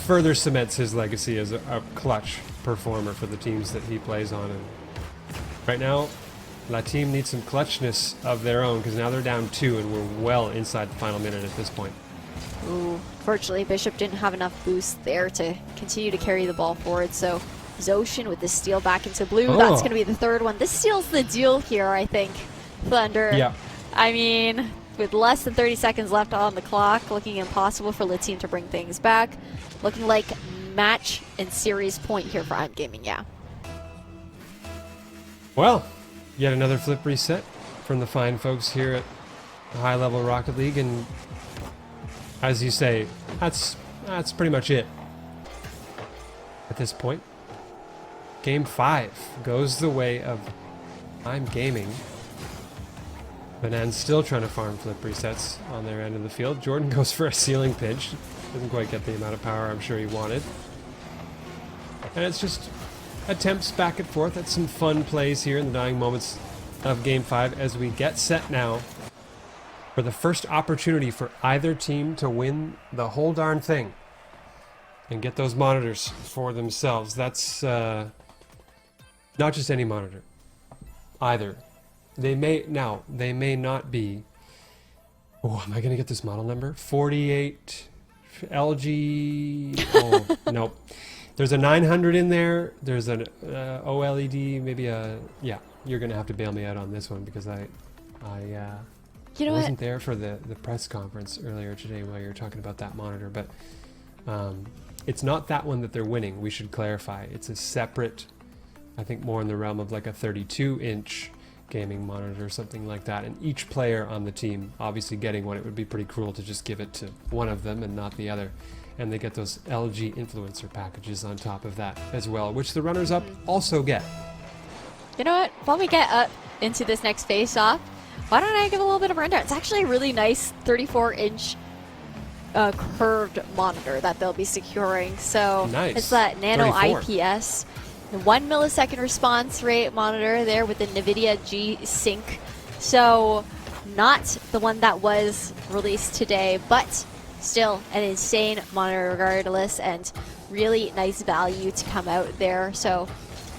further cements his legacy as a clutch performer for the teams that he plays on. And right now, La Team needs some clutchness of their own, because now they're down 2 and we're well inside the final minute at this point. Ooh, fortunately, Bishop didn't have enough boost there to continue to carry the ball forward, so Zoshin with the steal back into blue. That's going to be the third one. This seals the deal here, I think, Thunder. Yeah. I mean, with less than 30 seconds left on the clock, looking impossible for Le Team to bring things back. Looking like match and series point here for I'm Gaming, yeah. Well, yet another flip reset from the fine folks here at High Level Rocket League, and as you say, that's pretty much it at this point. Game 5 goes the way of I'm Gaming. Banan's still trying to farm flip resets on their end of the field. Jordan goes for a ceiling pinch. Doesn't quite get the amount of power I'm sure he wanted. And it's just attempts back and forth at some fun plays here in the dying moments of Game 5 as we get set now for the first opportunity for either team to win the whole darn thing and get those monitors for themselves. That's not just any monitor either. They may not be. Oh, am I gonna get this model number? 48 LG. Oh, nope. There's a 900 in there. There's an OLED, maybe a, yeah. You're gonna have to bail me out on this one because I wasn't there for the press conference earlier today while you were talking about that monitor, but it's not that one that they're winning. We should clarify. It's a separate, I think more in the realm of like a 32-inch gaming monitor or something like that. And each player on the team obviously getting one. It would be pretty cruel to just give it to one of them and not the other. And they get those LG influencer packages on top of that as well, which the runners-up also get. You know what? While we get up into this next face-off, why don't I give a little bit of a rundown? It's actually a really nice 34-inch curved monitor that they'll be securing. So nice. It's that Nano 34. IPS, the 1 millisecond response rate monitor there with the NVIDIA G-Sync. So not the one that was released today, but still an insane monitor regardless, and really nice value to come out there. So,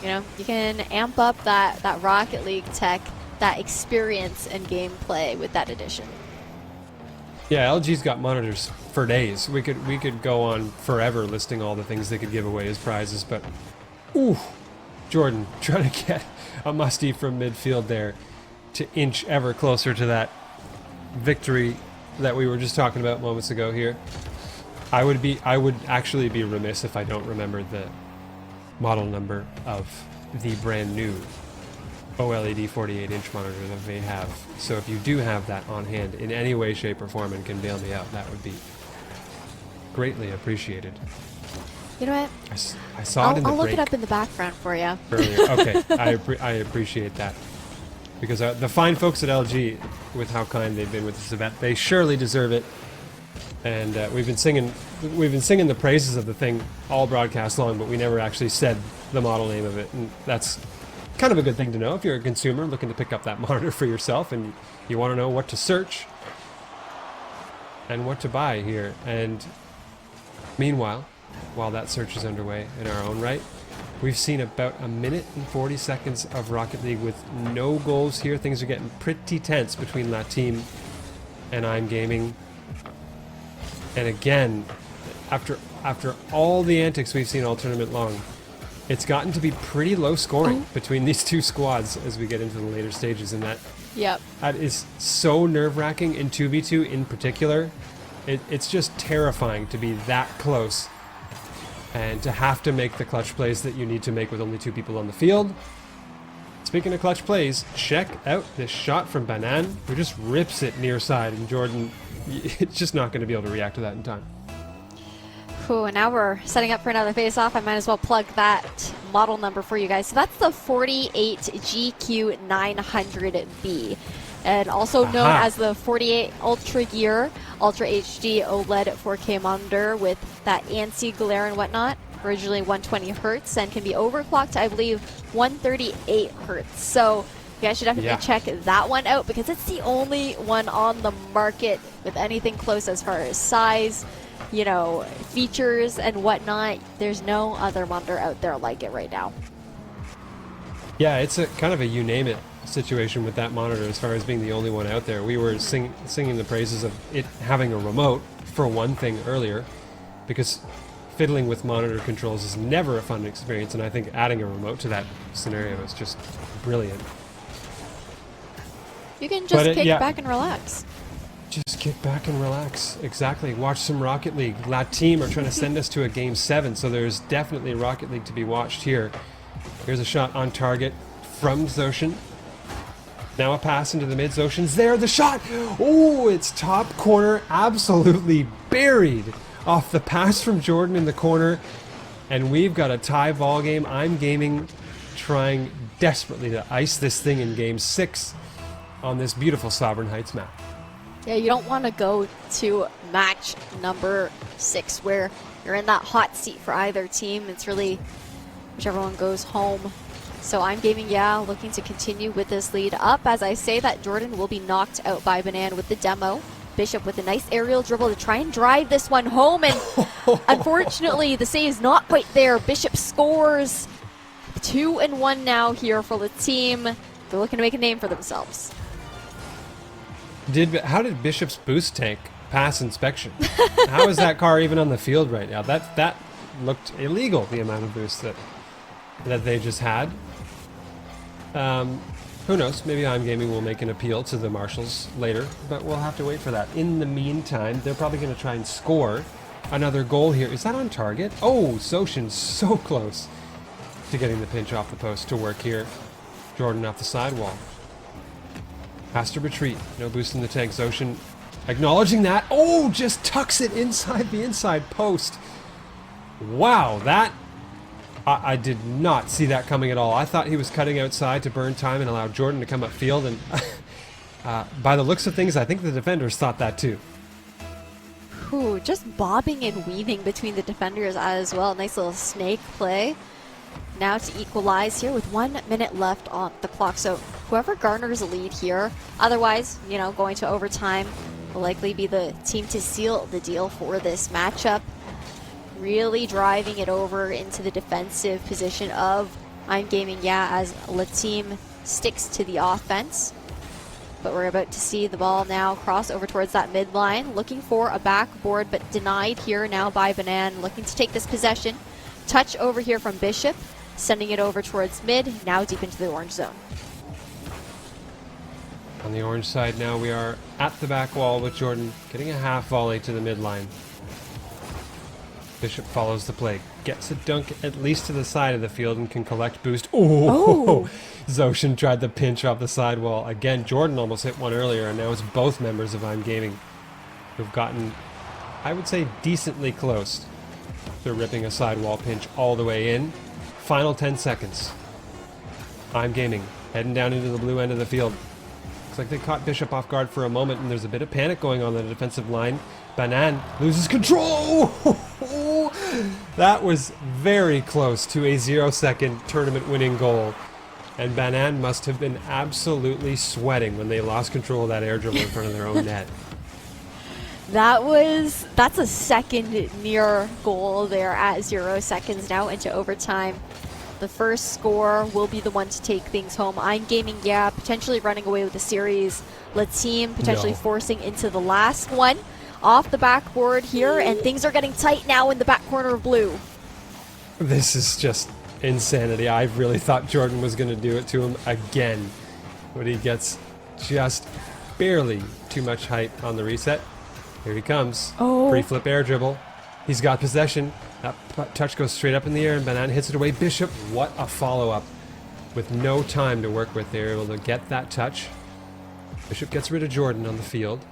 you know, you can amp up that Rocket League tech, that experience and gameplay with that edition. Yeah, LG's got monitors for days. We could go on forever listing all the things they could give away as prizes, but ooh, Jordan trying to get a musty from midfield there to inch ever closer to that victory that we were just talking about moments ago here. I would actually be remiss if I don't remember the model number of the brand new OLED 48-inch monitor that they have. So if you do have that on hand in any way, shape, or form and can bail me out, that would be greatly appreciated. You know what? I saw it in the I'll look break it up in the background for you. earlier. Okay, I appreciate that. Because the fine folks at LG, with how kind they've been with this event, they surely deserve it. And we've been singing the praises of the thing all broadcast long, but we never actually said the model name of it. And that's kind of a good thing to know if you're a consumer looking to pick up that monitor for yourself and you want to know what to search and what to buy here. And meanwhile, while that search is underway in our own right, we've seen about 1 minute and 40 seconds of Rocket League with no goals here. Things are getting pretty tense between that team and I'm Gaming. And again, after all the antics we've seen all tournament long, it's gotten to be pretty low scoring between these two squads as we get into the later stages, and that is so nerve-wracking in 2v2 in particular. It's just terrifying to be that close and to have to make the clutch plays that you need to make with only 2 people on the field. Speaking of clutch plays, check out this shot from Banan, who just rips it near side, and Jordan, it's just not going to be able to react to that in time. Cool, and now we're setting up for another face-off. I might as well plug that model number for you guys. So that's the 48GQ900B, and also known as the 48 Ultra Gear Ultra HD OLED 4K monitor with that ANSI glare and whatnot. Originally 120 hertz and can be overclocked to, I believe, 138 hertz. So you guys should definitely check that one out because it's the only one on the market with anything close as far as size, you know, features and whatnot. There's no other monitor out there like it right now. Yeah, it's a kind of a you name it situation with that monitor as far as being the only one out there. We were singing the praises of it having a remote for one thing earlier, because fiddling with monitor controls is never a fun experience, and I think adding a remote to that scenario is just brilliant. You can just kick back and relax. Just kick back and relax. Exactly. Watch some Rocket League. That team are trying to send us to a Game 7, so there's definitely Rocket League to be watched here. Here's a shot on target from Zoshin. Now a pass into the mid. Zoshin's there. The shot! Oh, it's top corner. Absolutely buried off the pass from Jordan in the corner. And we've got a tie ball game. I'm Gaming trying desperately to ice this thing in Game 6 on this beautiful Sovereign Heights map. Yeah, you don't want to go to match number 6 where you're in that hot seat for either team. It's really whichever one goes home. So I'm Gaming, yeah, looking to continue with this lead up. As I say that, Jordan will be knocked out by Banan with the demo. Bishop with a nice aerial dribble to try and drive this one home, and unfortunately the save is not quite there. Bishop scores 2-1 now here for the team. They're looking to make a name for themselves. How did Bishop's boost tank pass inspection? How is that car even on the field right now? That looked illegal, the amount of boost that they just had. Who knows? Maybe I'm Gaming will make an appeal to the marshals later, but we'll have to wait for that. In the meantime, they're probably going to try and score another goal here. Is that on target? Oh, Soshin so close to getting the pinch off the post to work here. Jordan off the sidewall. Has to retreat. No boost in the tank. Zoshin acknowledging that. Oh, just tucks it inside the inside post. Wow, that... I did not see that coming at all. I thought he was cutting outside to burn time and allow Jordan to come upfield, and by the looks of things, I think the defenders thought that too. Ooh, just bobbing and weaving between the defenders as well. Nice little snake play. Now to equalize here with 1 minute left on the clock. So whoever garners a lead here, otherwise, you know, going to overtime will likely be the team to seal the deal for this matchup. Really driving it over into the defensive position of I'm Gaming, yeah, as the team sticks to the offense. But we're about to see the ball now cross over towards that midline, looking for a backboard, but denied here now by Banan, looking to take this possession. Touch over here from Bishop, sending it over towards mid, now deep into the orange zone. On the orange side now, we are at the back wall with Jordan getting a half volley to the midline. Bishop follows the play, gets a dunk at least to the side of the field and can collect boost. Oh! Zoshin tried the pinch off the sidewall. Again, Jordan almost hit one earlier, and now it's both members of I'm Gaming who've gotten, I would say, decently close to ripping a sidewall pinch all the way in. Final 10 seconds. I'm Gaming heading down into the blue end of the field. Looks like they caught Bishop off guard for a moment, and there's a bit of panic going on the defensive line. Banan loses control. That was very close to a 0-second tournament-winning goal. And Banan must have been absolutely sweating when they lost control of that air dribble in front of their own net. That's a second near goal there at 0 seconds now into overtime. The first score will be the one to take things home. I'm Gaming, yeah, potentially running away with the series. La Team potentially forcing into the last one. Off the backboard here, and things are getting tight now in the back corner of blue. This is just insanity. I really thought Jordan was going to do it to him again, but he gets just barely too much height on the reset. Here he comes. Oh. Pre-flip air dribble. He's got possession. That touch goes straight up in the air, and Banan hits it away. Bishop, what a follow-up. With no time to work with, they're able to get that touch. Bishop gets rid of Jordan on the field.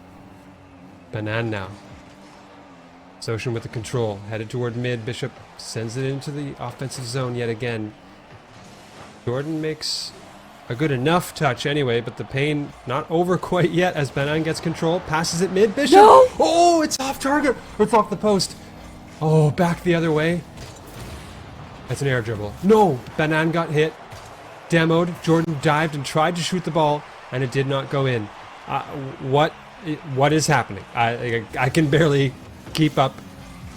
Banan now. Soshin with the control, headed toward mid. Bishop sends it into the offensive zone yet again. Jordan makes a good enough touch anyway, but the pain not over quite yet as Banan gets control. Passes it mid. Bishop! No! Oh, it's off target! It's off the post. Oh, back the other way. That's an air dribble. No! Banan got hit. Demoed. Jordan dived and tried to shoot the ball, and it did not go in. What is happening? I can barely keep up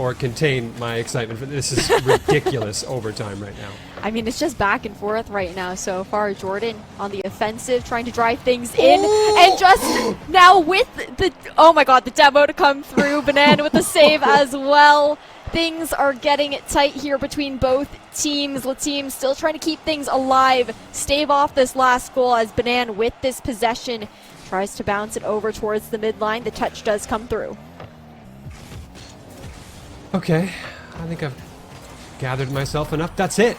or contain my excitement for this. Is ridiculous overtime right now. I mean, it's just back and forth right now so far. Jordan on the offensive, trying to drive things in, and just now with the, oh my god, the demo to come through. Banan with the save as well. Things are getting tight here between both teams. La Team still trying to keep things alive, stave off this last goal as Banan with this possession tries to bounce it over towards the midline. The touch does come through. Okay, I think I've gathered myself enough. That's it.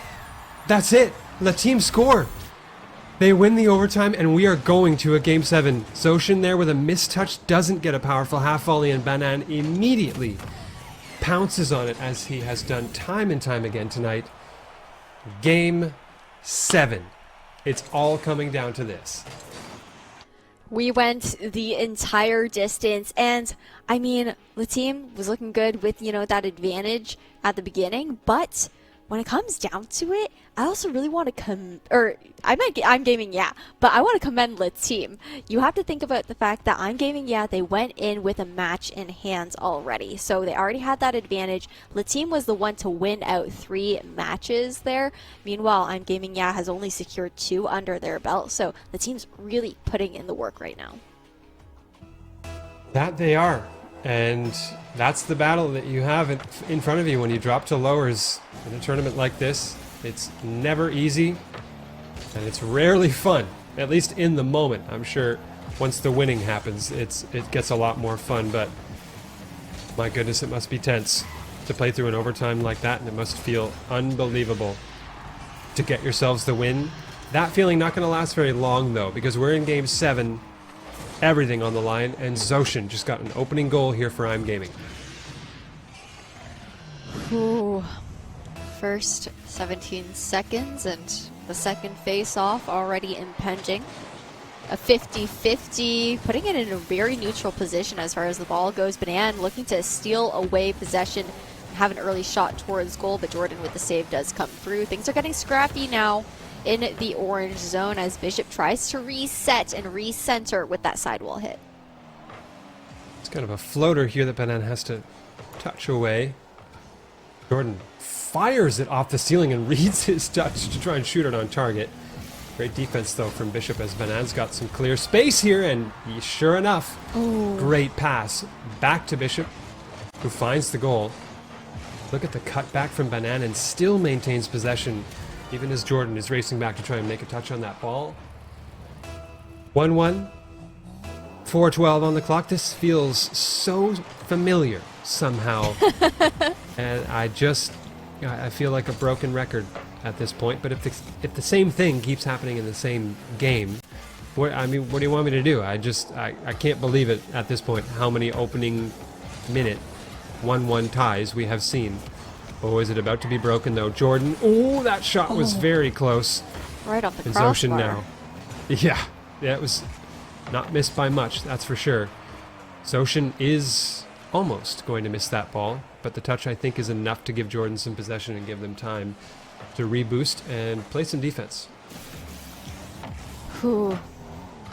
That's it. La Team score. They win the overtime, and we are going to a Game 7. Zoshin there with a missed touch doesn't get a powerful half volley, and Banan immediately pounces on it as he has done time and time again tonight. Game 7. It's all coming down to this. We went the entire distance, and I mean, the team was looking good with, you know, that advantage at the beginning, but when it comes down to it, I also really want to I'm gaming, yeah, but I want to commend Le Team. You have to think about the fact that I'm gaming, yeah, they went in with a match in hand already, so they already had that advantage. Le Team was the one to win out 3 matches there. Meanwhile, I'm gaming, yeah, has only secured 2 under their belt, so the team's really putting in the work right now. That they are. And that's the battle that you have in front of you when you drop to lowers in a tournament like this. It's never easy, and it's rarely fun, at least in the moment. I'm sure once the winning happens, it gets a lot more fun, but my goodness, it must be tense to play through an overtime like that, and it must feel unbelievable to get yourselves the win. That feeling not going to last very long, though, because we're in Game 7, everything on the line, and Zoshin just got an opening goal here for I'm Gaming. Ooh. First 17 seconds, and the second face-off already impending. A 50-50, putting it in a very neutral position as far as the ball goes. Banan looking to steal away possession, have an early shot towards goal, but Jordan with the save does come through. Things are getting scrappy now in the orange zone as Bishop tries to reset and recenter with that sidewall hit. It's kind of a floater here that Banan has to touch away. Jordan fires it off the ceiling and reads his touch to try and shoot it on target. Great defense, though, from Bishop as Banan's got some clear space here, and sure enough, great pass back to Bishop, who finds the goal. Look at the cutback from Banan and still maintains possession, even as Jordan is racing back to try and make a touch on that ball. 1-1, 4:12 on the clock. This feels so familiar somehow, and I feel like a broken record at this point. But if the same thing keeps happening in the same game, what do you want me to do? I can't believe it at this point. How many opening minute 1-1 ties we have seen. Oh, is it about to be broken though? Jordan. Oh, that shot was very close. Right off the and crossbar. Zoshin now. Yeah, it was not missed by much. That's for sure. Zoshin is almost going to miss that ball, but the touch, I think, is enough to give Jordan some possession and give them time to reboost and play some defense. Whew.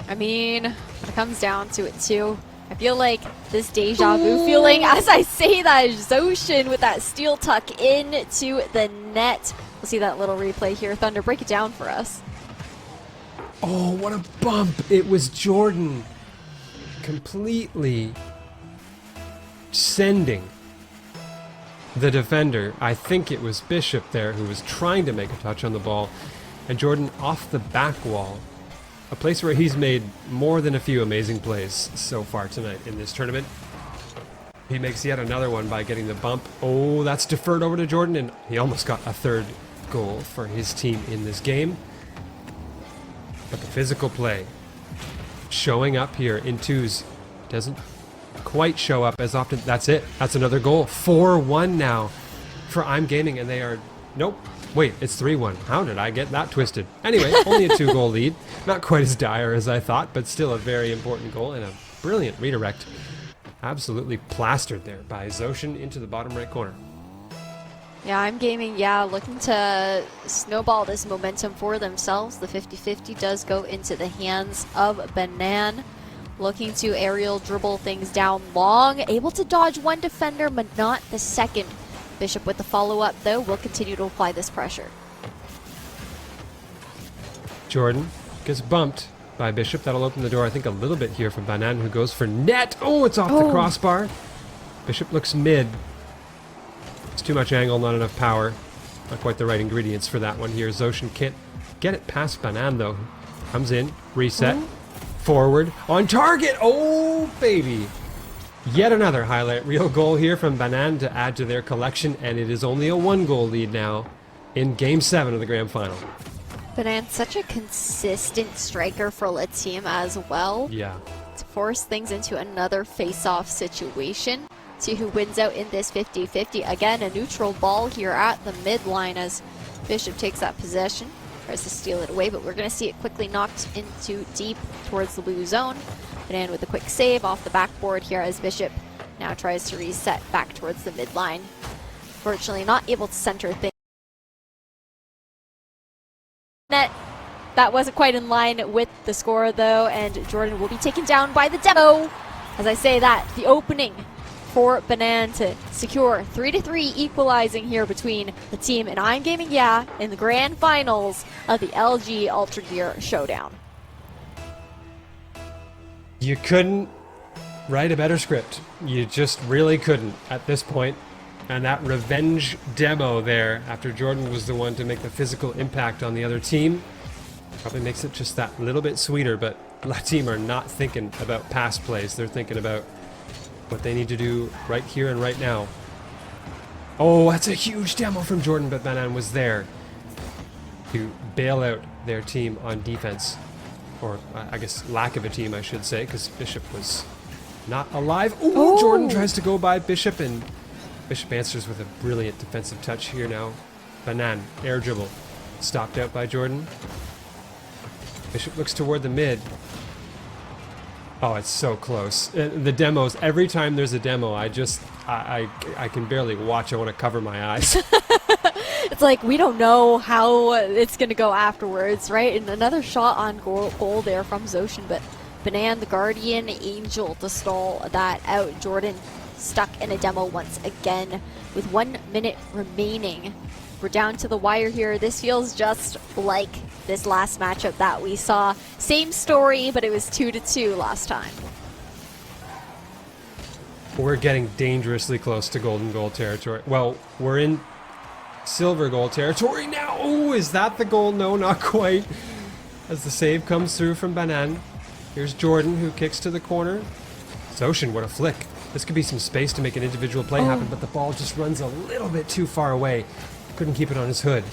I mean, when it comes down to it too, I feel like this deja vu feeling as I say that. Zoshin with that steel tuck into the net. We'll see that little replay here. Thunder, break it down for us. Oh, what a bump. It was Jordan completely sending the defender. I think it was Bishop there who was trying to make a touch on the ball, and Jordan off the back wall, a place where he's made more than a few amazing plays so far tonight in this tournament. He makes yet another one by getting the bump. Oh, that's deferred over to Jordan, and he almost got a third goal for his team in this game. But the physical play showing up here in twos doesn't quite show up as often. That's it. That's another goal. 4-1 now for I'm Gaming, and they are... Nope. Wait, it's 3-1. How did I get that twisted? Anyway, only a 2-goal lead. Not quite as dire as I thought, but still a very important goal and a brilliant redirect. Absolutely plastered there by Zoshin into the bottom right corner. Yeah, I'm Gaming, yeah, looking to snowball this momentum for themselves. The 50-50 does go into the hands of Banan. Looking to aerial dribble things down long. Able to dodge one defender, but not the second. Bishop with the follow-up, though, will continue to apply this pressure. Jordan gets bumped by Bishop. That'll open the door, I think, a little bit here for Banan, who goes for net. Oh, it's off the crossbar. Bishop looks mid. It's too much angle, not enough power. Not quite the right ingredients for that one here. Zoshin can't get it past Banan, though. Comes in, reset, forward, on target. Oh, baby. Yet another highlight reel goal here from Banan to add to their collection, and it is only a 1-goal lead now in Game 7 of the Grand Final. Banan, such a consistent striker for Le Team as well. Yeah. To force things into another face-off situation. See who wins out in this 50-50. Again, a neutral ball here at the midline as Bishop takes that possession. Tries to steal it away, but we're going to see it quickly knocked into deep towards the blue zone. Banan with a quick save off the backboard here as Bishop now tries to reset back towards the midline. Fortunately, not able to center things. Net. That wasn't quite in line with the score, though, and Jordan will be taken down by the demo. As I say that, the opening for Banan to secure 3-3 equalizing here between the team and Iron Gaming Yeah in the grand finals of the LG Ultra Gear Showdown. You couldn't write a better script. You just really couldn't at this point. And that revenge demo there, after Jordan was the one to make the physical impact on the other team, probably makes it just that little bit sweeter. But La Team are not thinking about past plays. They're thinking about what they need to do right here and right now. Oh, that's a huge demo from Jordan, but Banan was there to bail out their team on defense. Or I guess lack of a team, I should say, because Bishop was not alive. Ooh, Oh. Jordan tries to go by Bishop, and Bishop answers with a brilliant defensive touch here now. Banan, air dribble, stopped out by Jordan. Bishop looks toward the mid. Oh, it's so close. The demos, every time there's a demo, I can barely watch. I want to cover my eyes. It's like we don't know how it's going to go afterwards, right? And another shot on goal there from Zoshin, but Banan, the Guardian Angel, to stall that out. Jordan stuck in a demo once again with 1 minute remaining. We're down to the wire here. This feels just like this last matchup that we saw. Same story, but it was 2-2 last time. We're getting dangerously close to golden goal territory. Well, we're in silver goal territory now. Oh, is that the goal? No, not quite. As the save comes through from Banan. Here's Jordan, who kicks to the corner. Zoshin, what a flick. This could be some space to make an individual play happen, but the ball just runs a little bit too far away. Couldn't keep it on his hood.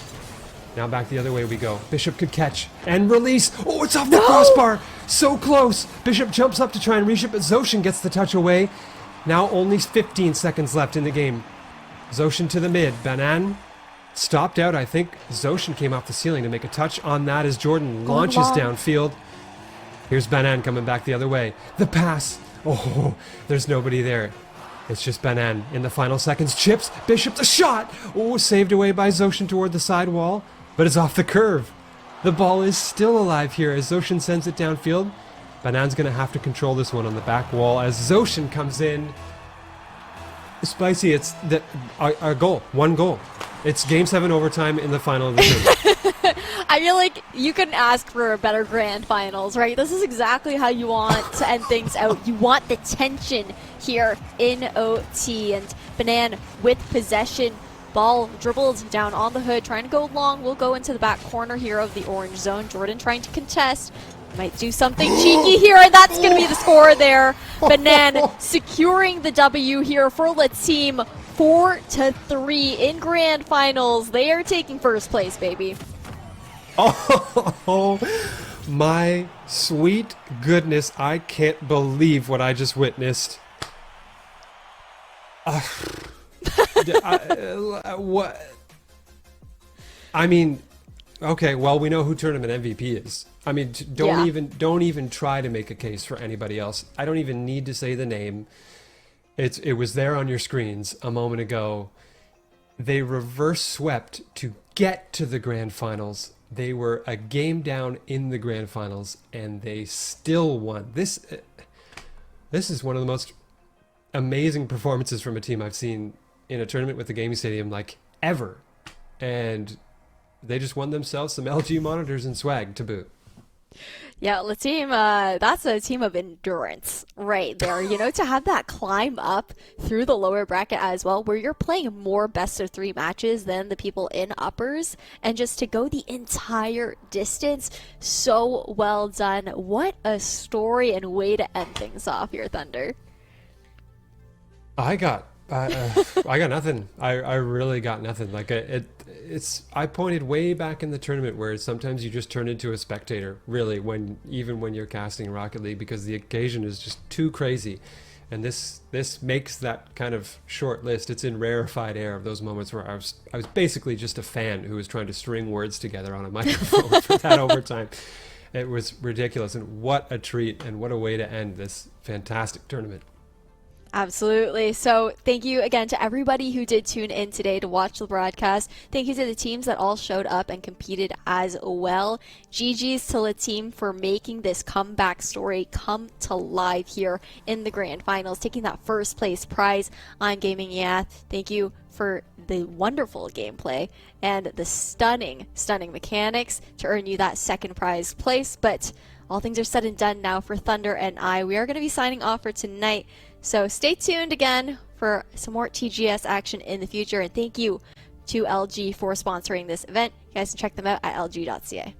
Now back the other way we go. Bishop could catch and release. Oh, it's off the crossbar. So close. Bishop jumps up to try and reach it, but Zoshin gets the touch away. Now only 15 seconds left in the game. Zoshin to the mid. Banan stopped out. I think Zoshin came off the ceiling to make a touch on that as Jordan launches downfield. Here's Banan coming back the other way. The pass. Oh, there's nobody there. It's just Banan in the final seconds. Chips. Bishop the shot. Oh, saved away by Zoshin toward the side wall, but it's off the curve. The ball is still alive here as Zoshin sends it downfield. Banan's going to have to control this one on the back wall as Zoshin comes in. Spicy, it's our goal. One goal. It's Game 7 overtime in the final of the tournament. I feel like you couldn't ask for a better grand finals, right? This is exactly how you want to end things out. You want the tension here in OT. And Banan with possession. Ball dribbled down on the hood, trying to go long. We'll go into the back corner here of the orange zone. Jordan trying to contest. Might do something cheeky here, and that's going to be the score there. Banan securing the W here for the team. 4-3 in grand finals. They are taking first place, baby. Oh, my sweet goodness. I can't believe what I just witnessed. What? I mean, okay, well, we know who tournament MVP is. I mean, don't even try to make a case for anybody else. I don't even need to say the name. It was there on your screens a moment ago. They reverse swept to get to the grand finals. They were a game down in the grand finals, and they still won. This is one of the most amazing performances from a team I've seen in a tournament with the gaming stadium, like, ever. And they just won themselves some LG monitors and swag to boot. Yeah, the team, that's a team of endurance right there. You know, to have that climb up through the lower bracket as well, where you're playing more best of 3 matches than the people in uppers, and just to go the entire distance, so well done. What a story and way to end things off here, Thunder. I got nothing. I really got nothing. Like I pointed way back in the tournament where sometimes you just turn into a spectator, really, even when you're casting Rocket League, because the occasion is just too crazy. And this makes that kind of short list. It's in rarefied air of those moments where I was basically just a fan who was trying to string words together on a microphone for that overtime. It was ridiculous, and what a treat and what a way to end this fantastic tournament. Absolutely. So thank you again to everybody who did tune in today to watch the broadcast. Thank you to the teams that all showed up and competed as well. GG's to the team for making this comeback story come to life here in the grand finals, taking that first place prize on Gaming Yeah. Thank you for the wonderful gameplay and the stunning mechanics to earn you that second prize place. But all things are said and done now for Thunder and I. We are going to be signing off for tonight. So stay tuned again for some more TGS action in the future. And thank you to LG for sponsoring this event. You guys can check them out at lg.ca.